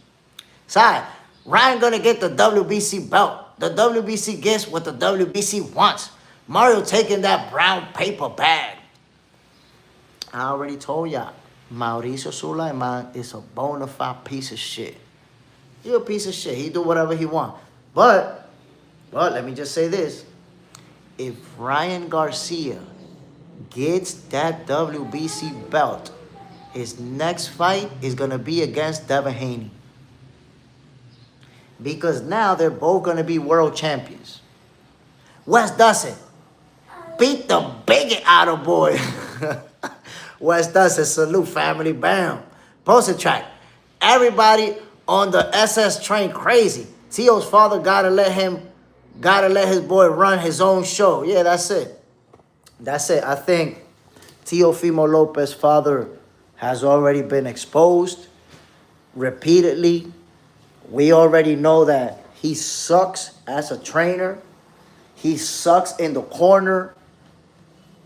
Sorry, Ryan gonna get the WBC belt. The WBC gets what the WBC wants. Mario taking that brown paper bag. I already told y'all, Mauricio Sulaiman is a bona fide piece of shit. He a piece of shit. He do whatever he want. But let me just say this. If Ryan Garcia gets that WBC belt, his next fight is going to be against Devin Haney. Because now they're both going to be world champions. Wes Dustin, beat the bigot out of boy. Wes Dustin, salute family, bam. Poster track. Everybody on the SS train crazy. Tio's father gotta let his boy run his own show. Yeah, that's it. That's it. I think Teofimo Lopez's father has already been exposed repeatedly. We already know that he sucks as a trainer. He sucks in the corner.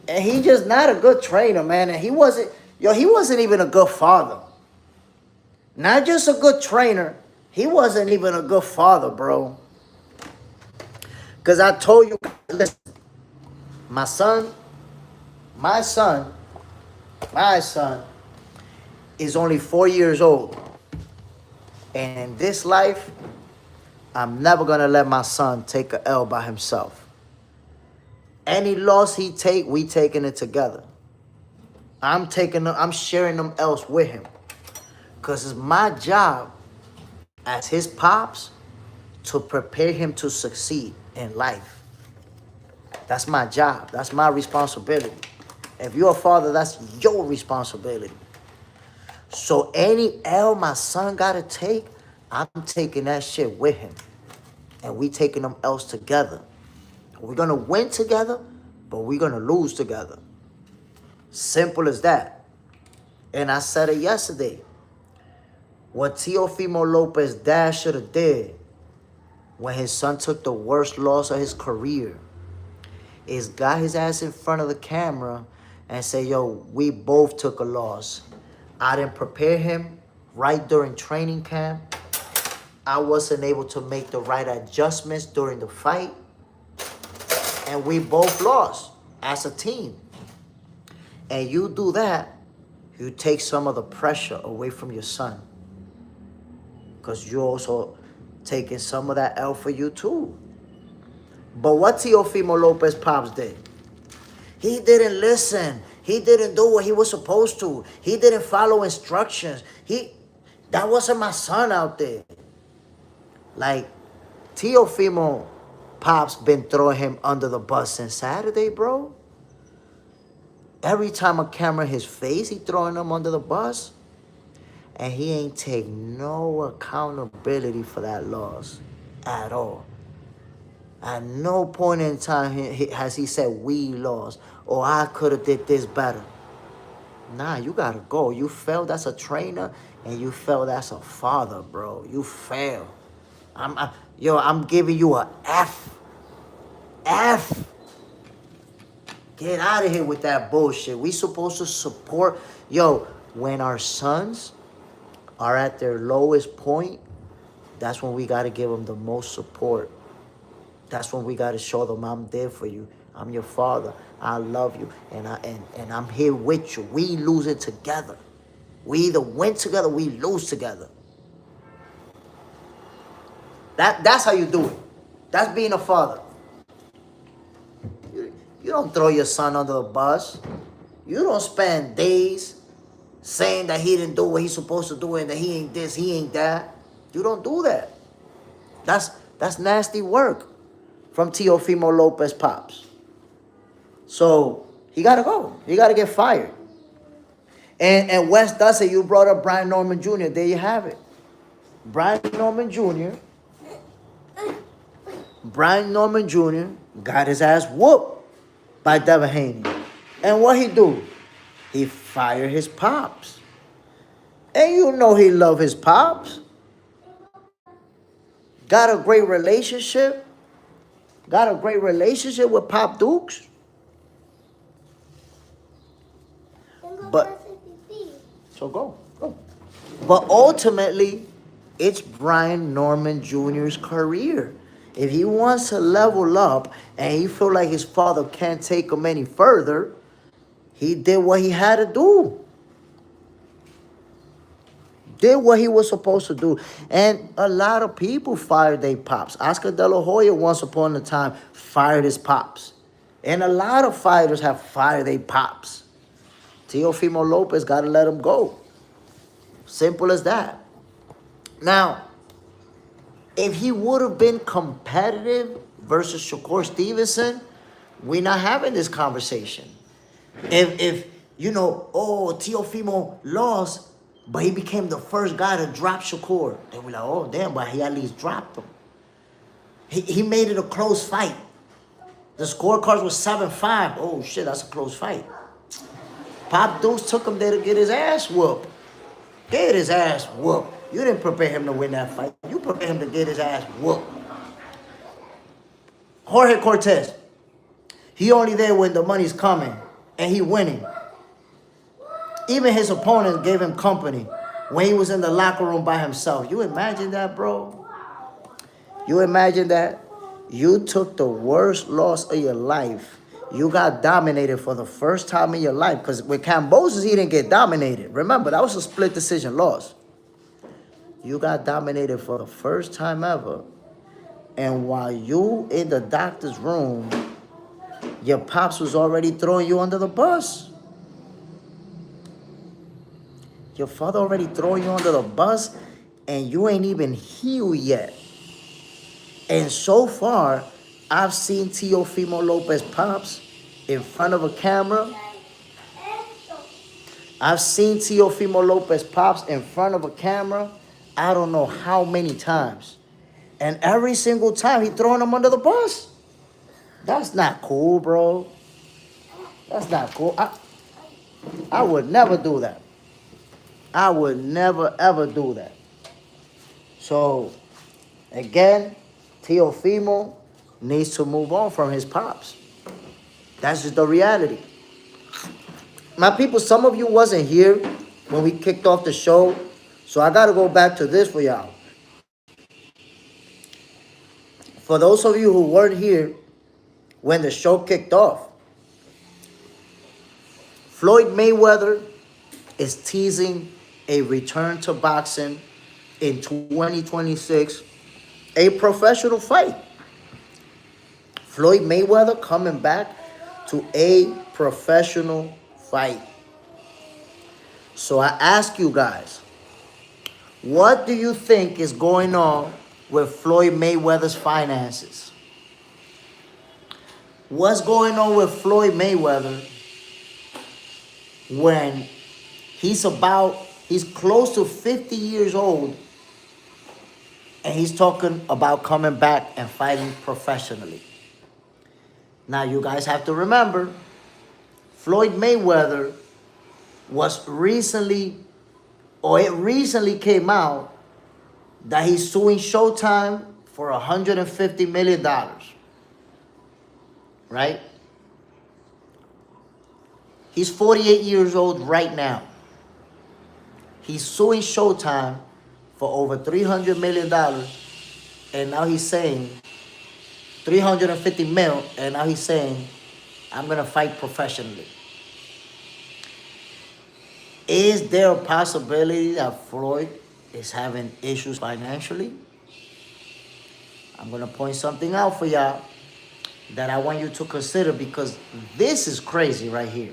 And he just not a good trainer, man. And he wasn't even a good father. Not just a good trainer. He wasn't even a good father, bro. Because I told you, listen, my son is only 4 years old. And in this life, I'm never going to let my son take a L by himself. Any loss he take, we taking it together. I'm sharing them L's with him. Because it's my job as his pops to prepare him to succeed in life. That's my job. That's my responsibility. If you're a father, that's your responsibility. So any L my son got to take, I'm taking that shit with him. And we taking them L's together. We're going to win together, but we're going to lose together. Simple as that. And I said it yesterday. What Teofimo Lopez's dad should have did when his son took the worst loss of his career is got his ass in front of the camera and say, yo, we both took a loss. I didn't prepare him right during training camp. I wasn't able to make the right adjustments during the fight. And we both lost as a team. And you do that, you take some of the pressure away from your son. Because you're also taking some of that L for you too. But what Teofimo Lopez pops did, he didn't listen. He didn't do what he was supposed to. He didn't follow instructions. That wasn't my son out there. Like, Teofimo Pop's been throwing him under the bus since Saturday, bro. Every time a camera in his face, he throwing him under the bus. And he ain't take no accountability for that loss at all. At no point in time has he said, we lost, or I could have did this better. Nah, you got to go. You failed as a trainer, and you failed as a father, bro. You failed. I'm giving you a F. F. Get out of here with that bullshit. We supposed to support. Yo, when our sons are at their lowest point, that's when we got to give them the most support. That's when we got to show them I'm there for you. I'm your father. I love you. And I'm here with you. We lose it together. We either win together, we lose together. That's how you do it. That's being a father. You don't throw your son under the bus. You don't spend days saying that he didn't do what he's supposed to do and that he ain't this, he ain't that. You don't do that. That's nasty work from Teofimo Lopez Pops. So he got to go. He got to get fired. And Wes does it. You brought up Brian Norman Jr. There you have it. Brian Norman Jr. got his ass whooped by Devin Haney. And what he do? He fired his pops. And you know he love his pops. Got a great relationship. With Pop Dukes. But so go. But ultimately, it's Brian Norman Jr.'s career. If he wants to level up and he feel like his father can't take him any further, he did what he had to do. did what he was supposed to do. And a lot of people fired their pops. Oscar De La Hoya once upon a time fired his pops. And a lot of fighters have fired their pops. Teofimo Lopez got to let him go. Simple as that. Now, if he would have been competitive versus Shakur Stevenson, we're not having this conversation. If you know, oh, Teofimo lost, but he became the first guy to drop Shakur, then we're like, oh, damn, but he at least dropped him. He made it a close fight. The scorecards was 7-5. Oh, shit, that's a close fight. Pop Dukes took him there to get his ass whooped. Get his ass whooped. You didn't prepare him to win that fight. You prepared him to get his ass whooped. Jorge Cortez. He only there when the money's coming and he winning. Even his opponent gave him company when he was in the locker room by himself. You imagine that, bro? You imagine that? You took the worst loss of your life. You got dominated for the first time in your life. Because with Cambosis, he didn't get dominated. Remember, that was a split decision loss. You got dominated for the first time ever. And while you in the doctor's room, your pops was already throwing you under the bus. Your father already throwing you under the bus, and you ain't even healed yet. And so far, I've seen Teofimo Lopez pops in front of a camera. I've seen Teofimo Lopez pops in front of a camera. I don't know how many times. And every single time, he throwing them under the bus. That's not cool, bro. That's not cool. I would never do that. I would never, ever do that. So, again, Teofimo needs to move on from his pops. That's just the reality. My people, some of you wasn't here when we kicked off the show, so I got to go back to this for y'all. For those of you who weren't here when the show kicked off, Floyd Mayweather is teasing a return to boxing in 2026, a professional fight. Floyd Mayweather coming back to a professional fight. So I ask you guys, what do you think is going on with Floyd Mayweather's finances? What's going on with Floyd Mayweather when he's close to 50 years old and he's talking about coming back and fighting professionally? Now, you guys have to remember, Floyd Mayweather it recently came out that he's suing Showtime for $150 million. Right? He's 48 years old right now. He's suing Showtime for over $300 million. And now he's saying, $350 million, and now he's saying, I'm going to fight professionally. Is there a possibility that Floyd is having issues financially? I'm going to point something out for y'all that I want you to consider, because this is crazy right here.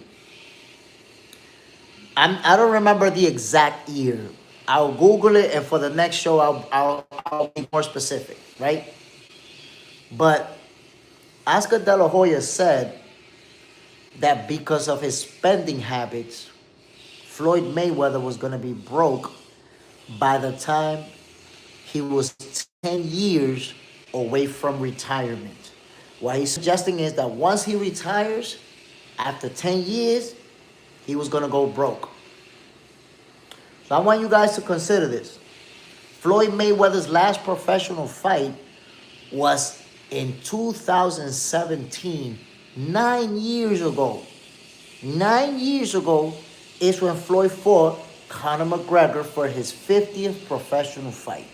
I don't remember the exact year. I'll Google it, and for the next show, I'll be more specific, right? But Oscar De La Hoya said that because of his spending habits, Floyd Mayweather was going to be broke by the time he was 10 years away from retirement. What he's suggesting is that once he retires, after 10 years, he was going to go broke. So I want you guys to consider this. Floyd Mayweather's last professional fight was in 2017, 9 years ago. 9 years ago is when Floyd fought Conor McGregor for his 50th professional fight.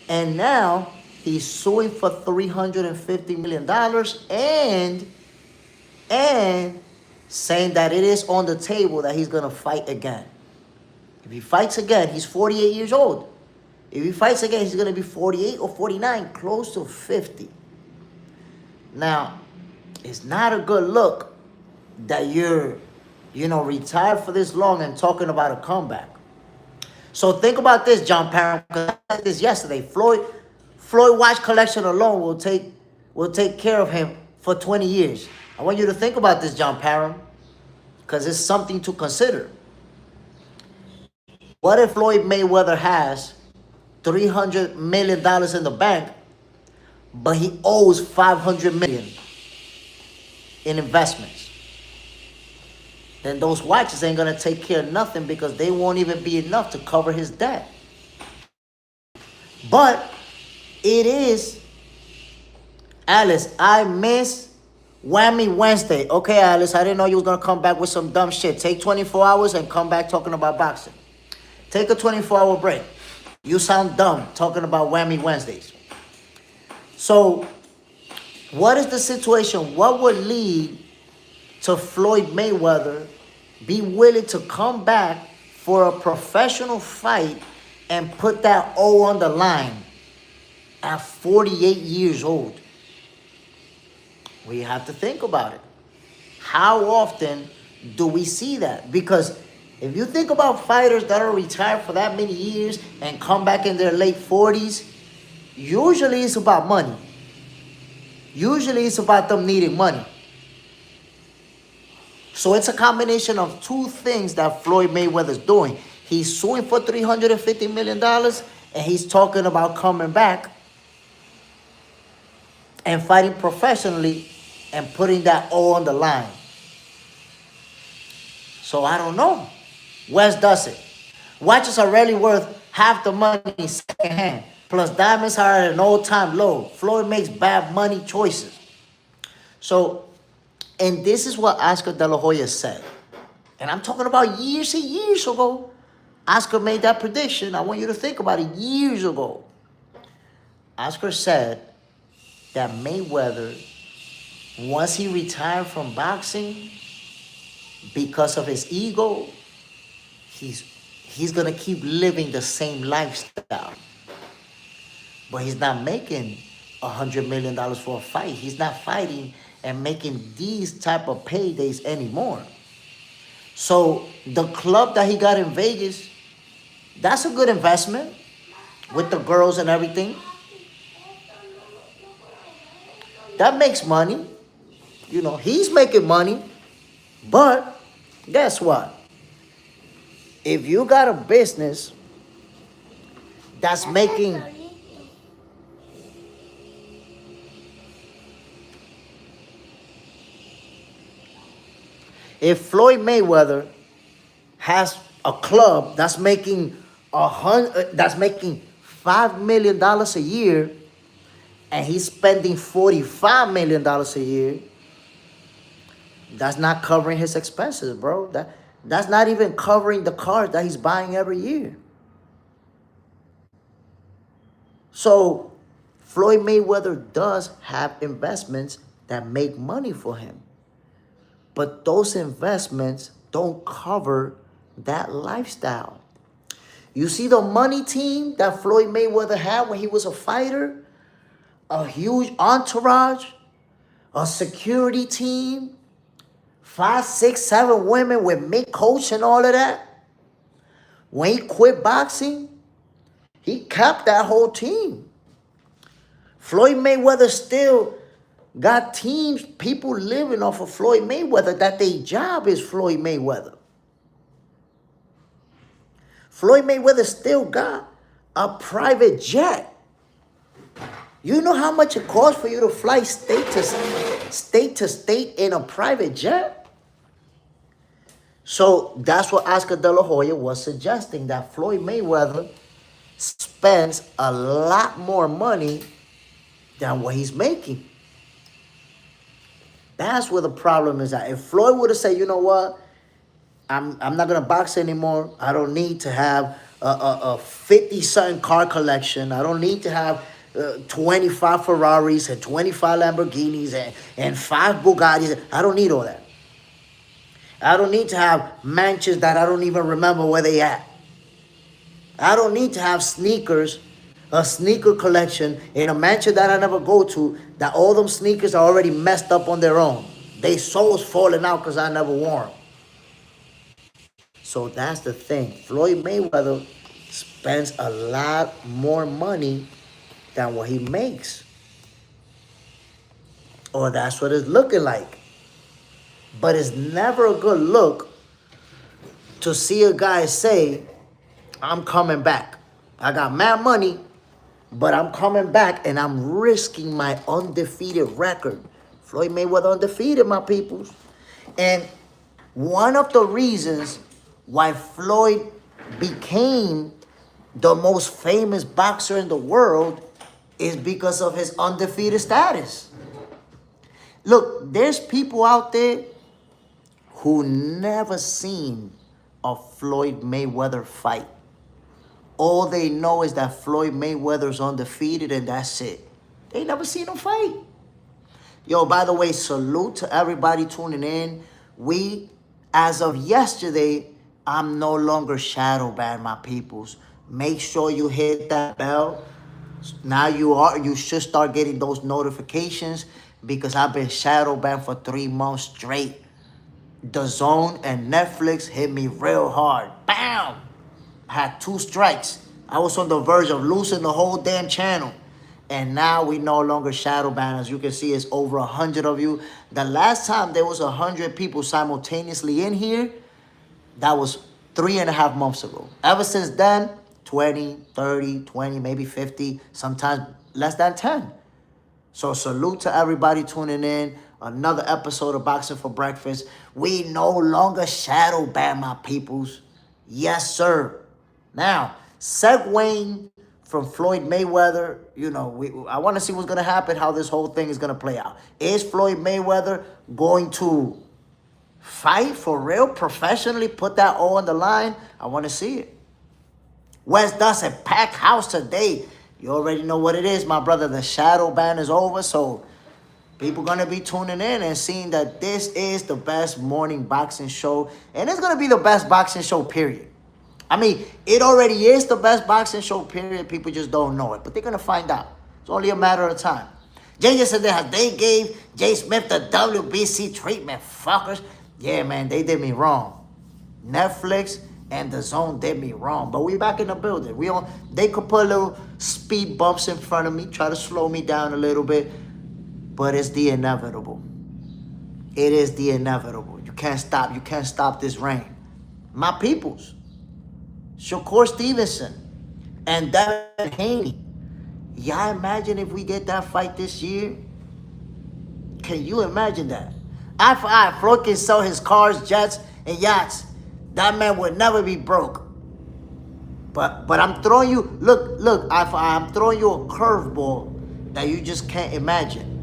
And now he's suing for $350 million and saying that it is on the table that he's going to fight again. If he fights again, he's 48 years old. If he fights again, he's going to be 48 or 49, close to 50. Now, it's not a good look that you're, retired for this long and talking about a comeback. So think about this, John Parham, because I said this yesterday. Floyd watch collection alone will take care of him for 20 years. I want you to think about this, John Parham, because it's something to consider. What if Floyd Mayweather has $300 million in the bank, but he owes $500 million in investments? Then those watches ain't gonna take care of nothing because they won't even be enough to cover his debt. But it is, Alice, I miss Whammy Wednesday. Okay, Alice, I didn't know you was gonna come back with some dumb shit. Take 24 hours and come back talking about boxing. Take a 24-hour break. You sound dumb talking about Whammy Wednesdays. So, what is the situation? What would lead to Floyd Mayweather be willing to come back for a professional fight and put that O on the line at 48 years old? We have to think about it. How often do we see that? Because if you think about fighters that are retired for that many years and come back in their late 40s, usually it's about money. Usually it's about them needing money. So it's a combination of two things that Floyd Mayweather's doing. He's suing for $350 million and he's talking about coming back and fighting professionally and putting that O on the line. So I don't know. West does it. Watches are rarely worth half the money second hand. Plus diamonds are at an all-time low. Floyd makes bad money choices. So, and this is what Oscar De La Hoya said. And I'm talking about years and years ago. Oscar made that prediction. I want you to think about it years ago. Oscar said that Mayweather, once he retired from boxing, because of his ego, he's gonna keep living the same lifestyle. But he's not making $100 million for a fight. He's not fighting and making these type of paydays anymore. So the club that he got in Vegas, that's a good investment with the girls and everything. That makes money. He's making money. But guess what? If you got a business that's making if Floyd Mayweather has a club that's making $5 million a year and he's spending $45 million a year, that's not covering his expenses, bro. That's not even covering the cars that he's buying every year. So Floyd Mayweather does have investments that make money for him. But those investments don't cover that lifestyle. You see the money team that Floyd Mayweather had when he was a fighter? A huge entourage, a security team, 5, 6, 7 women with mid coach and all of that. When he quit boxing, he kept that whole team. Floyd Mayweather still got teams, people living off of Floyd Mayweather, that their job is Floyd Mayweather. Floyd Mayweather still got a private jet. You know how much it costs for you to fly state to state in a private jet? So that's what Oscar De La Hoya was suggesting, that Floyd Mayweather spends a lot more money than what he's making. That's where the problem is at. If Floyd would have said, you know what, I'm not going to box anymore. I don't need to have a 50-something car collection. I don't need to have 25 Ferraris and 25 Lamborghinis and 5 Bugattis. I don't need all that. I don't need to have mansions that I don't even remember where they at. I don't need to have sneakers, a sneaker collection in a mansion that I never go to, that all them sneakers are already messed up on their own. They soles falling out because I never wore them. So that's the thing. Floyd Mayweather spends a lot more money than what he makes. Or that's what it's looking like. But it's never a good look to see a guy say, I'm coming back. I got mad money, but I'm coming back and I'm risking my undefeated record. Floyd Mayweather undefeated, my peoples. And one of the reasons why Floyd became the most famous boxer in the world is because of his undefeated status. Look, there's people out there who never seen a Floyd Mayweather fight. All they know is that Floyd Mayweather's undefeated and that's it. They never seen him fight. Yo, by the way, salute to everybody tuning in. As of yesterday, I'm no longer shadow banned, my peoples. Make sure you hit that bell. Now you should start getting those notifications because I've been shadow banned for 3 months straight. The Zone and Netflix hit me real hard. Bam! Had 2 strikes. I was on the verge of losing the whole damn channel. And now we no longer shadow ban. As you can see, it's over 100 of you. The last time there was 100 people simultaneously in here, that was 3.5 months ago. Ever since then, 20, 30, 20, maybe 50, sometimes less than 10. So salute to everybody tuning in. Another episode of Boxing for Breakfast. We no longer shadow ban, my peoples. Yes, sir. Now, segueing from Floyd Mayweather, I want to see what's going to happen, how this whole thing is going to play out. Is Floyd Mayweather going to fight for real, professionally, put that all on the line? I want to see it. West Dust, a packed house today. You already know what it is, my brother. The shadow ban is over, so people going to be tuning in and seeing that this is the best morning boxing show. And it's going to be the best boxing show, period. I mean, it already is the best boxing show, period. People just don't know it. But they're going to find out. It's only a matter of time. Jay just said that they gave Jay Smith the WBC treatment, fuckers. Yeah, man, they did me wrong. Netflix and the Zone did me wrong. But we back in the building. They could put little speed bumps in front of me, try to slow me down a little bit. But it's the inevitable. It is the inevitable. You can't stop. You can't stop this reign. My peoples. Shakur Stevenson and Haney. Y'all imagine if we get that fight this year? Can you imagine that? Eye for eye, Floyd can sell his cars, jets, and yachts. That man would never be broke. But I'm throwing you, look, eye for eye, I'm throwing you a curveball that you just can't imagine.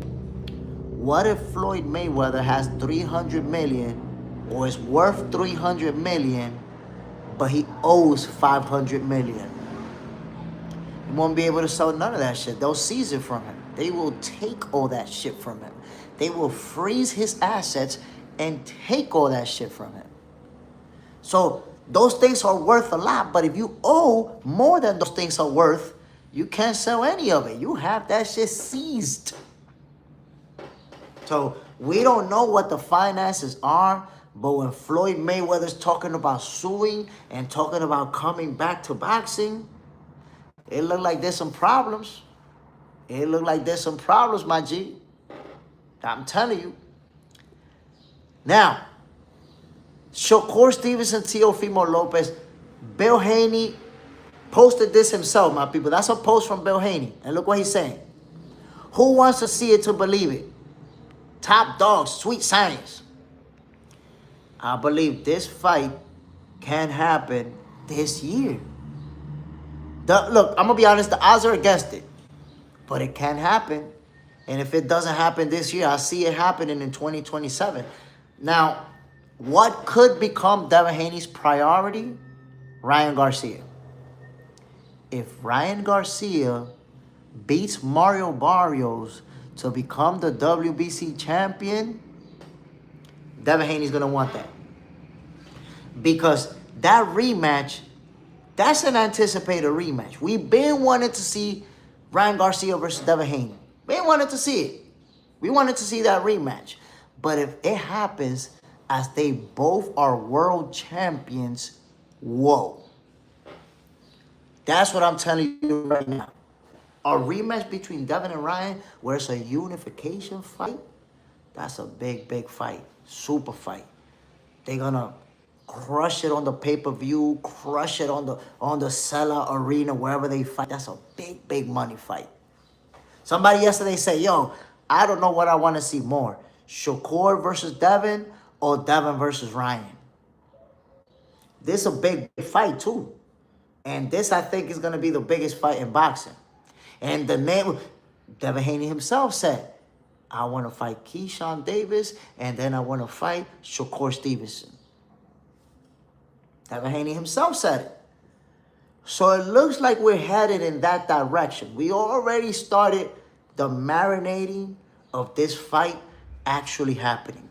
What if Floyd Mayweather has 300 million or is worth 300 million, but he owes 500 million? He won't be able to sell none of that shit. They'll seize it from him. They will take all that shit from him. They will freeze his assets and take all that shit from him. So those things are worth a lot, but if you owe more than those things are worth, you can't sell any of it. You have that shit seized. So we don't know what the finances are, but when Floyd Mayweather's talking about suing and talking about coming back to boxing, it look like there's some problems. It look like there's some problems, my G. I'm telling you. Now, Shakur Stevenson, Teofimo Lopez, Bill Haney posted this himself, my people. That's a post from Bill Haney. And look what he's saying. Who wants to see it to believe it? Top dog, sweet science. I believe this fight can happen this year. Look, I'm going to be honest, the odds are against it. But it can happen. And if it doesn't happen this year, I see it happening in 2027. Now, what could become Devin Haney's priority? Ryan Garcia. If Ryan Garcia beats Mario Barrios to become the WBC champion, Devin Haney's going to want that. Because that rematch That's an anticipated rematch. We've been wanting to see Ryan Garcia versus Devin Haney. We wanted to see it. We wanted to see that rematch. But if it happens as they both are world champions, whoa. That's what I'm telling you right now. A rematch between Devin and Ryan, where it's a unification fight, that's a big, big fight. Super fight. They're gonna crush it on the pay-per-view, crush it on the Sella Arena, wherever they fight. That's a big, big money fight. Somebody yesterday said, yo, I don't know what I want to see more. Shakur versus Devin or Devin versus Ryan. This is a big fight too. And this, I think, is going to be the biggest fight in boxing. And the name, Devin Haney himself said, I want to fight Keyshawn Davis, and then I want to fight Shakur Stevenson. Devin Haney himself said it. So it looks like we're headed in that direction. We already started the marinating of this fight actually happening.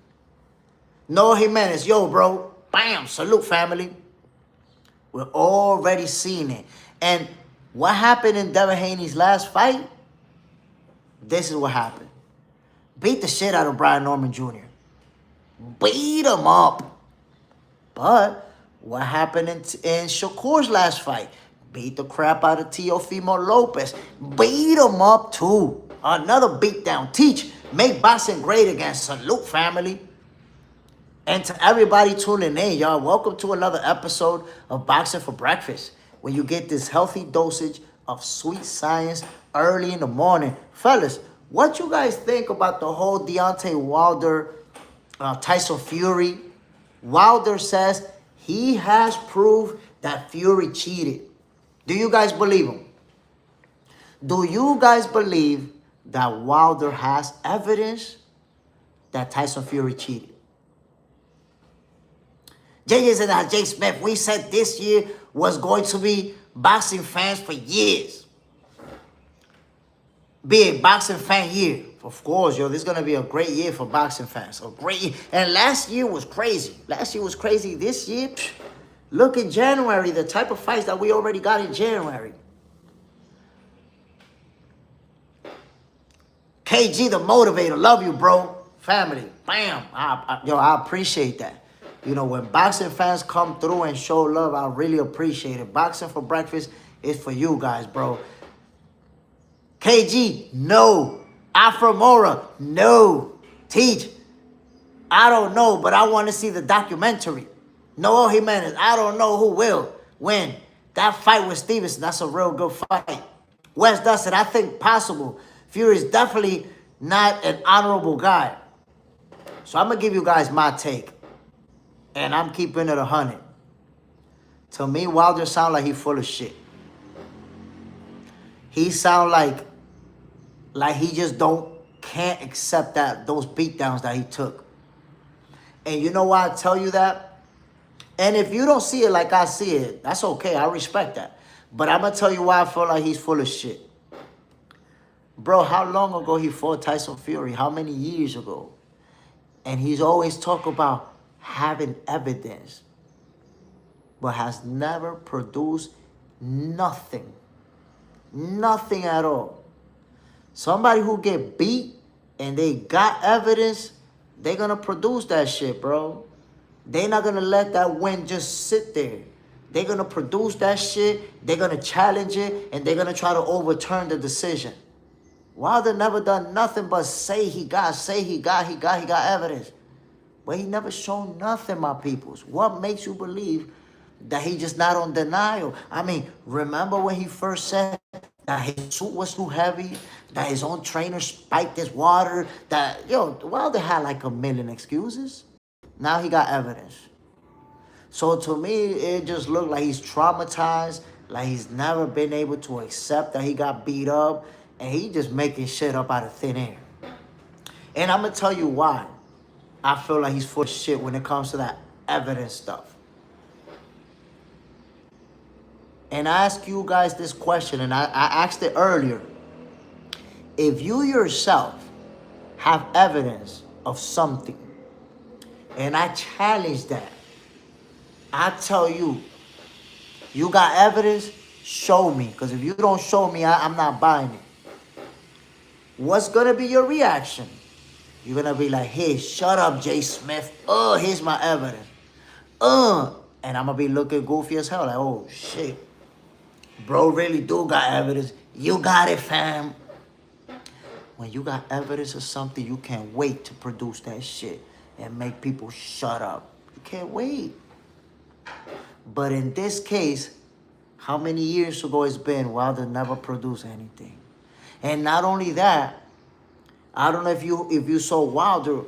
Noah Jimenez, yo, bro, bam, salute, family. We're already seeing it. And what happened in Devin Haney's last fight? This is what happened. Beat the shit out of Brian Norman Jr. Beat him up. But what happened in Shakur's last fight? Beat the crap out of Teofimo Lopez. Beat him up too. Another beatdown. Teach, make boxing great again. Salute, family. And to everybody tuning in, y'all, welcome to another episode of Boxing for Breakfast, where you get this healthy dosage of sweet science early in the morning. Fellas, what you guys think about the whole Deontay Wilder, Tyson Fury? Wilder says he has proved that Fury cheated. Do you guys believe him? Do you guys believe that Wilder has evidence that Tyson Fury cheated? JJ said, Jay Smith, we said this year was going to be boxing fans for years. Be a boxing fan year. Of course, yo, this is going to be a great year for boxing fans. A great year. And last year was crazy. Last year was crazy. This year, look in January, the type of fights that we already got in January. KG the motivator. Love you, bro. Family. Bam. I appreciate that. You know, when boxing fans come through and show love, I really appreciate it. Boxing for Breakfast is for you guys, bro. KG, no. Afromora, no. Teach, I don't know, but I want to see the documentary. Noah Jimenez, I don't know who will win. That fight with Stevenson, that's a real good fight. Wes Dustin, I think possible. Fury is definitely not an honorable guy. So I'm going to give you guys my take. And I'm keeping it 100. To me, Wilder sound like he full of shit. He sound like he just can't accept those beatdowns that he took. And you know why I tell you that? And if you don't see it like I see it, that's okay. I respect that. But I'm going to tell you why I feel like he's full of shit. Bro, how long ago he fought Tyson Fury? How many years ago? And he's always talk about having evidence, but has never produced nothing. Nothing at all. Somebody who get beat and they got evidence, they're going to produce that shit, bro. They're not going to let that win just sit there. They're going to produce that shit, they're going to challenge it, and they're going to try to overturn the decision. Wilder never done nothing but say he got evidence. But he never shown nothing, my peoples. What makes you believe that he just not on denial? I mean, remember when he first said that his suit was too heavy, that his own trainer spiked his water, that, Wilder had like a million excuses. Now he got evidence. So to me, it just looked like he's traumatized, like he's never been able to accept that he got beat up, and he just making shit up out of thin air. And I'm going to tell you why. I feel like he's full of shit when it comes to that evidence stuff. And I ask you guys this question, and I asked it earlier. If you yourself have evidence of something, and I challenge that, I tell you, You got evidence? Show me. Because if you don't show me, I'm not buying it. What's going to be your reaction? You're going to be like, hey, shut up, Jay Smith. Oh, here's my evidence. And I'm going to be looking goofy as hell. Like, oh, shit. Bro really do got evidence. You got it, fam. When you got evidence of something, you can't wait to produce that shit and make people shut up. You can't wait. But in this case, how many years ago it's been? Wilder never produced anything. And not only that, I don't know if you saw Wilder,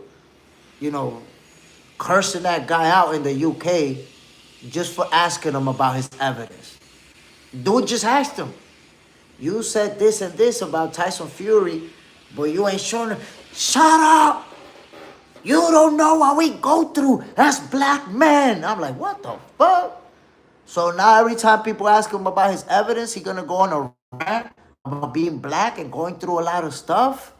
cursing that guy out in the UK just for asking him about his evidence. Dude just asked him, you said this and this about Tyson Fury, but you ain't showing him. Shut up! You don't know what we go through as black men. I'm like, what the fuck? So now every time people ask him about his evidence, he's going to go on a rant about being black and going through a lot of stuff.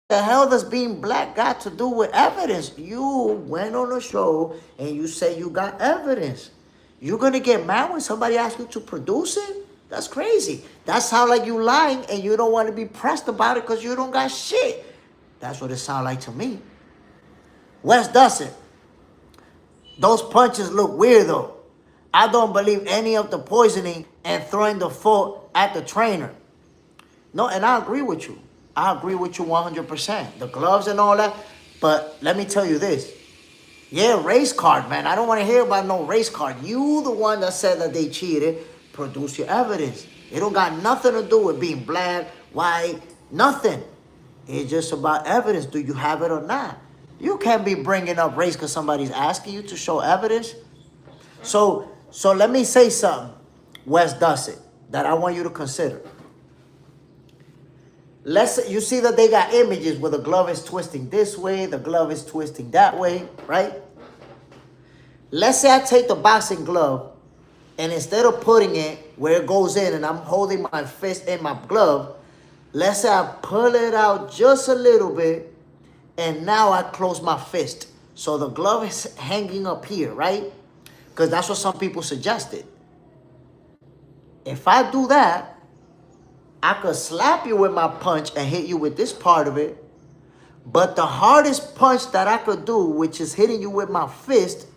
What the hell does being black got to do with evidence? You went on a show and you say you got evidence. You're going to get mad when somebody asks you to produce it? That's crazy. That sounds like you lying and you don't want to be pressed about it because you don't got shit. That's what it sounds like to me. Wes does it. Those punches look weird though. I don't believe any of the poisoning and throwing the fault at the trainer. No, and I agree with you. I agree with you 100%. The gloves and all that. But let me tell you this. Yeah, race card, man. I don't want to hear about no race card. You the one that said that they cheated. Produce your evidence. It don't got nothing to do with being black, white, nothing. It's just about evidence. Do you have it or not? You can't be bringing up race because somebody's asking you to show evidence. So let me say something, Wes does it, that I want you to consider. Let's say you see that they got images where the glove is twisting this way, the glove is twisting that way, right? Let's say I take the boxing glove and instead of putting it where it goes in and I'm holding my fist in my glove, let's say I pull it out just a little bit and now I close my fist. So the glove is hanging up here, right? Because that's what some people suggested. If I do that, I could slap you with my punch and hit you with this part of it. But the hardest punch that I could do, which is hitting you with my fist,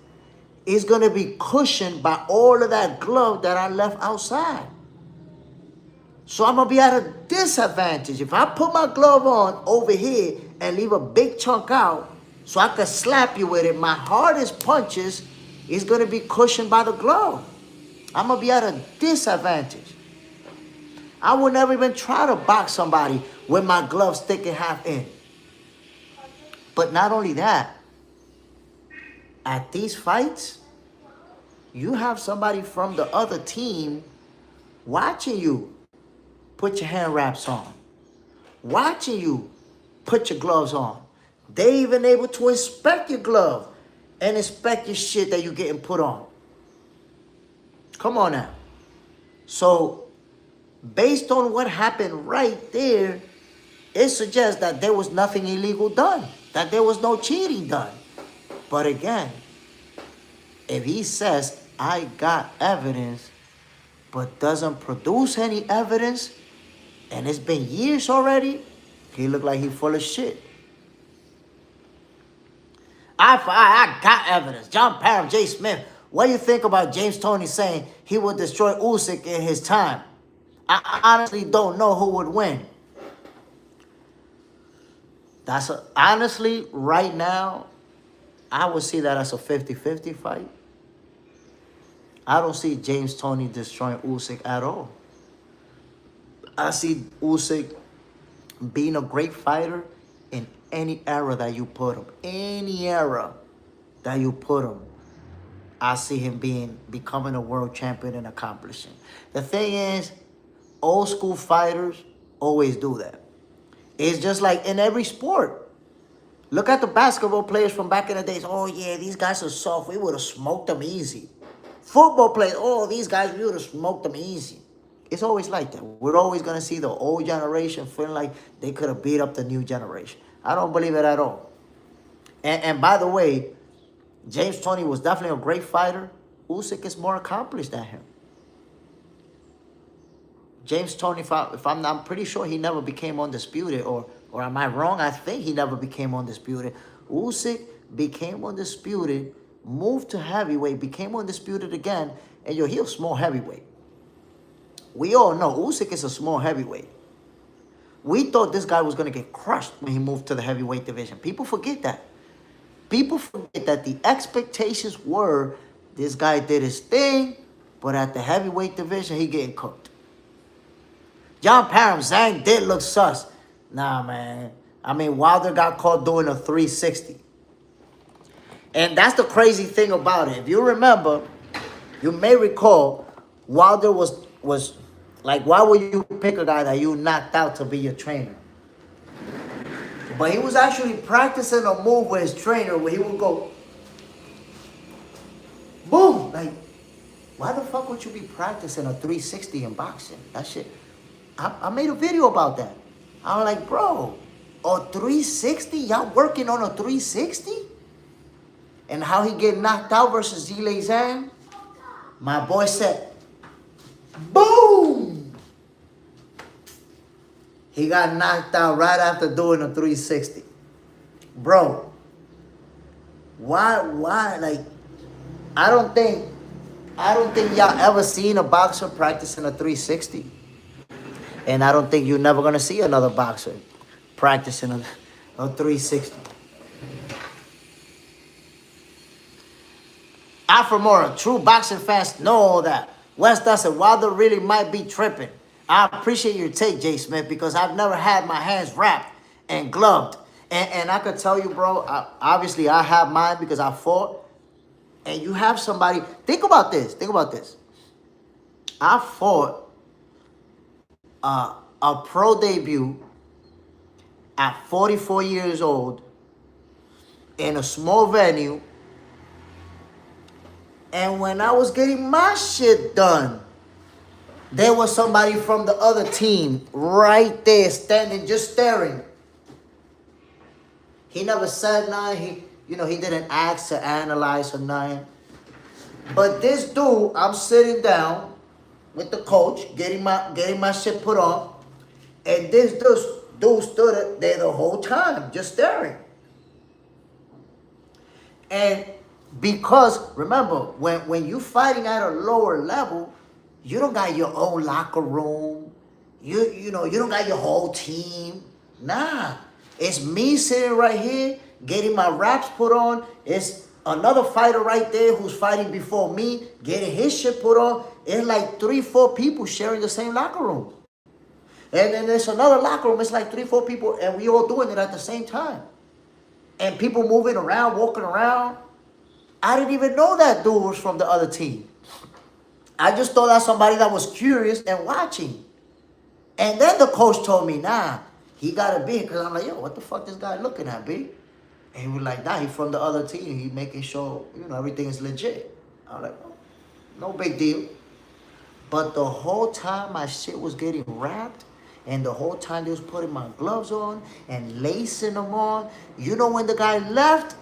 is going to be cushioned by all of that glove that I left outside. So I'm going to be at a disadvantage. If I put my glove on over here and leave a big chunk out so I could slap you with it, my hardest punches is going to be cushioned by the glove. I'm going to be at a disadvantage. I would never even try to box somebody with my glove sticking half in. But not only that, at these fights, you have somebody from the other team watching you put your hand wraps on, watching you put your gloves on. They even able to inspect your glove and inspect your shit that you're getting put on. Come on now. So, based on what happened right there, it suggests that there was nothing illegal done, that there was no cheating done. But again, if he says, I got evidence, but doesn't produce any evidence, and it's been years already, he look like he full of shit. I got evidence. John Parham, Jay Smith. What do you think about James Toney saying he would destroy Usyk in his time? I honestly don't know who would win. Honestly, right now, I would see that as a 50-50 fight. I don't see James Toney destroying Usyk at all. I see Usyk being a great fighter in any era that you put him. Any era that you put him. I see him becoming a world champion and accomplishing. The thing is, old school fighters always do that. It's just like in every sport. Look at the basketball players from back in the days. Oh, yeah, these guys are soft. We would have smoked them easy. Football players, oh, these guys, we would have smoked them easy. It's always like that. We're always going to see the old generation feeling like they could have beat up the new generation. I don't believe it at all. And by the way, James Toney was definitely a great fighter. Usyk is more accomplished than him. James Toney, if I'm pretty sure he never became undisputed, or am I wrong? I think he never became undisputed. Usyk became undisputed, moved to heavyweight, became undisputed again, and he a small heavyweight. We all know Usyk is a small heavyweight. We thought this guy was going to get crushed when he moved to the heavyweight division. People forget that. People forget that the expectations were this guy did his thing, but at the heavyweight division, he getting cooked. John Parham, Zhang did look sus. Nah, man. I mean, Wilder got caught doing a 360. And that's the crazy thing about it. If you remember, you may recall, Wilder was like, why would you pick a guy that you knocked out to be your trainer? But he was actually practicing a move with his trainer where he would go, boom. Like, why the fuck would you be practicing a 360 in boxing? That shit. I made a video about that. I was like, bro, a 360? Y'all working on a 360? And how he get knocked out versus Zhilei Zhang? My boy said, boom! He got knocked out right after doing a 360. Bro, why, like, I don't think y'all ever seen a boxer practicing a 360. And I don't think you're never going to see another boxer practicing a 360. Alfamora, true boxing fans know all that. West Dustin, Wilder really might be tripping. I appreciate your take, Jay Smith, because I've never had my hands wrapped and gloved. And I could tell you, bro, obviously I have mine because I fought. And you have somebody, think about this. I fought a pro debut at 44 years old in a small venue. And when I was getting my shit done, there was somebody from the other team right there standing, just staring. He never said nothing. He didn't ask to analyze or nothing. But this dude, I'm sitting down with the coach, getting my shit put on, and this dude stood there the whole time, just staring. And because, remember, when you fighting at a lower level, you don't got your own locker room. You don't got your whole team. Nah. It's me sitting right here, getting my wraps put on. It's another fighter right there who's fighting before me, getting his shit put on. It's like 3-4 people sharing the same locker room. And then there's another locker room. It's like 3-4 people, and we all doing it at the same time. And people moving around, walking around. I didn't even know that dude was from the other team. I just thought that somebody that was curious and watching. And then the coach told me, nah, he got to be, because I'm like, yo, what the fuck this guy looking at, B? And he was like, nah, he from the other team. He making sure, everything is legit. I was like, oh, no big deal. But the whole time my shit was getting wrapped, and the whole time they was putting my gloves on and lacing them on, when the guy left,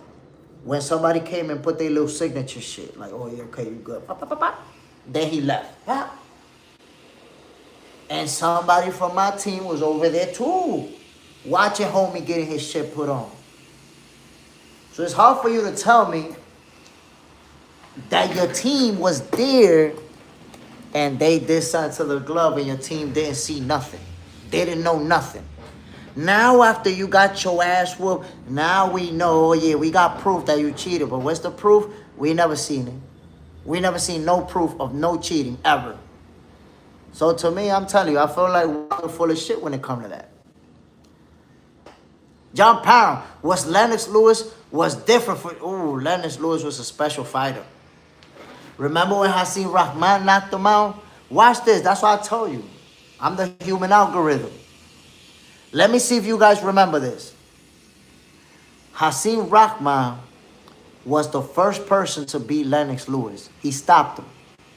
when somebody came and put their little signature shit, like, oh, yeah, okay, you good. Pop, pop, pop, pop. Then he left. Pop. And somebody from my team was over there too, watching homie getting his shit put on. So it's hard for you to tell me that your team was there and they did something to the glove and your team didn't see nothing. They didn't know nothing. Now after you got your ass whooped, now we know, yeah, we got proof that you cheated. But what's the proof? We never seen it. We never seen no proof of no cheating ever. So to me, I'm telling you, I feel like we're full of shit when it comes to that. John Parham, Lennox Lewis was different. Lennox Lewis was a special fighter. Remember when Hasim Rahman knocked him out? Watch this. That's what I told you. I'm the human algorithm. Let me see if you guys remember this. Hasim Rahman was the first person to beat Lennox Lewis. He stopped him.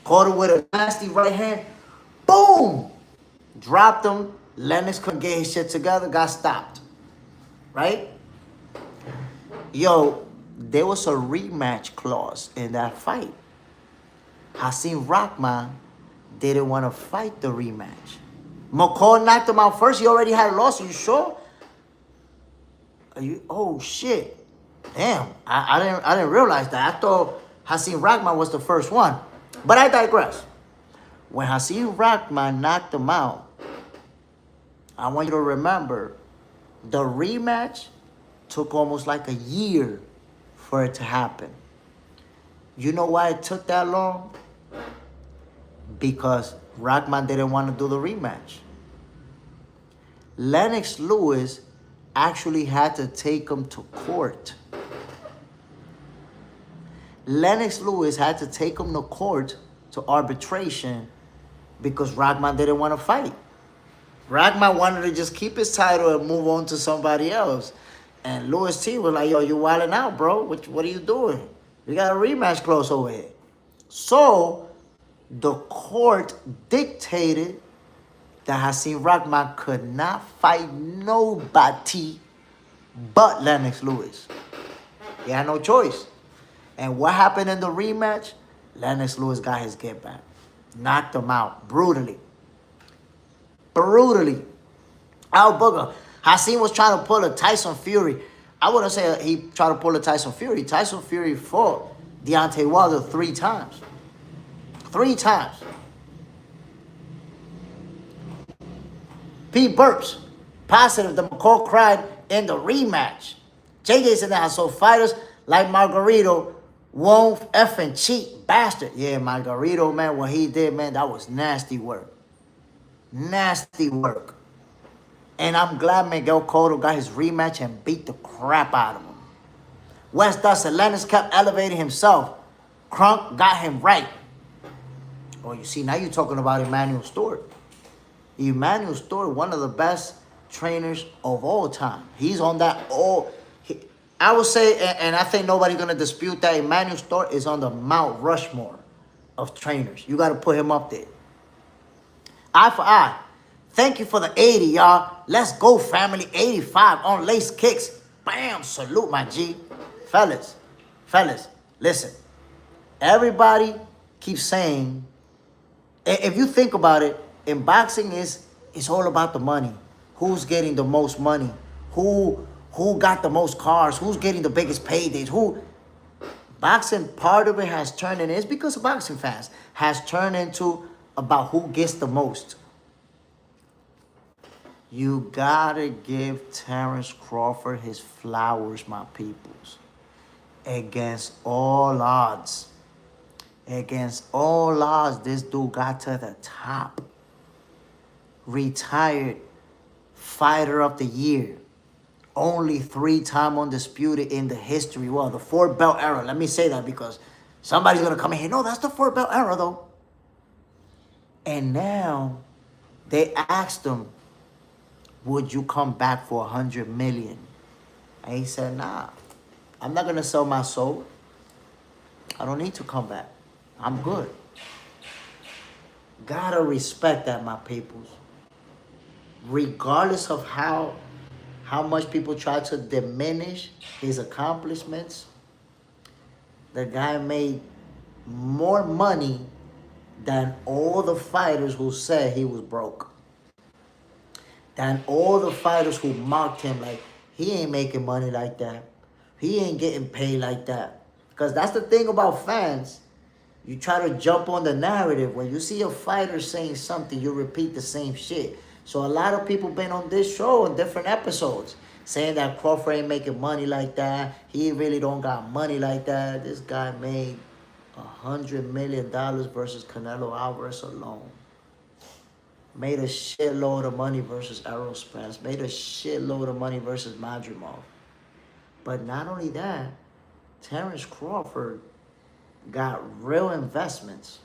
Caught him with a nasty right hand. Boom! Dropped him. Lennox couldn't get his shit together. Got stopped. Right? Yo, there was a rematch clause in that fight. Hasim Rahman didn't want to fight the rematch. McCall knocked him out first. He already had a loss. Are you sure? Are you? Oh shit! Damn, I didn't realize that. I thought Hasim Rahman was the first one, but I digress. When Hasim Rahman knocked him out, I want you to remember the rematch took almost like a year for it to happen. You know why it took that long? Because Rahman didn't want to do the rematch. Lennox Lewis actually had to take him to court. Lennox Lewis had to take him to court to arbitration because Rahman didn't want to fight. Rahman wanted to just keep his title and move on to somebody else. And Lewis T was like, yo, you wilding out, bro. What are you doing? We got a rematch close over here. So the court dictated that Hasim Rahman could not fight nobody but Lennox Lewis. He had no choice. And what happened in the rematch? Lennox Lewis got his get back. Knocked him out brutally. Brutally. Al Booger. Hasim was trying to pull a Tyson Fury. I wouldn't say he tried to pull a Tyson Fury. Tyson Fury fought Deontay Wilder 3 times. 3 times. Pete Burps. Positive that McCall cried in the rematch. JJ said that so fighters like Margarito won't effing cheat, bastard. Yeah, Margarito, man, what he did, man, that was nasty work. Nasty work. And I'm glad Miguel Cotto got his rematch and beat the crap out of him. Wes Dustin, Lennox kept elevating himself. Crunk got him right. Oh, you see, now you're talking about Emmanuel Stewart. Emmanuel Stewart, one of the best trainers of all time. He's on that I would say, and I think nobody's going to dispute that, Emmanuel Stewart is on the Mount Rushmore of trainers. You got to put him up there. Eye for eye. Thank you for the 80, y'all. Let's go, family. 85 on lace kicks. Bam. Salute, my G. Fellas, listen. Everybody keeps saying, if you think about it, in boxing it's all about the money. Who's getting the most money? Who got the most cars? Who's getting the biggest paydays? Boxing, part of it has turned in, it's because of boxing fans, has turned into about who gets the most. You gotta give Terence Crawford his flowers, my peoples. Against all odds. Against all odds, this dude got to the top. Retired fighter of the year. Only 3-time undisputed in the history. Well, the 4-belt era. Let me say that because somebody's going to come in here. No, that's the 4-belt era, though. And now they asked him, would you come back for $100 million? And he said, nah, I'm not going to sell my soul. I don't need to come back. I'm good. Gotta respect that, my peoples. Regardless of how much people try to diminish his accomplishments, the guy made more money than all the fighters who said he was broke. Than all the fighters who mocked him like, he ain't making money like that. He ain't getting paid like that. Because that's the thing about fans. You try to jump on the narrative. When you see a fighter saying something, you repeat the same shit. So a lot of people been on this show in different episodes saying that Crawford ain't making money like that. He really don't got money like that. This guy made $100 million versus Canelo Alvarez alone. Made a shitload of money versus Errol Spence. Made a shitload of money versus Madrimov. But not only that, Terence Crawford got real investments.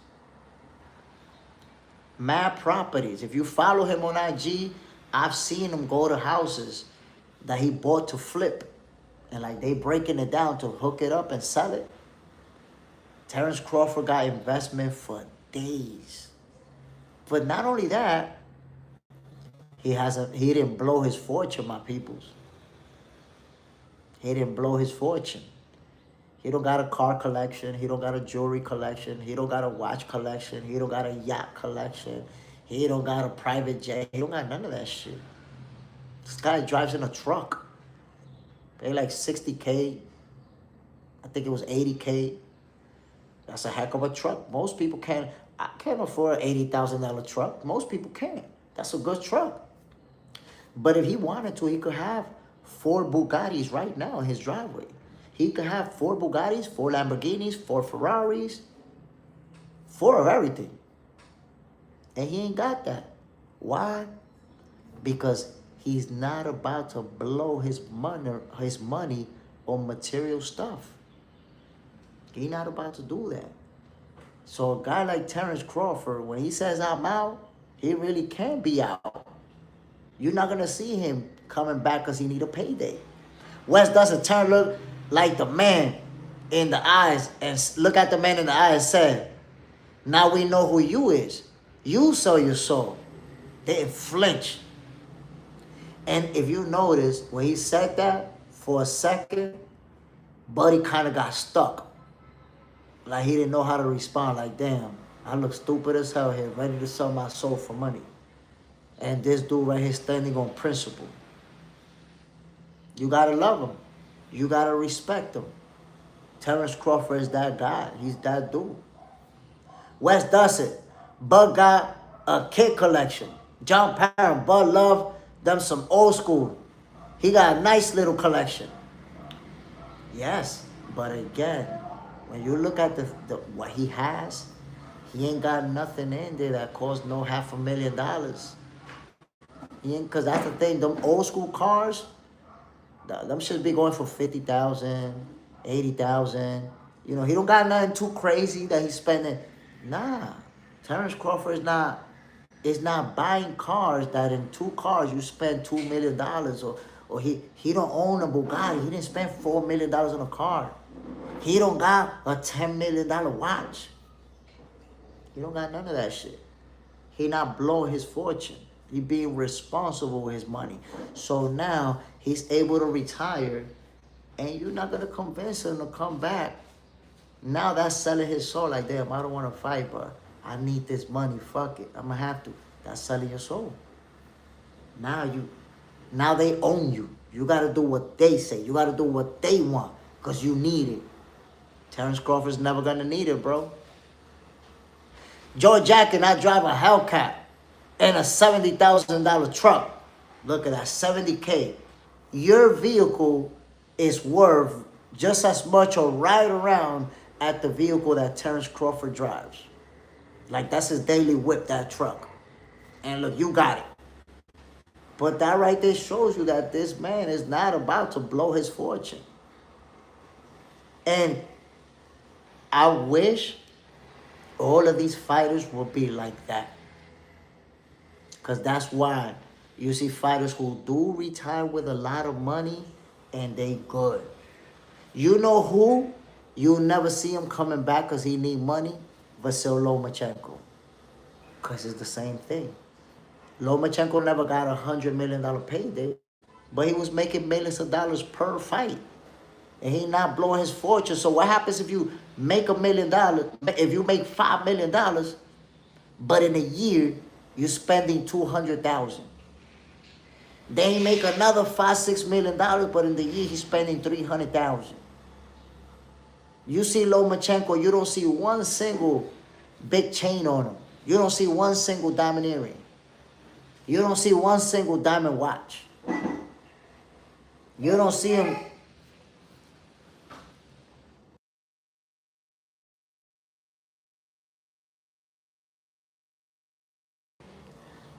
Mad properties. If you follow him on IG, I've seen him go to houses that he bought to flip. And like they breaking it down to hook it up and sell it. Terence Crawford got investment for days. But not only that, he didn't blow his fortune, my peoples. He didn't blow his fortune. He don't got a car collection. He don't got a jewelry collection. He don't got a watch collection. He don't got a yacht collection. He don't got a private jet. He don't got none of that shit. This guy drives in a truck. Pay like 60K. I think it was 80K. That's a heck of a truck. Most people can't. I can't afford an $80,000 truck. Most people can't. That's a good truck. But if he wanted to, he could have 4 Bugattis right now in his driveway. He could have 4 Bugattis, 4 Lamborghinis, 4 Ferraris, 4 of everything. And he ain't got that. Why? Because he's not about to blow his money on material stuff. He's not about to do that. So a guy like Terence Crawford, when he says I'm out, he really can be out. You're not going to see him coming back because he need a payday. Wes doesn't turn look like the man in the eyes and look at the man in the eye and say, now we know who you is. You sell your soul. They didn't flinch. And if you notice, when he said that, for a second, Buddy kind of got stuck. Like he didn't know how to respond. Like, damn, I look stupid as hell here, ready to sell my soul for money. And this dude right here standing on principle. You gotta love him. You gotta respect him. Terence Crawford is that guy. He's that dude. Wes does it. Bud got a kid collection. John Parent, Bud love them some old school. He got a nice little collection. Yes, but again, when you look at the what he has, he ain't got nothing in there that costs no $500,000. He ain't, cause that's the thing. Them old school cars, them should be going for 50,000, 80,000. You know, he don't got nothing too crazy that he's spending. Nah, Terence Crawford is not buying cars that in 2 cars you spend $2 million or he don't own a Bugatti. He didn't spend $4 million on a car. He don't got a $10 million watch. He don't got none of that shit. He not blowing his fortune. He being responsible with his money. So now he's able to retire and you're not going to convince him to come back. Now that's selling his soul. Like, damn, I don't want to fight, but I need this money. Fuck it. I'm going to have to. That's selling your soul. Now they own you. You got to do what they say. You got to do what they want because you need it. Terence Crawford's never going to need it, bro. Joe Jack and I drive a Hellcat and a $70,000 truck. Look at that, 70K. Your vehicle is worth just as much or right around at the vehicle that Terence Crawford drives. Like, that's his daily whip, that truck. And look, you got it. But that right there shows you that this man is not about to blow his fortune. And I wish all of these fighters would be like that. Because that's why you see fighters who do retire with a lot of money and they good. You know who? You'll never see him coming back because he need money? Vasyl Lomachenko. Because it's the same thing. Lomachenko never got $100 million payday, but he was making millions of dollars per fight. And he not blowing his fortune. So what happens if you make $1 million, if you make $5 million, but in a year, you're spending $200,000. Then he make another $5-6 million, but in the year, he's spending $300,000. You see Lomachenko, you don't see one single big chain on him. You don't see one single diamond earring. You don't see one single diamond watch. You don't see him.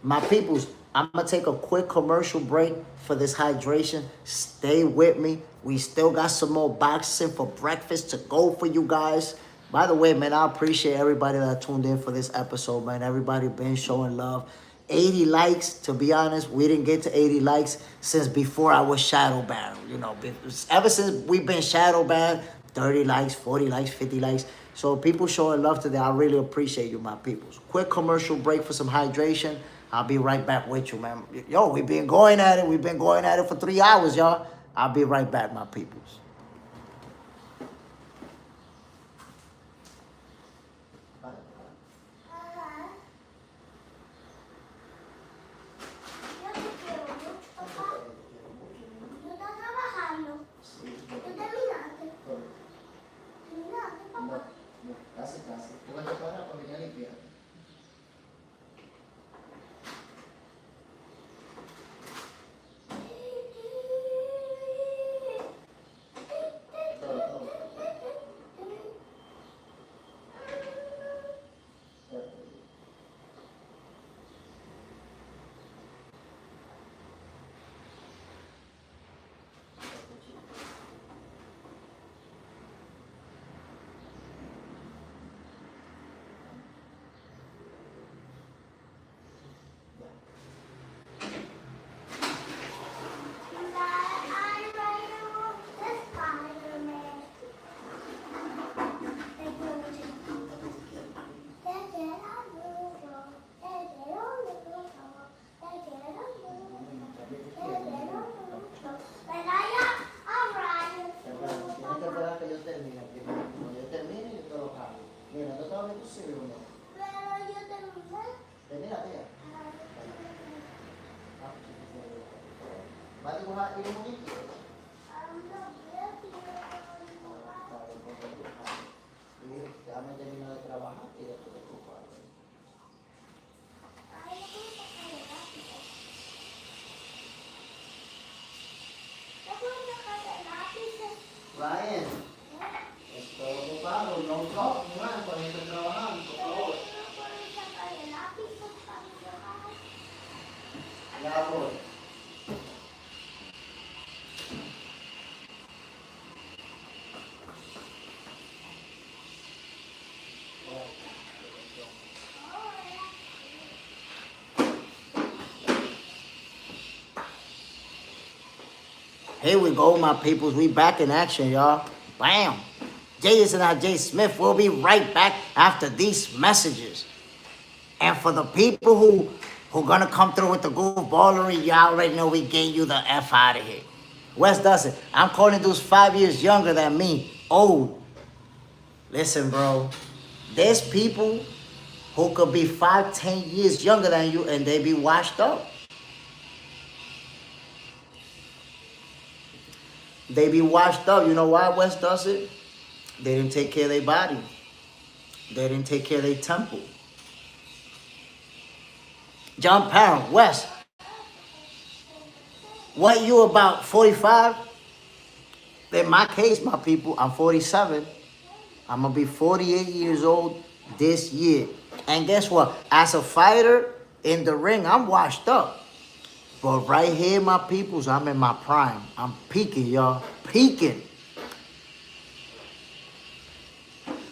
My peoples, I'm going to take a quick commercial break for this hydration. Stay with me. We still got some more boxing for breakfast to go for you guys. By the way, man, I appreciate everybody that tuned in for this episode, man. Everybody been showing love. 80 likes, to be honest, we didn't get to 80 likes since before I was shadow banned. You know, ever since we've been shadow banned, 30 likes, 40 likes, 50 likes. So people showing love today. I really appreciate you, my peoples. Quick commercial break for some hydration. I'll be right back with you, man. Yo, we've been going at it. We've been going at it for 3 hours, y'all. I'll be right back, my peoples. Ryan, estoy ocupado, no talk, man, cuando estoy trabajando, por favor. Ya voy. Here we go, my peoples. We back in action, y'all. Bam. Jason and Jay Smith will be right back after these messages. And for the people who gonna come through with the goofballery, y'all already know we getting you the F out of here. Wes does it. I'm calling dudes 5 years younger than me. Old. Listen, bro. There's people who could be 5, 10 years younger than you and they be washed up. They be washed up. You know why Wes does it? They didn't take care of their body. They didn't take care of their temple. John Parent, Wes. What you about 45? In my case, my people, I'm 47. I'm going to be 48 years old this year. And guess what? As a fighter in the ring, I'm washed up. But right here, my peoples, I'm in my prime. I'm peaking, y'all. Peaking.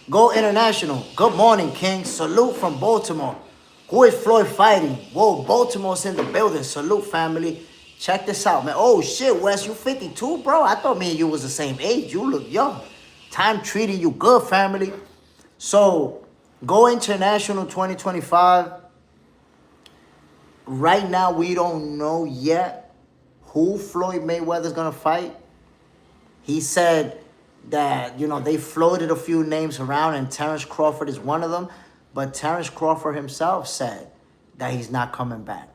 Go International. Good morning, King. Salute from Baltimore. Who is Floyd fighting? Whoa, Baltimore's in the building. Salute, family. Check this out, man. Oh, shit, Wes, you 52, bro? I thought me and you was the same age. You look young. Time treating you good, family. So, Go International 2025. Right now, we don't know yet who Floyd Mayweather's going to fight. He said that, you know, they floated a few names around and Terence Crawford is one of them. But Terence Crawford himself said that he's not coming back.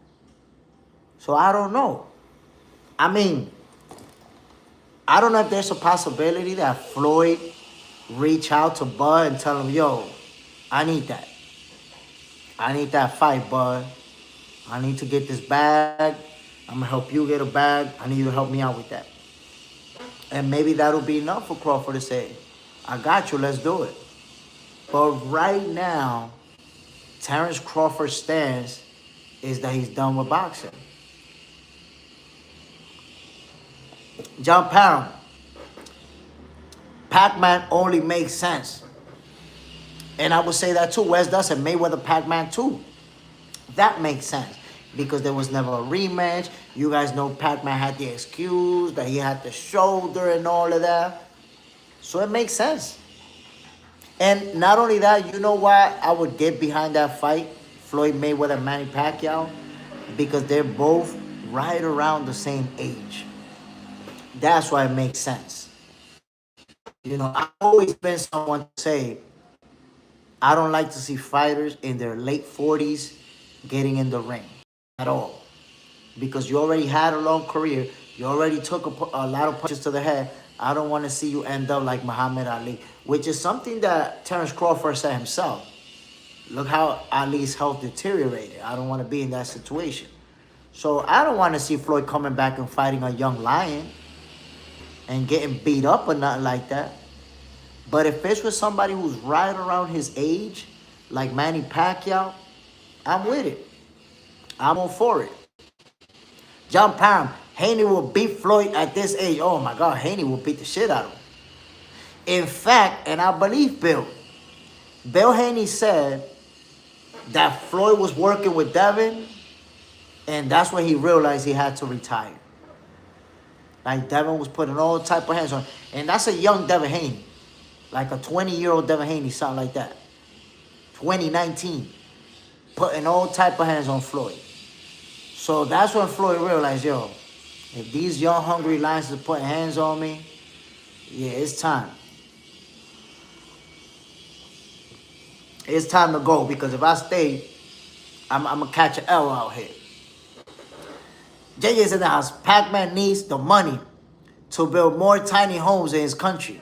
So I don't know. I mean, I don't know if there's a possibility that Floyd reach out to Bud and tell him, yo, I need that. I need that fight, Bud. I need to get this bag. I'm going to help you get a bag. I need you to help me out with that. And maybe that'll be enough for Crawford to say, I got you, let's do it. But right now, Terence Crawford's stance is that he's done with boxing. John Parham, Pac-Man only makes sense. And I would say that too. Wes does it. Mayweather Pac-Man too. That makes sense. Because there was never a rematch. You guys know Pac-Man had the excuse that he had the shoulder and all of that. So it makes sense. And not only that, you know why I would get behind that fight, Floyd Mayweather and Manny Pacquiao? Because they're both right around the same age. That's why it makes sense. You know, I've always been someone to say, I don't like to see fighters in their late 40s getting in the ring at all. Because you already had a long career. You already took a lot of punches to the head. I don't want to see you end up like Muhammad Ali, which is something that Terence Crawford said himself. Look how Ali's health deteriorated. I don't want to be in that situation. So I don't want to see Floyd coming back and fighting a young lion and getting beat up or nothing like that. But if it's with somebody who's right around his age, like Manny Pacquiao, I'm with it. I'm all for it. John Parham, Haney will beat Floyd at this age. Oh my God, Haney will beat the shit out of him. In fact, and I believe Bill Haney said that Floyd was working with Devin, and that's when he realized he had to retire. Like Devin was putting all type of hands on. And that's a young Devin Haney. Like a 20-year-old Devin Haney, something like that. 2019. Putting all type of hands on Floyd. So that's when Floyd realized, yo, if these young, hungry lions are putting hands on me, yeah, it's time. It's time to go, because if I stay, I'm going to catch an L out here. JJ's in the house. Pac-Man needs the money to build more tiny homes in his country.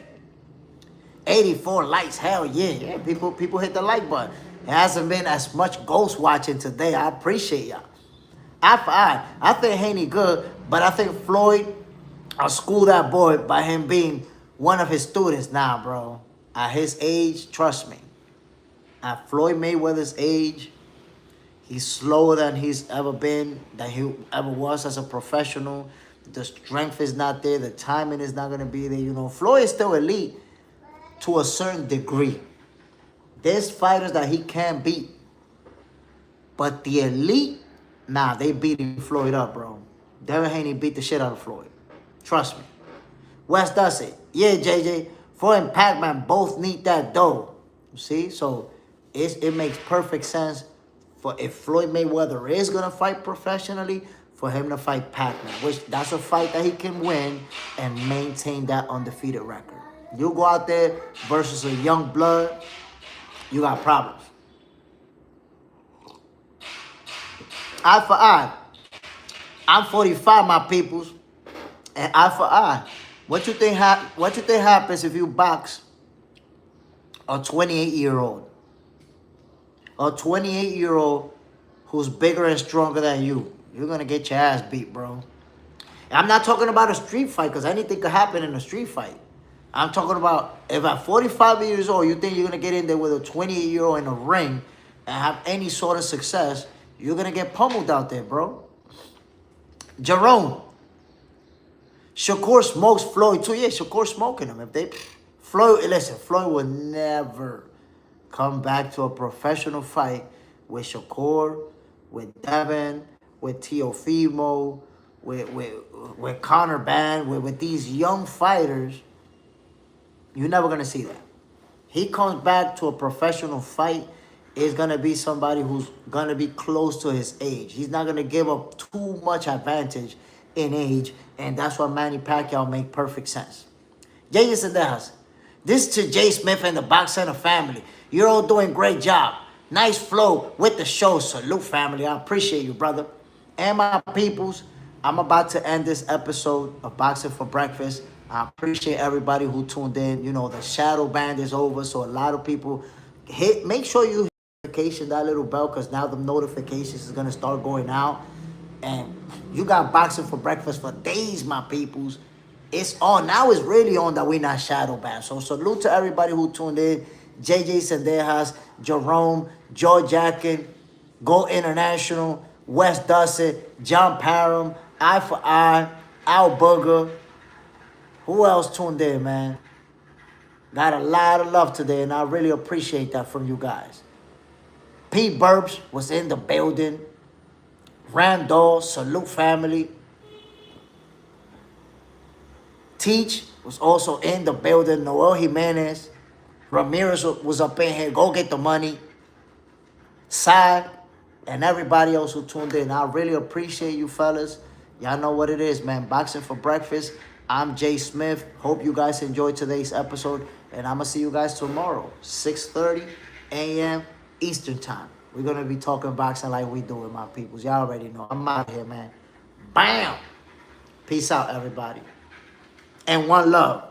84 likes, hell yeah. Yeah, people hit the like button. It hasn't been as much ghost watching today. I appreciate y'all. Eye for eye. I think Haney good, but I think Floyd, I'll school that boy by him being one of his students. Nah, bro. At his age, trust me. At Floyd Mayweather's age, he's slower than he's ever been, than he ever was as a professional. The strength is not there. The timing is not going to be there. You know, Floyd is still elite to a certain degree. There's fighters that he can't beat. But the elite, nah, they beating Floyd up, bro. Devin Haney beat the shit out of Floyd. Trust me. Wes does it. Yeah, JJ. Floyd and Pac-Man both need that dough. You see? So it makes perfect sense for if Floyd Mayweather is going to fight professionally, for him to fight Pac-Man. Which that's a fight that he can win and maintain that undefeated record. You go out there versus a young blood, you got problems. Eye for eye. I'm 45, my peoples. And eye for eye. What you think happens if you box a 28-year-old? A 28-year-old who's bigger and stronger than you. You're going to get your ass beat, bro. And I'm not talking about a street fight, because anything could happen in a street fight. I'm talking about if at 45 years old, you think you're going to get in there with a 28-year-old in a ring and have any sort of success, you're going to get pummeled out there, bro. Jerome. Shakur smokes Floyd too. Yeah, Shakur smoking him. Floyd will never come back to a professional fight with Shakur, with Devin, with Teofimo, with Conor Ban, with these young fighters. You're never going to see that. He comes back to a professional fight, is going to be somebody who's going to be close to his age. He's not going to give up too much advantage in age, and that's why Manny Pacquiao make perfect sense. Jay is in the house. This to Jay Smith and the Box Center family. You're all doing great job. Nice flow with the show. Salute, family. I appreciate you, brother. And my peoples, I'm about to end this episode of Boxing for Breakfast. I appreciate everybody who tuned in. You know, the shadow band is over, so a lot of people make sure you hit notification, that little bell, because now the notifications is going to start going out. And you got Boxing for Breakfast for days, my peoples. It's on. Now it's really on that we're not shadow banned. So salute to everybody who tuned in. JJ Sendejas, Jerome, Joe Jackin, Go International, Wes Dussett, John Parham, Eye for Eye, Al Booger. Who else tuned in, man? Got a lot of love today, and I really appreciate that from you guys. Pete Burbs was in the building. Randall, salute, family. Teach was also in the building. Noel Jimenez. Ramirez was up in here. Go get the money. Sai and everybody else who tuned in. I really appreciate you fellas. Y'all know what it is, man. Boxing for Breakfast. I'm Jay Smith. Hope you guys enjoyed today's episode. And I'm going to see you guys tomorrow, 6:30 a.m. Eastern Time. We're going to be talking boxing like we do with my peoples. Y'all already know. I'm out here, man. Bam! Peace out, everybody. And one love.